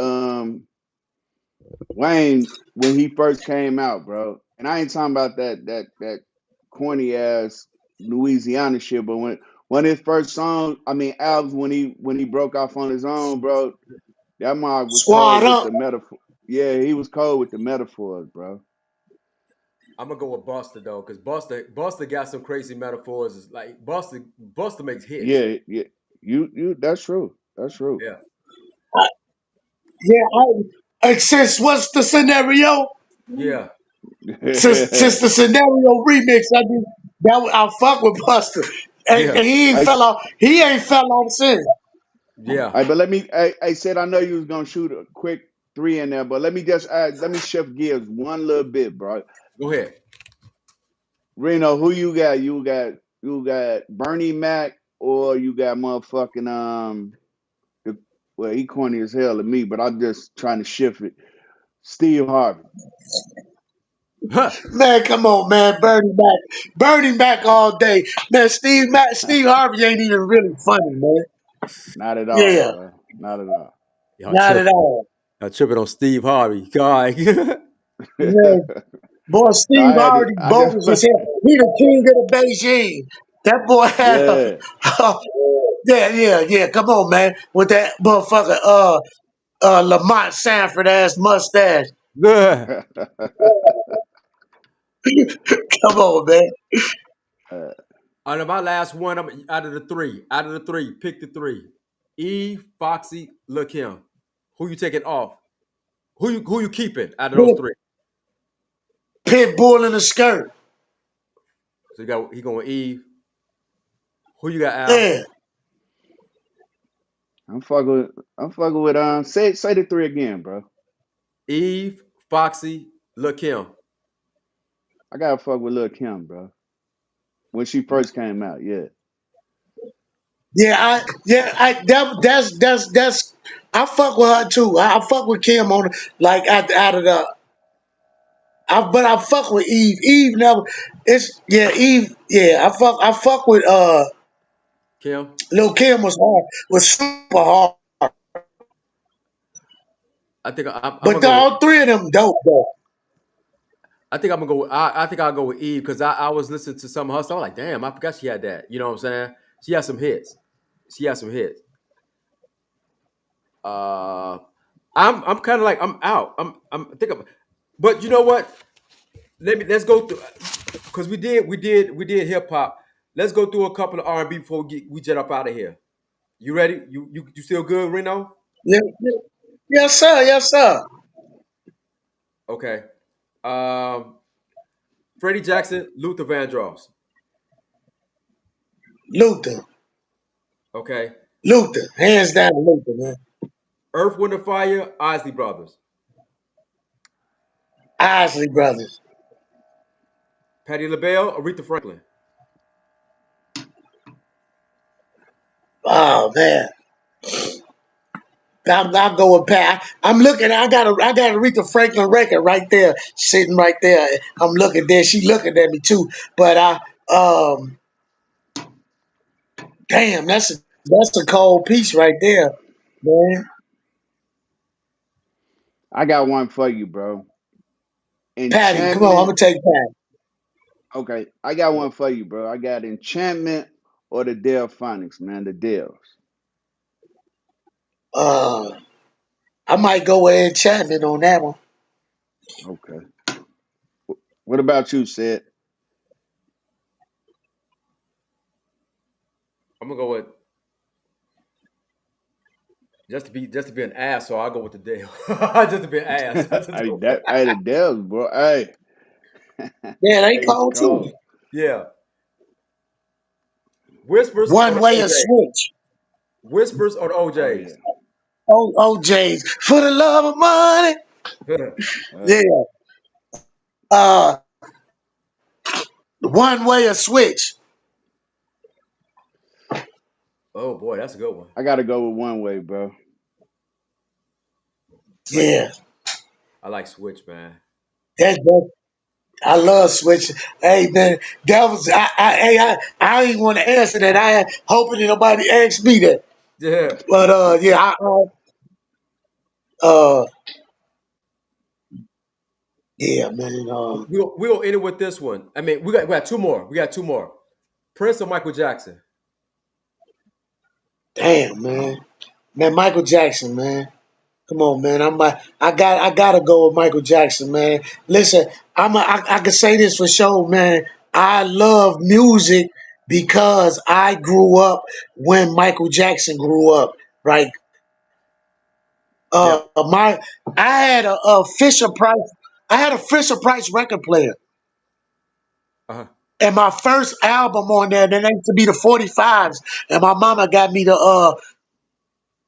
Speaker 6: Wayne when he first came out, bro. And I ain't talking about that corny ass Louisiana shit, but when his first song, I mean albums, when he broke off on his own, bro, that mark was
Speaker 5: Squad
Speaker 6: cold with
Speaker 5: up.
Speaker 6: the metaphor. Yeah, he was cold with the metaphors, bro.
Speaker 3: I'm gonna go with Buster though, because Buster got some crazy metaphors. It's like Buster makes hits.
Speaker 6: Yeah, yeah. You that's true. That's true.
Speaker 3: Yeah.
Speaker 5: Yeah, since what's the scenario?
Speaker 3: Yeah.
Speaker 5: Since the scenario remix, I do I fuck with Buster. And
Speaker 3: Yeah.
Speaker 5: he ain't
Speaker 6: I,
Speaker 5: fell off. He ain't fell off since.
Speaker 3: Yeah.
Speaker 6: but I said I know you was gonna shoot a quick three in there, but let me just add, let me shift gears one little bit, bro.
Speaker 3: Go ahead.
Speaker 6: Reno, who you got? You got Bernie Mac or you got motherfucking the, well, he corny as hell to me, but I'm just trying to shift it. Steve Harvey.
Speaker 3: Huh.
Speaker 5: Man, come on, man. Bernie Mac all day. Man, Steve Harvey ain't even really funny, man.
Speaker 6: Not at all,
Speaker 5: Yeah,
Speaker 6: bro. Not at all.
Speaker 3: Y'all
Speaker 5: not at
Speaker 3: tripping.
Speaker 5: all.
Speaker 3: Y'all tripping on Steve Harvey. God.
Speaker 5: Man, boy,
Speaker 6: No,
Speaker 5: Steve
Speaker 6: I had to.
Speaker 5: already
Speaker 6: I just.
Speaker 5: bogus as hell. He the king of the Beijing. That boy had
Speaker 6: Yeah.
Speaker 5: yeah. Come on, man. With that motherfucker, Lamont Sanford ass mustache.
Speaker 3: Good.
Speaker 5: Come on, man.
Speaker 3: Out of my last one, I'm out of the three. Out of the three, pick the three. Eve, Foxy, Lil Kim. Who you taking off? Who you keeping out of those three?
Speaker 5: Pit bull in the skirt.
Speaker 3: So he going Eve. Who you got, Al?
Speaker 5: Yeah.
Speaker 6: I'm fucking with say the three again, bro.
Speaker 3: Eve, Foxy, Lil Kim.
Speaker 6: I gotta fuck with Lil Kim, bro. When she first came out, yeah.
Speaker 5: That's I fuck with her too. I fuck with Kim on like out of the but I fuck with Eve. Eve never it's yeah, Eve, yeah, I fuck with
Speaker 3: Kim.
Speaker 5: Lil Kim was super hard.
Speaker 3: I think I'm
Speaker 5: But
Speaker 3: gonna go with.
Speaker 5: all three of them dope though.
Speaker 3: I think I'm gonna go with. I think I'll go with Eve because I was listening to some of her stuff. I'm like, damn, I forgot she had that. You know what I'm saying? She has some hits. She has some hits. Uh, I'm kind of like I'm out. I think I'm, but you know what? Let's go through because we did hip hop. Let's go through a couple of R&B before we jet up out of here. You ready? You still good, Reno?
Speaker 5: Yeah, Yes, sir. Yes, sir.
Speaker 3: Okay. Um, Freddie Jackson, Luther Vandross.
Speaker 5: Luther.
Speaker 3: Okay.
Speaker 5: Luther. Hands down, Luther, man.
Speaker 3: Earth, Wind, and Fire, Isley Brothers.
Speaker 5: Isley Brothers.
Speaker 3: Patti LaBelle, Aretha Franklin.
Speaker 5: Oh man. I'm going Pat. I'm looking. I got a Aretha Franklin record right there, sitting right there. I'm looking there. She looking at me too. But um, damn, that's a cold piece right there, man.
Speaker 6: I got one for you, bro.
Speaker 5: Patty, come on, I'm
Speaker 6: Enchantment.
Speaker 5: gonna take Patty.
Speaker 6: Okay, I got one for you, bro. I got Enchantment or the Delphonics, man. The Dells.
Speaker 5: Uh, I might go with Enchantment on that one.
Speaker 6: Okay. What about you, Sid?
Speaker 3: I'm gonna go with just to be an ass, so I'll go with the Dale. Just to be an ass.
Speaker 6: Hey, the Dells, bro. Hey,
Speaker 5: Yeah, they
Speaker 6: they was
Speaker 5: cold too.
Speaker 6: cold.
Speaker 3: Yeah. Whispers or
Speaker 5: One
Speaker 3: the
Speaker 5: way a
Speaker 3: OJ?
Speaker 5: switch.
Speaker 3: Whispers or the
Speaker 6: Oh
Speaker 3: OJs?
Speaker 6: yeah.
Speaker 5: OJ's for the love of money.
Speaker 6: Uh,
Speaker 5: Yeah. Uh, one way a switch.
Speaker 3: Oh boy, that's a good one.
Speaker 6: I gotta go with One Way, bro.
Speaker 5: Yeah.
Speaker 3: I like Switch, man.
Speaker 5: That I love switching. Hey man, that was I didn't want to answer that. I hoping that nobody asked me that.
Speaker 3: Yeah.
Speaker 5: But yeah, uh yeah, man.
Speaker 3: We'll end it with this one. I mean, we got two more. We got two more. Prince or Michael Jackson?
Speaker 5: Damn, man. Man, Michael Jackson, man. Come on, man. I gotta go with Michael Jackson, man. Listen, I can say this for sure, man. I love music because I grew up when Michael Jackson grew up. Right.
Speaker 3: Yep.
Speaker 5: My I had a Fisher Price. I had a Fisher Price record player,
Speaker 3: Uh-huh.
Speaker 5: and my first album on there, that used to be the 45s, and my mama got me the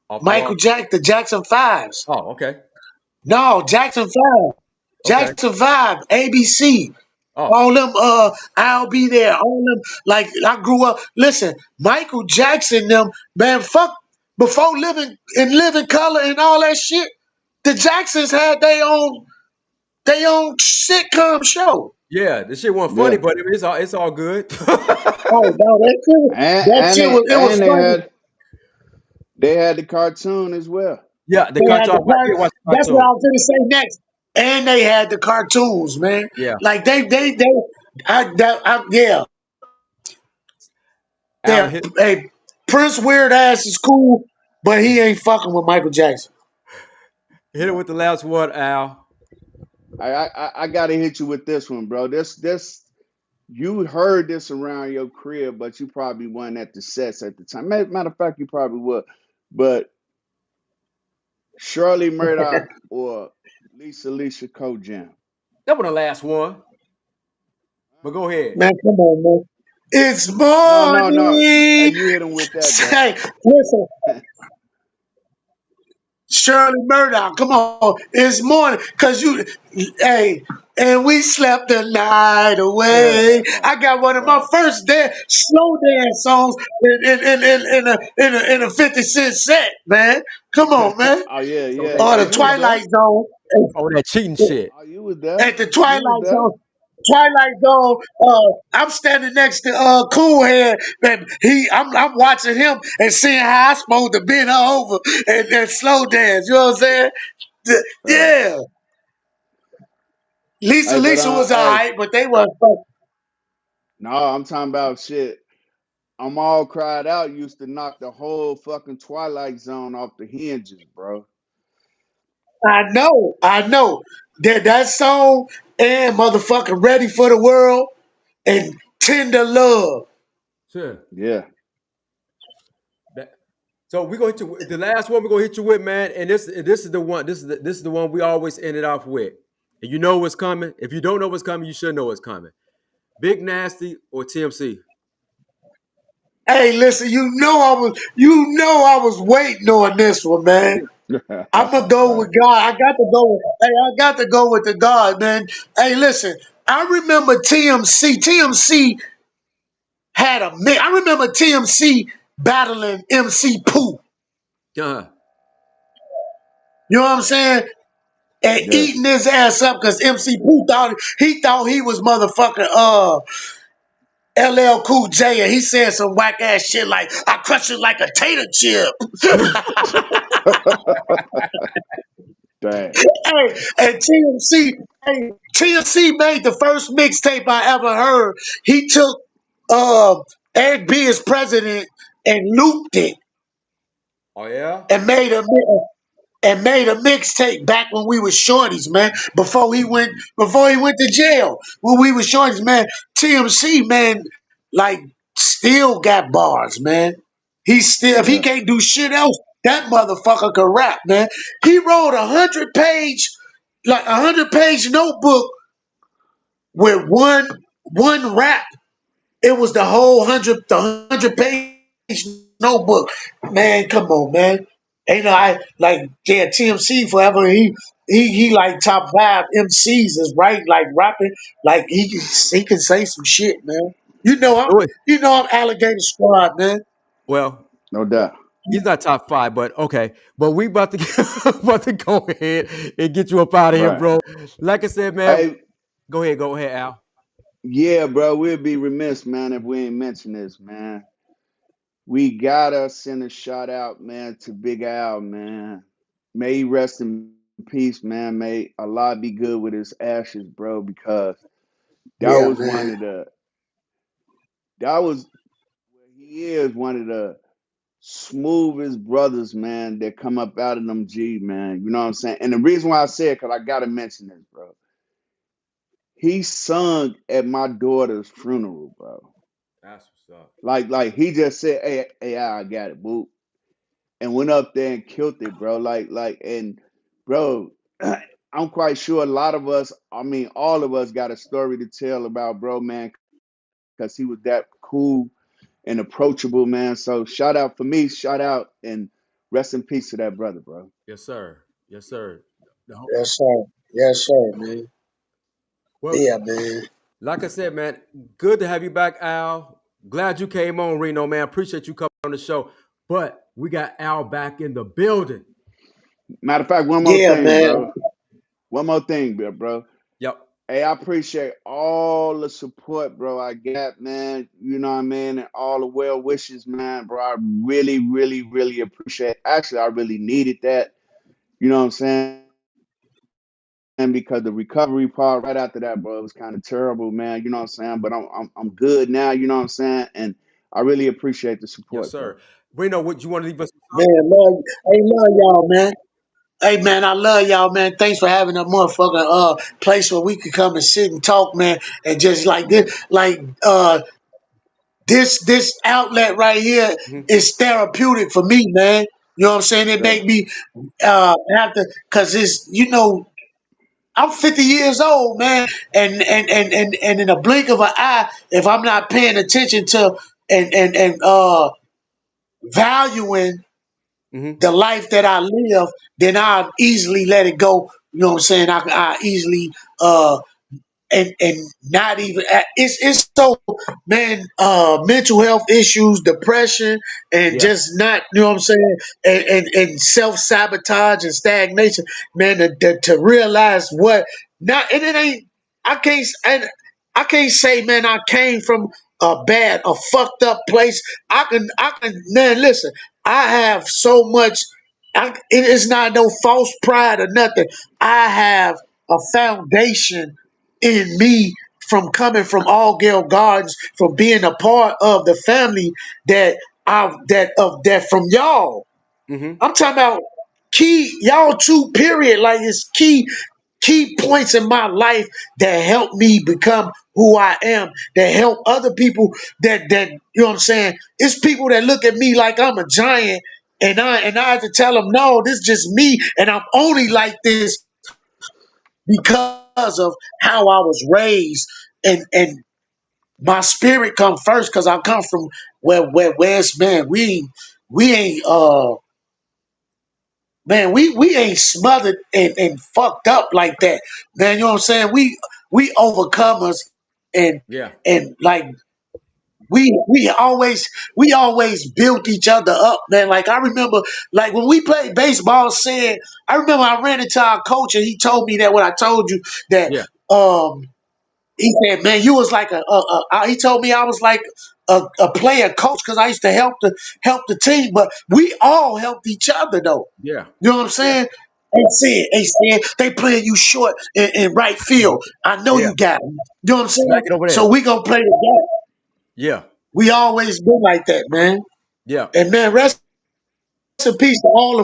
Speaker 3: Off the
Speaker 5: Michael
Speaker 3: wall.
Speaker 5: Jack, the Jackson Fives.
Speaker 3: Oh, okay.
Speaker 5: No, Jackson Five,
Speaker 3: Okay.
Speaker 5: Jackson Five, ABC.
Speaker 3: Oh,
Speaker 5: All them, I'll be there. All them, like I grew up. Listen, Michael Jackson, them man, fuck before living color and all that shit. The Jacksons had their own sitcom show.
Speaker 3: yeah. This shit wasn't funny,
Speaker 6: Yeah.
Speaker 3: but it's all good.
Speaker 5: Oh no, that
Speaker 6: And
Speaker 5: shit
Speaker 6: they
Speaker 5: was funny.
Speaker 6: they had the cartoon as well.
Speaker 3: Yeah, the
Speaker 5: They had
Speaker 3: cartoon.
Speaker 5: the
Speaker 3: I did
Speaker 5: part.
Speaker 3: watch the
Speaker 5: That's what
Speaker 3: cartoon.
Speaker 5: I was gonna say next. And they had the cartoons, man.
Speaker 3: Yeah.
Speaker 5: Like yeah.
Speaker 3: Al
Speaker 5: Yeah,
Speaker 3: hit
Speaker 5: hey, Prince weird ass is cool, but he ain't fucking with Michael Jackson.
Speaker 3: hit it
Speaker 6: No.
Speaker 3: with the last one, Al.
Speaker 6: I gotta hit you with this one, bro. This you heard this around your crib, but you probably wasn't at the sets at the time. Matter of fact, you probably would. But Shirley Murdoch or Lisa Kojam.
Speaker 3: That was the last one. But go ahead.
Speaker 5: Man, come on, man. It's
Speaker 6: No. Hey,
Speaker 5: morning.
Speaker 6: you hit him with that though.
Speaker 5: Hey, listen, Shirley Murdoch, come on. It's morning. Cause hey, and we slept the night away. I got one of my
Speaker 6: Right.
Speaker 5: first slow dance songs in a 50 Cent set, man. Come on, man.
Speaker 6: Oh yeah,
Speaker 3: So
Speaker 6: yeah,
Speaker 3: that
Speaker 5: Or
Speaker 6: yeah.
Speaker 5: the
Speaker 6: You was there.
Speaker 5: Twilight Zone.
Speaker 3: oh that cheating shit.
Speaker 6: Oh, you was there.
Speaker 5: At the
Speaker 6: You was
Speaker 5: Twilight
Speaker 6: there.
Speaker 5: Zone. Twilight Zone. I'm standing next to Cool Head, and I'm watching him and seeing how I supposed to bend her over and slow dance. You know what I'm saying?
Speaker 6: Right.
Speaker 5: Yeah. Lisa
Speaker 6: Hey, but
Speaker 5: Lisa was
Speaker 6: hey,
Speaker 5: alright, but they weren't fucking.
Speaker 6: no, I'm talking about shit. I'm all cried out used to knock the whole fucking Twilight Zone off the hinges, bro.
Speaker 5: I know. That song and motherfucking Ready for the World and Tender Love.
Speaker 3: Sure.
Speaker 6: Yeah.
Speaker 3: That. So we're gonna hit you the last one we're gonna hit you with, man. And this is the one. This is the one we always ended off with. And you know what's coming. If you don't know what's coming, you should know what's coming. Big Nasty or TMC?
Speaker 5: Hey, listen, you know I was waiting on this one, man. I'm gonna go with
Speaker 6: Right.
Speaker 5: God. I got to go with the God, man. Hey, listen, I remember TMC. TMC had a mix. I remember TMC battling MC Pooh.
Speaker 3: Uh,
Speaker 5: You know what I'm saying? And
Speaker 6: Yeah.
Speaker 5: eating his ass up because MC Pooh thought he was motherfucking LL Cool J, and he said some whack ass shit like I crush it like a tater chip.
Speaker 6: Dang.
Speaker 5: Hey, and TMC made the first mixtape I ever heard. He took Eric B as president and looped it
Speaker 3: oh yeah.
Speaker 5: and made a mixtape back when we was shorties, man. Before he went to jail. When we was shorties, man. TMC, man, like still got bars, man. He still if he
Speaker 6: Yeah.
Speaker 5: can't do shit else, that motherfucker can rap, man. He wrote 100-page notebook with one rap. It was the 100 page notebook. Man, come on, man. Ain't no I like yeah, TMC forever. He like top five MCs is right, like rapping. Like he can say some shit, man. You know I'm
Speaker 3: Oh, wait.
Speaker 5: you know I'm Alligator Squad, man.
Speaker 3: Well,
Speaker 6: No doubt.
Speaker 3: he's not top five, but okay. But we about to about to go ahead and get you up out of here,
Speaker 6: Right.
Speaker 3: bro. Like I said, man.
Speaker 6: Hey,
Speaker 3: Go ahead, Al.
Speaker 6: yeah, bro, we'd be remiss, man, if we ain't mention this, man. We gotta send a shout out, man, to Big Al, man. May he rest in peace, man. May Allah be good with his ashes, bro, because that
Speaker 5: Yeah,
Speaker 6: was one
Speaker 5: man.
Speaker 6: of the that was he is one of the smoothest brothers, man, that come up out of them G, man. You know what I'm saying? And the reason why I say it, because I gotta mention this, bro. He sung at my daughter's funeral, bro.
Speaker 3: That's what's up.
Speaker 6: Like he just said, hey, I got it, boo. And went up there and killed it, bro. And bro, I'm quite sure a lot of us, I mean, all of us got a story to tell about bro, man, because he was that cool and approachable, man. So shout out for me, shout out and rest in peace to that brother, bro.
Speaker 3: Yes, sir. Yes, sir. No.
Speaker 5: Yes, sir. Yes, sir, man.
Speaker 3: Well,
Speaker 5: Yeah, man.
Speaker 3: like I said, man, good to have you back, Al. Glad you came on, Reno, man. Appreciate you coming on the show. But we got Al back in the building.
Speaker 6: Matter of fact, one more
Speaker 5: Yeah,
Speaker 6: thing,
Speaker 5: man.
Speaker 6: bro. One more thing, bro.
Speaker 3: Yep.
Speaker 6: Hey, I appreciate all the support, bro. I got, man. You know what I mean? And all the well wishes, man, bro. I really, really, really appreciate. Actually, I really needed that. You know what I'm saying? And because the recovery part right after that, bro, it was kind of terrible, man. You know what I'm saying? But I'm good now. You know what I'm saying? And I really appreciate the
Speaker 3: Yes,
Speaker 6: support, bro.
Speaker 3: sir. Reno, would you want to leave us?
Speaker 5: Man, love y'all, man. Hey man, I love y'all, man. Thanks for having a motherfucking place where we could come and sit and talk, man, and just like this, this outlet right here
Speaker 3: Mhm.
Speaker 5: is therapeutic for me, man. You know what I'm saying? It
Speaker 6: Yeah.
Speaker 5: make me have to, cause it's I'm 50 years old, man, and in a blink of an eye, if I'm not paying attention to and valuing
Speaker 3: Mhm.
Speaker 5: the life that I live, then I'll easily let it go. You know what I'm saying? I easily and not even it's so man mental health issues, depression, and
Speaker 3: Yeah.
Speaker 5: just not you know what I'm saying, and self-sabotage and stagnation, man, to realize what not and it ain't I can't say, man, I came from a fucked up place. I can man, listen, I have so much it is not no false pride or nothing. I have a foundation in me from coming from Allgale Gardens, from being a part of the family that from y'all.
Speaker 3: Mhm.
Speaker 5: I'm talking about key y'all two period. Like it's key points in my life that help me become who I am, that help other people that you know what I'm saying? It's people that look at me like I'm a giant And I had to tell him, no, this is just me, and I'm only like this because of how I was raised, and my spirit come first because I come from where it's, man, we ain't man, we ain't smothered and fucked up like that, man. You know what I'm saying? We overcomers, and
Speaker 3: Yeah.
Speaker 5: and like we always built each other up, man. Like I remember, like when we played baseball, said I remember I ran into our coach and he told me that what I told you that
Speaker 3: Yeah.
Speaker 5: um he said, man, you was like he told me I was like a player coach because I used to help the team, but we all helped each other though.
Speaker 3: Yeah.
Speaker 5: You know what I'm
Speaker 3: Yeah.
Speaker 5: saying? They said they playing you short in right field. I know
Speaker 3: Yeah.
Speaker 5: you got it. You know what I'm
Speaker 3: Smack
Speaker 5: saying?
Speaker 3: it over
Speaker 5: So
Speaker 3: there.
Speaker 5: we gonna play together.
Speaker 3: Yeah.
Speaker 5: We always been like that, man.
Speaker 3: Yeah.
Speaker 5: And man, rest in peace to all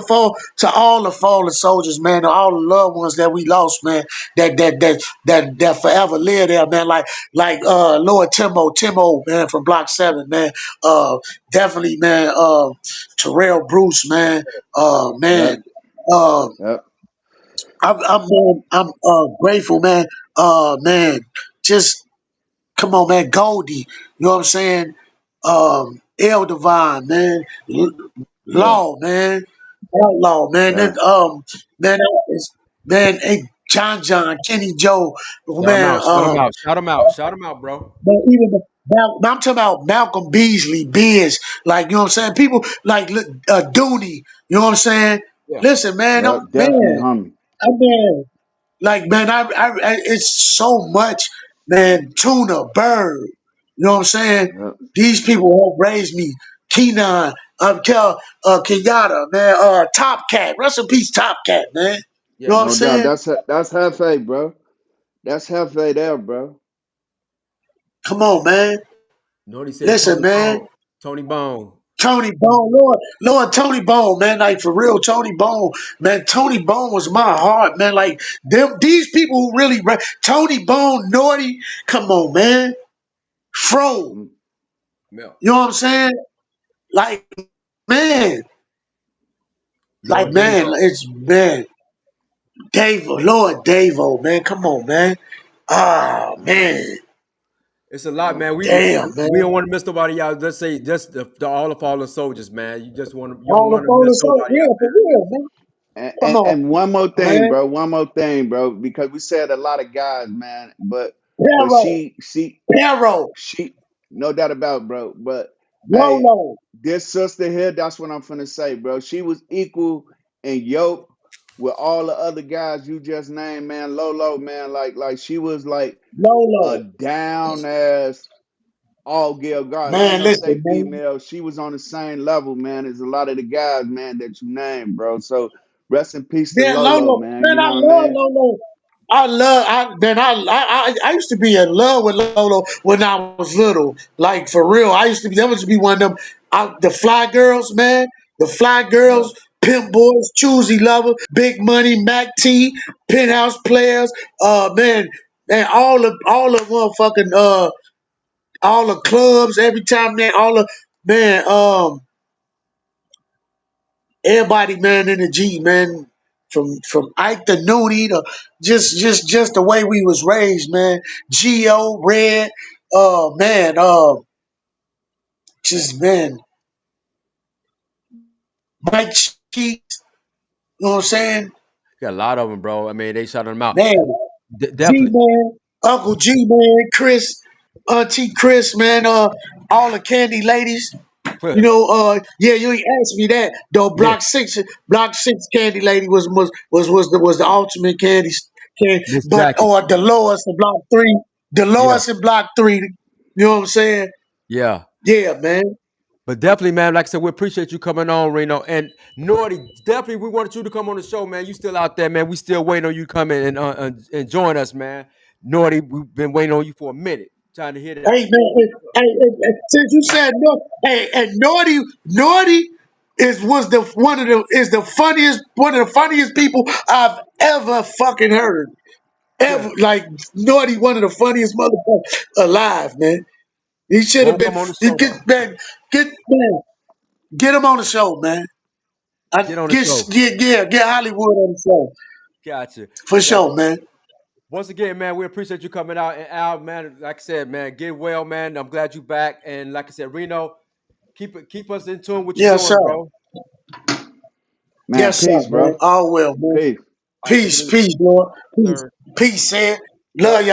Speaker 5: the fallen soldiers, man, to all the loved ones that we lost, man. That forever live there, man. Like Lord Timo, man, from Block 7, man. Uh, Definitely, man. Terrell Bruce, man. Man.
Speaker 6: Yep.
Speaker 5: Uh,
Speaker 6: Yep.
Speaker 5: I'm grateful, man. Man, just come on, man. Goldie, you know what I'm saying? El Divine, man.
Speaker 6: Yeah.
Speaker 5: Law, man. Outlaw, man.
Speaker 6: Yeah.
Speaker 5: Man, man, hey, John, Kenny Joe,
Speaker 3: Shout him
Speaker 5: man.
Speaker 3: out. Shout him out. Shout him out. Shout him out, bro.
Speaker 5: Man, even I'm talking about Malcolm Beasley, Biz, like you know what I'm saying. People like Dooney, you know what I'm saying.
Speaker 3: Yeah.
Speaker 5: Listen, man,
Speaker 6: Yep. Definitely,
Speaker 5: man,
Speaker 6: homie.
Speaker 5: I mean, like man, it's so much, man. Tuna, Bird, you know what I'm saying.
Speaker 6: Yep.
Speaker 5: These people helped raise me. Keenan, Kenyatta, man. Top Cat, rest in peace, Top Cat, man. You know
Speaker 3: Yeah.
Speaker 5: what I'm
Speaker 6: No doubt.
Speaker 5: saying?
Speaker 6: That's Hefe, bro. That's Hefe there, bro.
Speaker 5: Come on, man.
Speaker 3: Nobody said
Speaker 5: Listen,
Speaker 3: Tony
Speaker 5: man.
Speaker 3: Bone. Tony Bone.
Speaker 5: Tony Bone, Lord, Tony Bone, man, like for real, Tony Bone, man, Tony Bone was my heart, man, like these people who really, Tony Bone, Naughty, come on, man, Fro,
Speaker 6: Mm.
Speaker 3: Yeah.
Speaker 5: you know what I'm saying? Like, man,
Speaker 3: Lord Davo.
Speaker 5: it's, man, Lord Davo, man, come on, man, ah, man,
Speaker 3: It's a lot, man.
Speaker 5: damn,
Speaker 3: We
Speaker 5: man,
Speaker 3: don't want to miss nobody out. Let's say just the all the fallen soldiers, man. You don't
Speaker 5: all
Speaker 3: want
Speaker 5: the
Speaker 3: to miss
Speaker 5: photos, so
Speaker 3: nobody
Speaker 5: yeah,
Speaker 3: out
Speaker 5: for real, man,
Speaker 6: And,
Speaker 5: come
Speaker 6: and,
Speaker 5: on,
Speaker 6: and one more thing,
Speaker 5: man,
Speaker 6: bro. One more thing, bro. Because we said a lot of guys, man. But
Speaker 5: Pero, Pero,
Speaker 6: she, no doubt about it, bro. But hey,
Speaker 5: Lolo,
Speaker 6: this sister here, that's what I'm finna say, bro. She was equal and yoke with all the other guys you just named, man. Lolo, man, like she was like a
Speaker 5: Lolo.
Speaker 6: down ass all girl guard. I ain't
Speaker 5: Man,
Speaker 6: gonna say
Speaker 5: listen, man.
Speaker 6: female. She was on the same level, man, as a lot of the guys, man, that you named, bro. So rest in peace to
Speaker 5: Man,
Speaker 6: Lolo,
Speaker 5: Lolo,
Speaker 6: man.
Speaker 5: man,
Speaker 6: You
Speaker 5: I
Speaker 6: know what I
Speaker 5: love
Speaker 6: mean?
Speaker 5: Lolo. I used to be in love with Lolo when I was little. Like for real, that used to be one of them, the fly girls, man. The fly
Speaker 6: Yeah.
Speaker 5: girls, pimp boys, choosy lover, big money, Mac T, penthouse players. Man, all the motherfucking all the clubs every time, man. All the man, everybody, man, in the G, man, from Ike to Noonie to just the way we was raised, man. Geo, Red, man, just man, Mike Cheeks, you know what I'm saying?
Speaker 3: Got a lot of them, bro. I mean, they shouted them out.
Speaker 5: Man, G
Speaker 3: Definitely.
Speaker 5: Man, Uncle G Man, Chris, Auntie Chris, man, all the candy ladies. You know, yeah, you ain't asked me that though.
Speaker 3: Yeah.
Speaker 5: Block 6 candy lady was the ultimate candy,
Speaker 3: Miss
Speaker 5: but
Speaker 3: Jackie.
Speaker 5: or Dolores in Block 3,
Speaker 3: Yeah.
Speaker 5: Dolores in Block 3. You know what I'm saying?
Speaker 3: Yeah.
Speaker 5: Yeah, man.
Speaker 3: But definitely, man, like I said, we appreciate you coming on, Reno. And Naughty, definitely, we wanted you to come on the show, man. You still out there, man. We still waiting on you to come in and join us, man. Naughty, we've been waiting on you for a minute, trying to hear that.
Speaker 5: Hey, man. Since you said no, hey, and Naughty is the funniest one of the funniest people I've ever fucking heard.
Speaker 3: Yeah.
Speaker 5: Ever, like Naughty, one of the funniest motherfuckers alive, man. He should have
Speaker 3: Won't
Speaker 5: been.
Speaker 3: come on the
Speaker 5: He
Speaker 3: show,
Speaker 5: get
Speaker 3: though.
Speaker 5: man, get him on the show, man.
Speaker 3: Get on the show.
Speaker 5: Get Hollywood on the show
Speaker 3: Gotcha.
Speaker 5: for
Speaker 3: Gotcha.
Speaker 5: sure, man.
Speaker 3: Once again, man, we appreciate you coming out. And Al, man, like I said, man, get well, man. I'm glad you back. And like I said, Reno, keep us in tune with what you're
Speaker 5: Yes,
Speaker 3: doing,
Speaker 5: sir.
Speaker 3: bro.
Speaker 6: Man,
Speaker 5: Yes, sir,
Speaker 6: peace,
Speaker 5: man.
Speaker 6: bro.
Speaker 5: All well, man.
Speaker 6: Peace.
Speaker 3: All right, take it
Speaker 5: Peace,
Speaker 3: easy,
Speaker 5: peace, Lord. Peace,
Speaker 3: sir.
Speaker 5: peace, man.
Speaker 3: Yep.
Speaker 5: Love y'all.